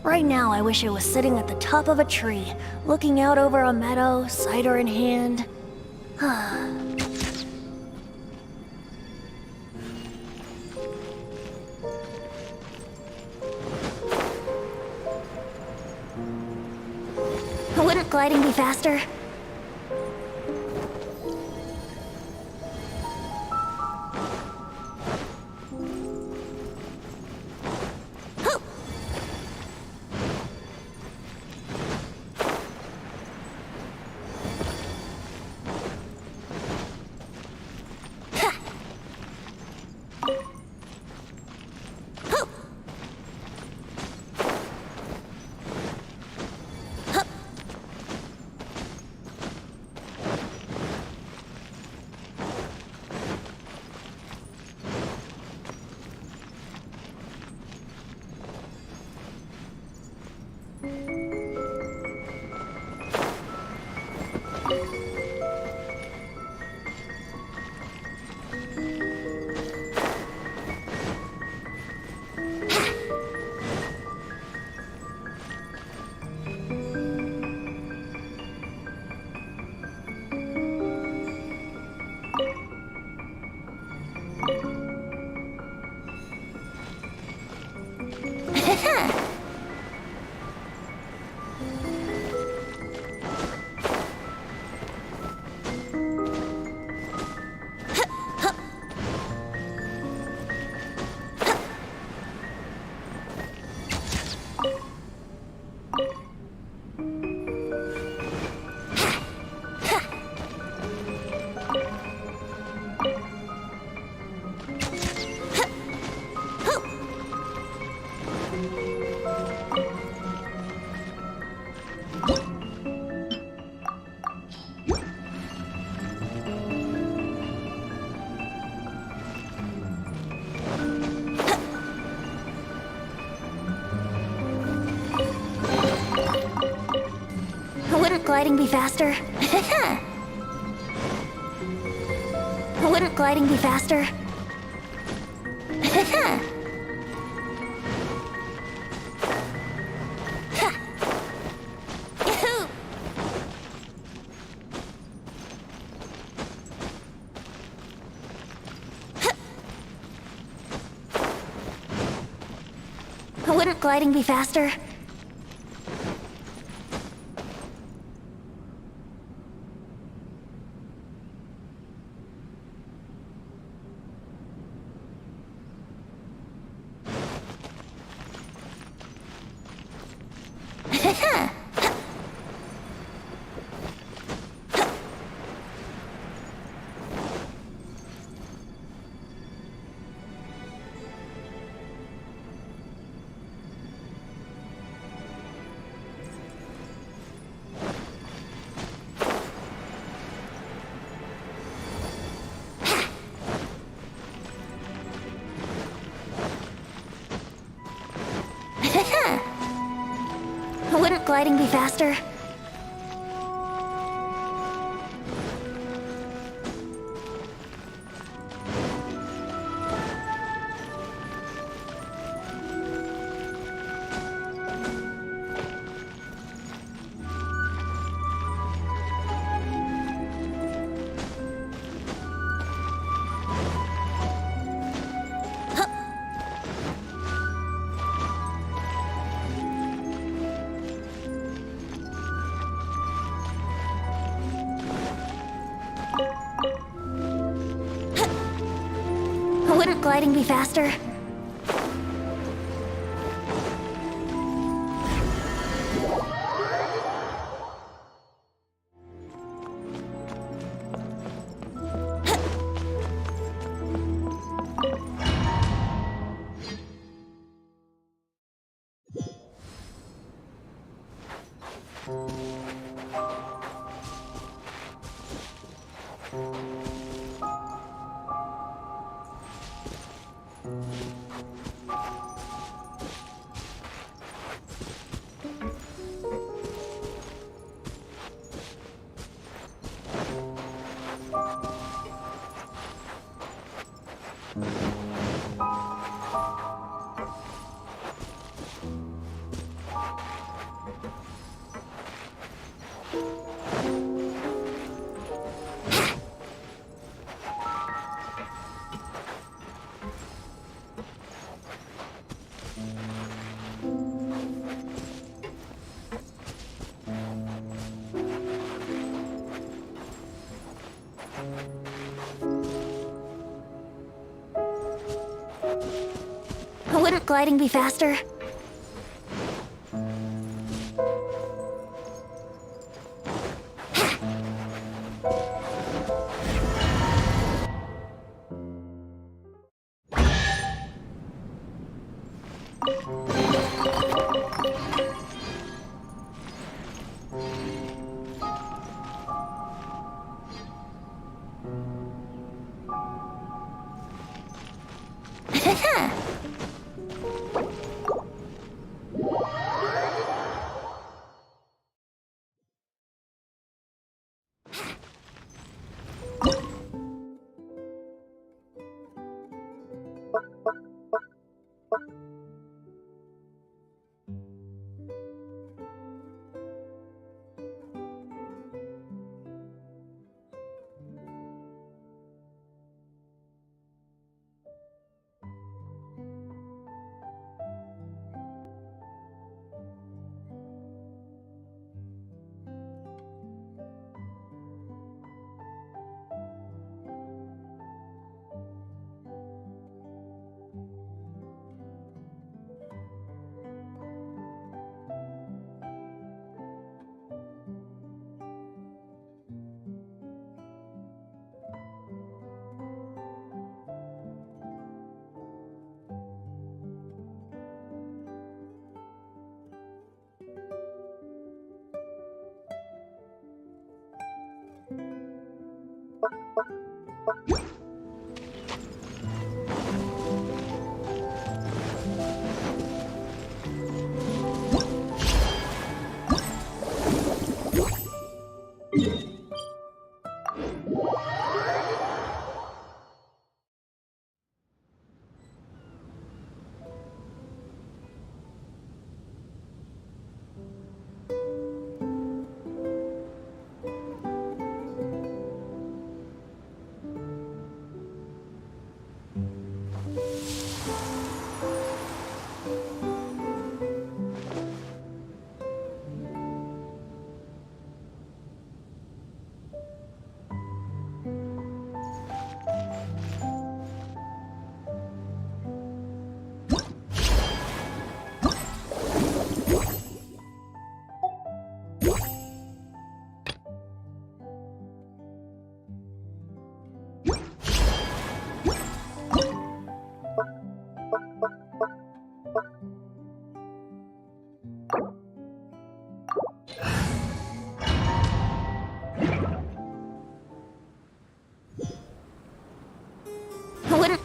Right now, I wish I was sitting at the top of a tree, looking out over a meadow, cider in hand. Wouldn't gliding be faster? gliding be faster? Wouldn't gliding be faster? Wouldn't gliding be faster? Wouldn't gliding be faster? Wouldn't gliding be faster? Wouldn't gliding be faster?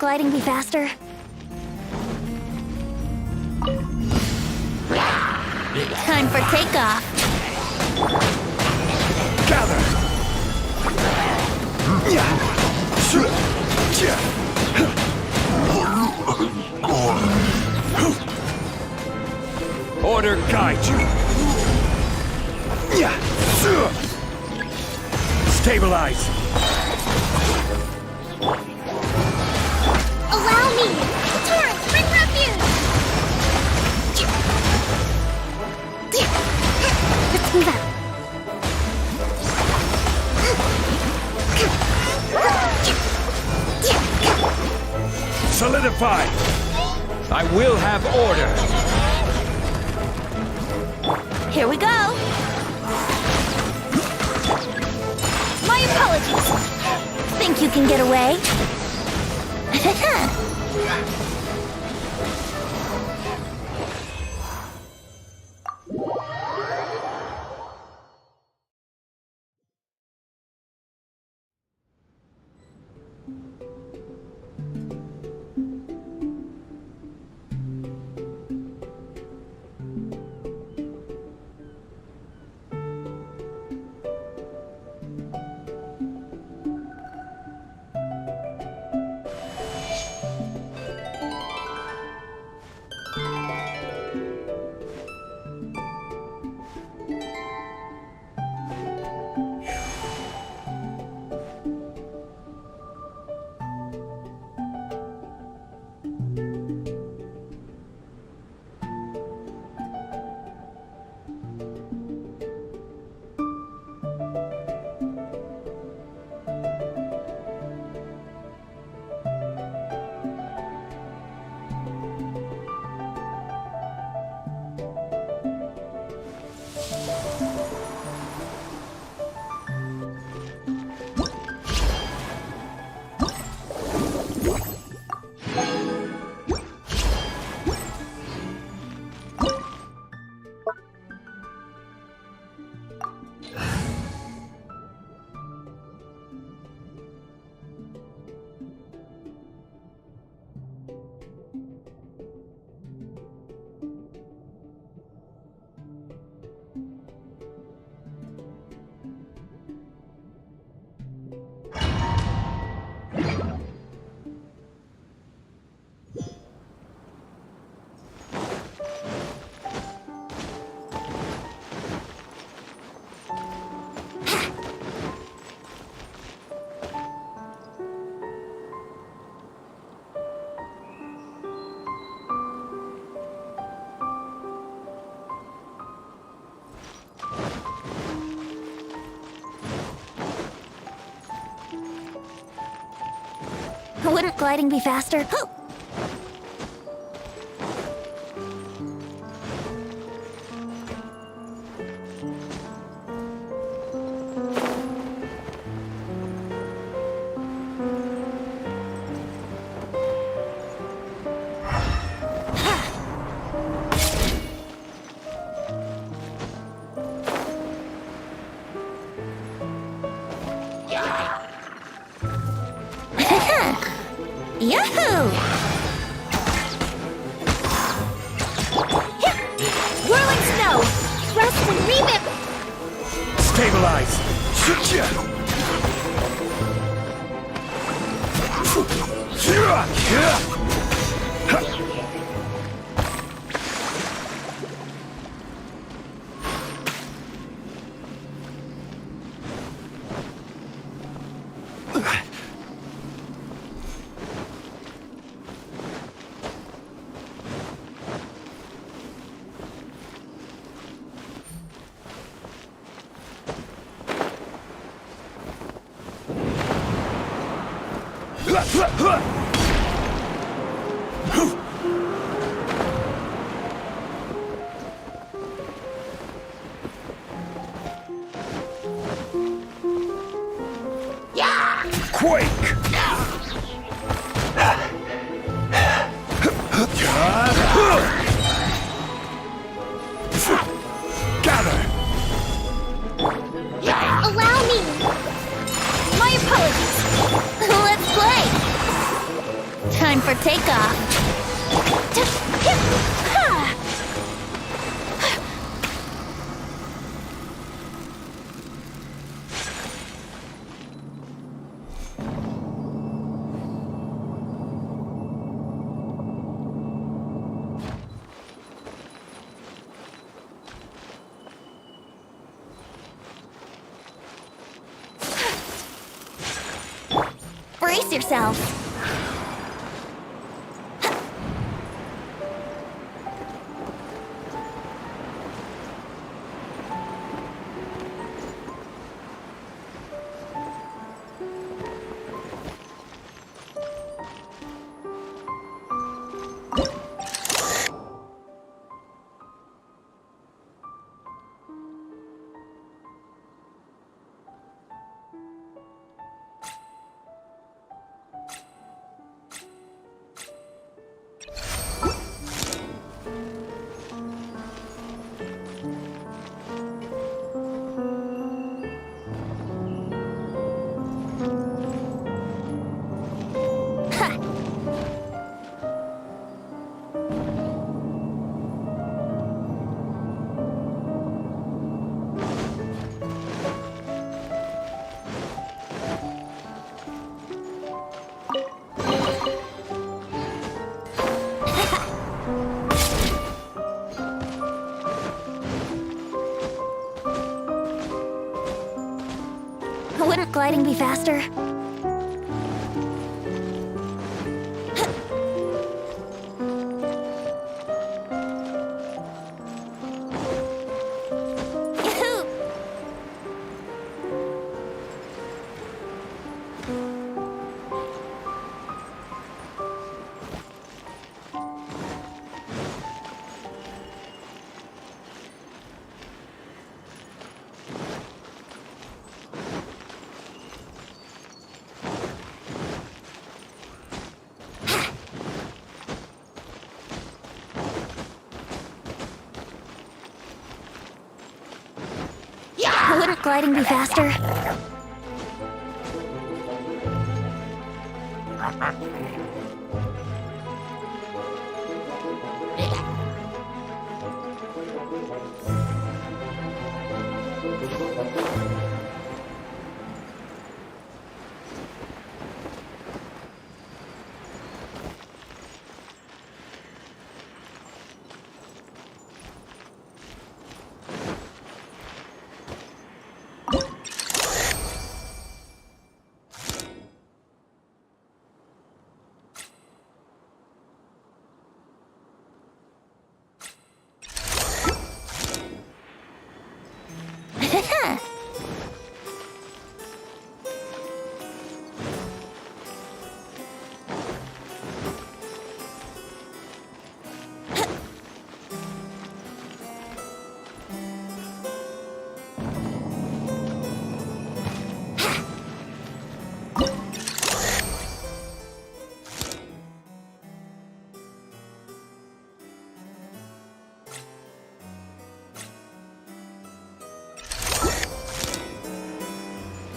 gliding be faster? Time for takeoff. Gather! Order guide you. Stabilize. Allow me! Torrent, bring refuge! Let's move out. Solidify. I will have order. Here we go! My apologies! Think you can get away? Wouldn't gliding be faster? Oh! Yahoo! Whirling snow! Thrust and remip! Stabilize! Quake! Gather! Allow me! My apologies! Let's play! Brace yourself. Wouldn't gliding be faster? Wouldn't gliding be faster?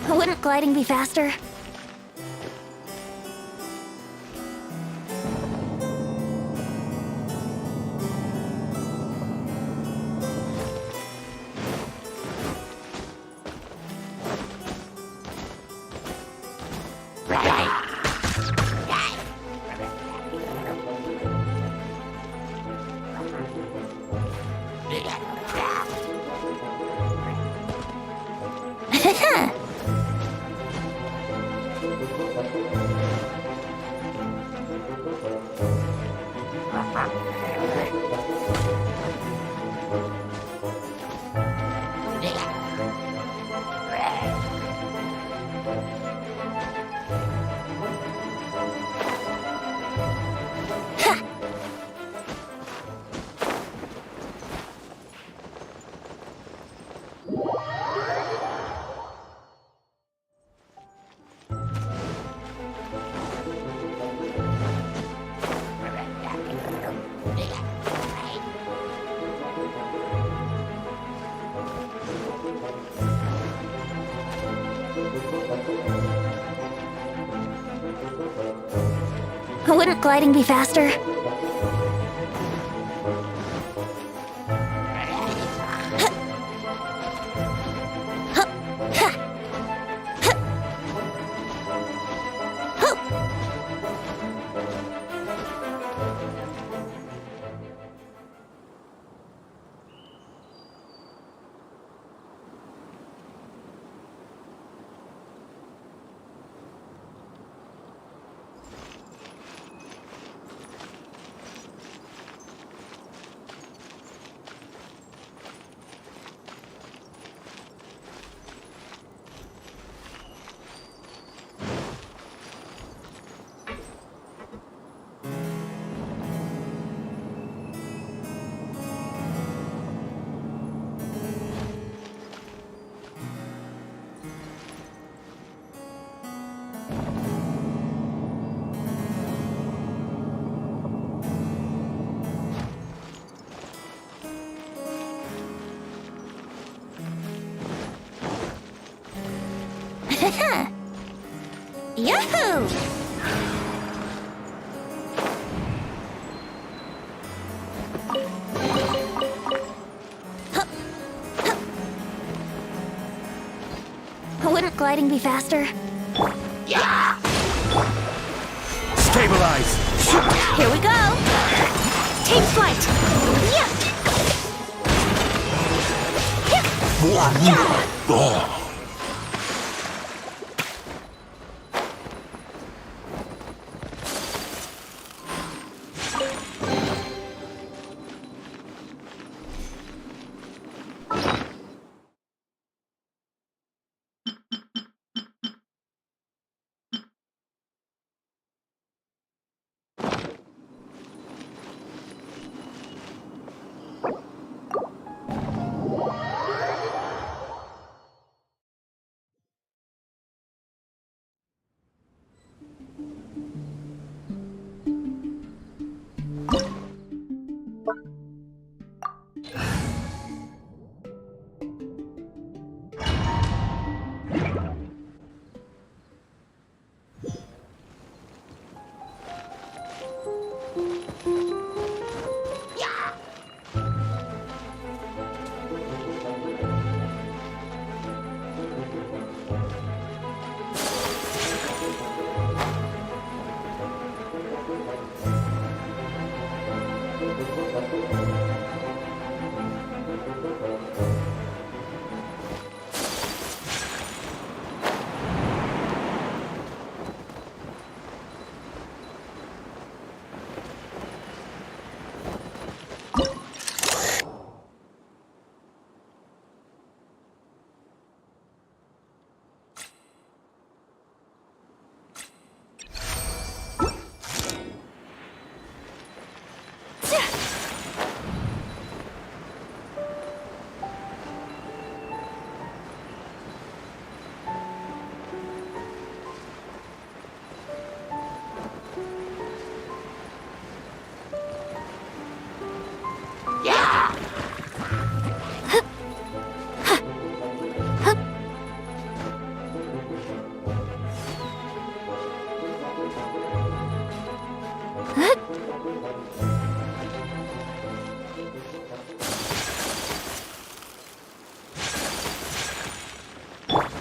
Wouldn't gliding be faster? Wouldn't gliding be faster? Yahoo! Wouldn't gliding be faster? Yeah! Stabilize! Here we go! Take flight!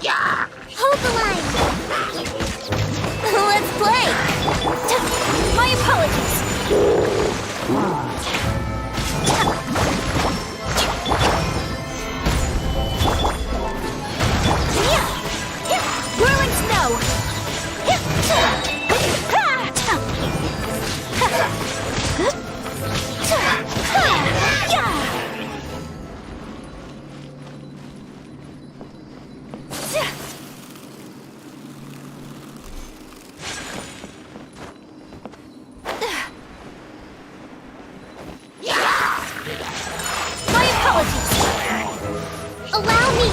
Yeah! Hold the line! Let's play! My apologies! Whirling snow! My apologies! Allow me!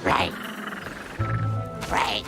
Right. Right.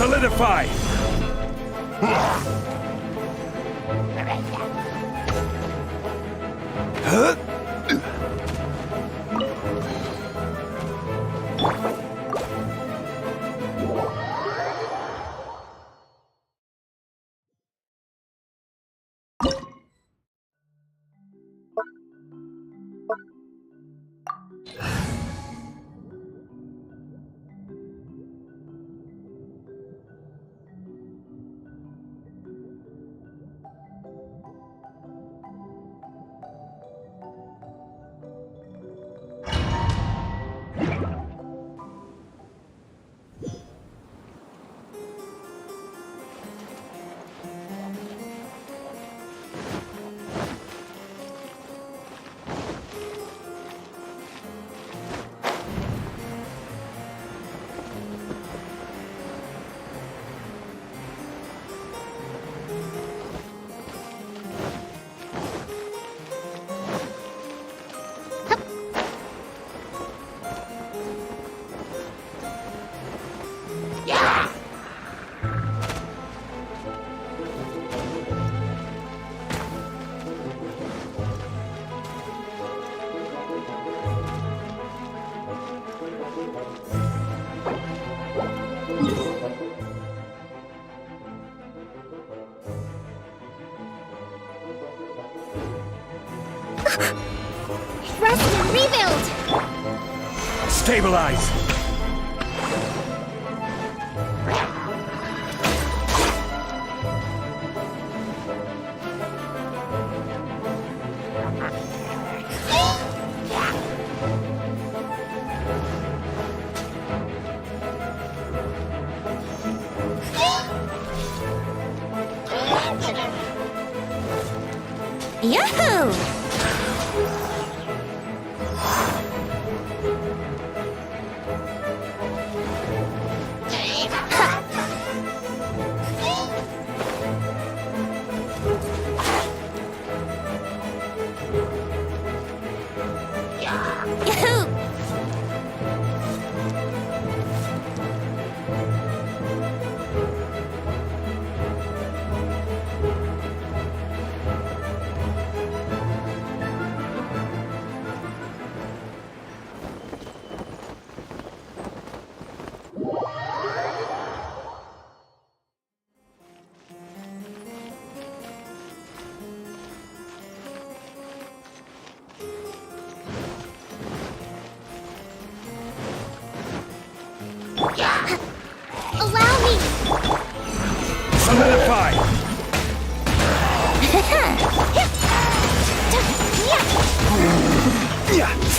Solidify! Huh? Rest and rebuild! Stabilize! Yahoo! Yahoo!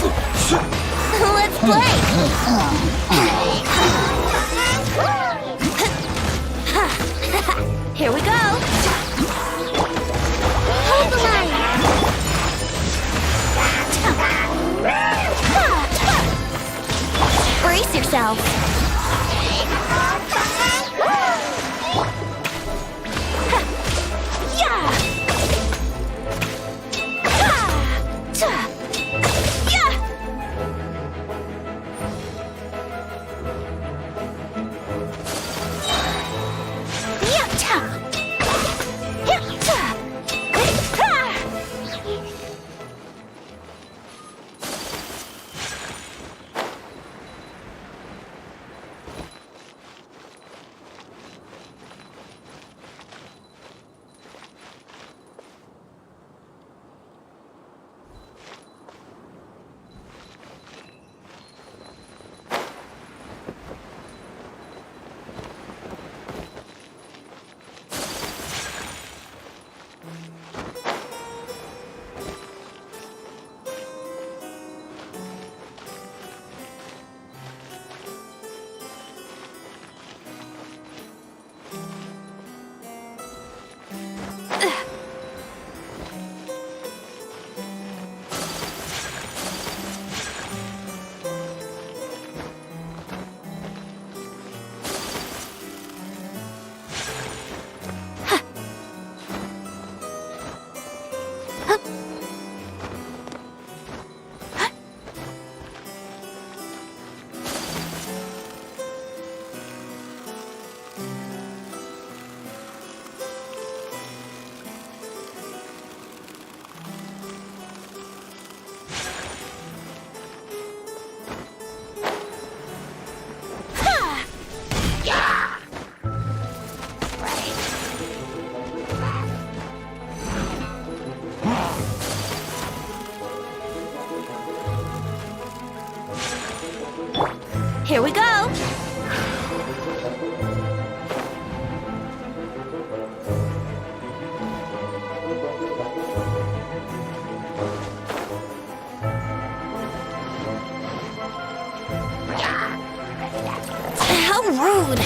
Let's play! Here we go! Hold the line! Brace yourself! Here we go! How rude!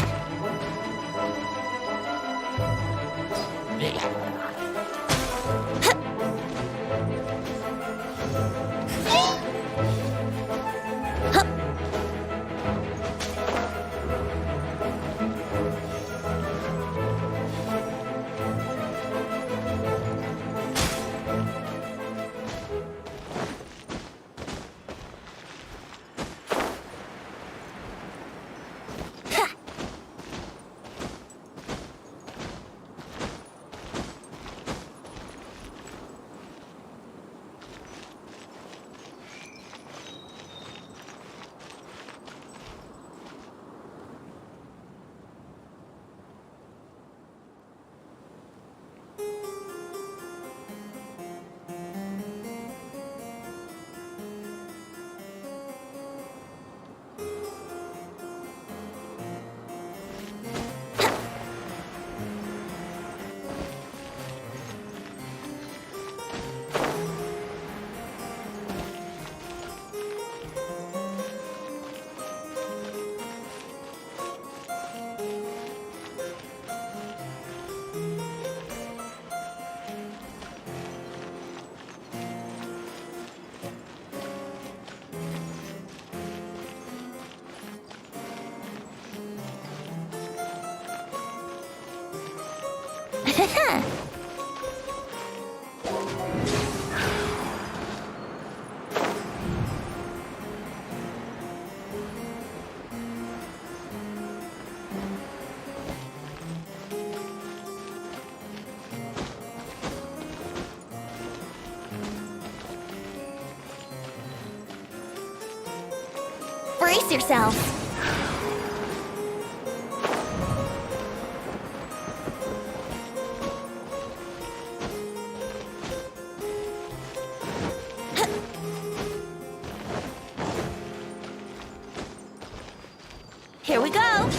Brace yourself. Here we go.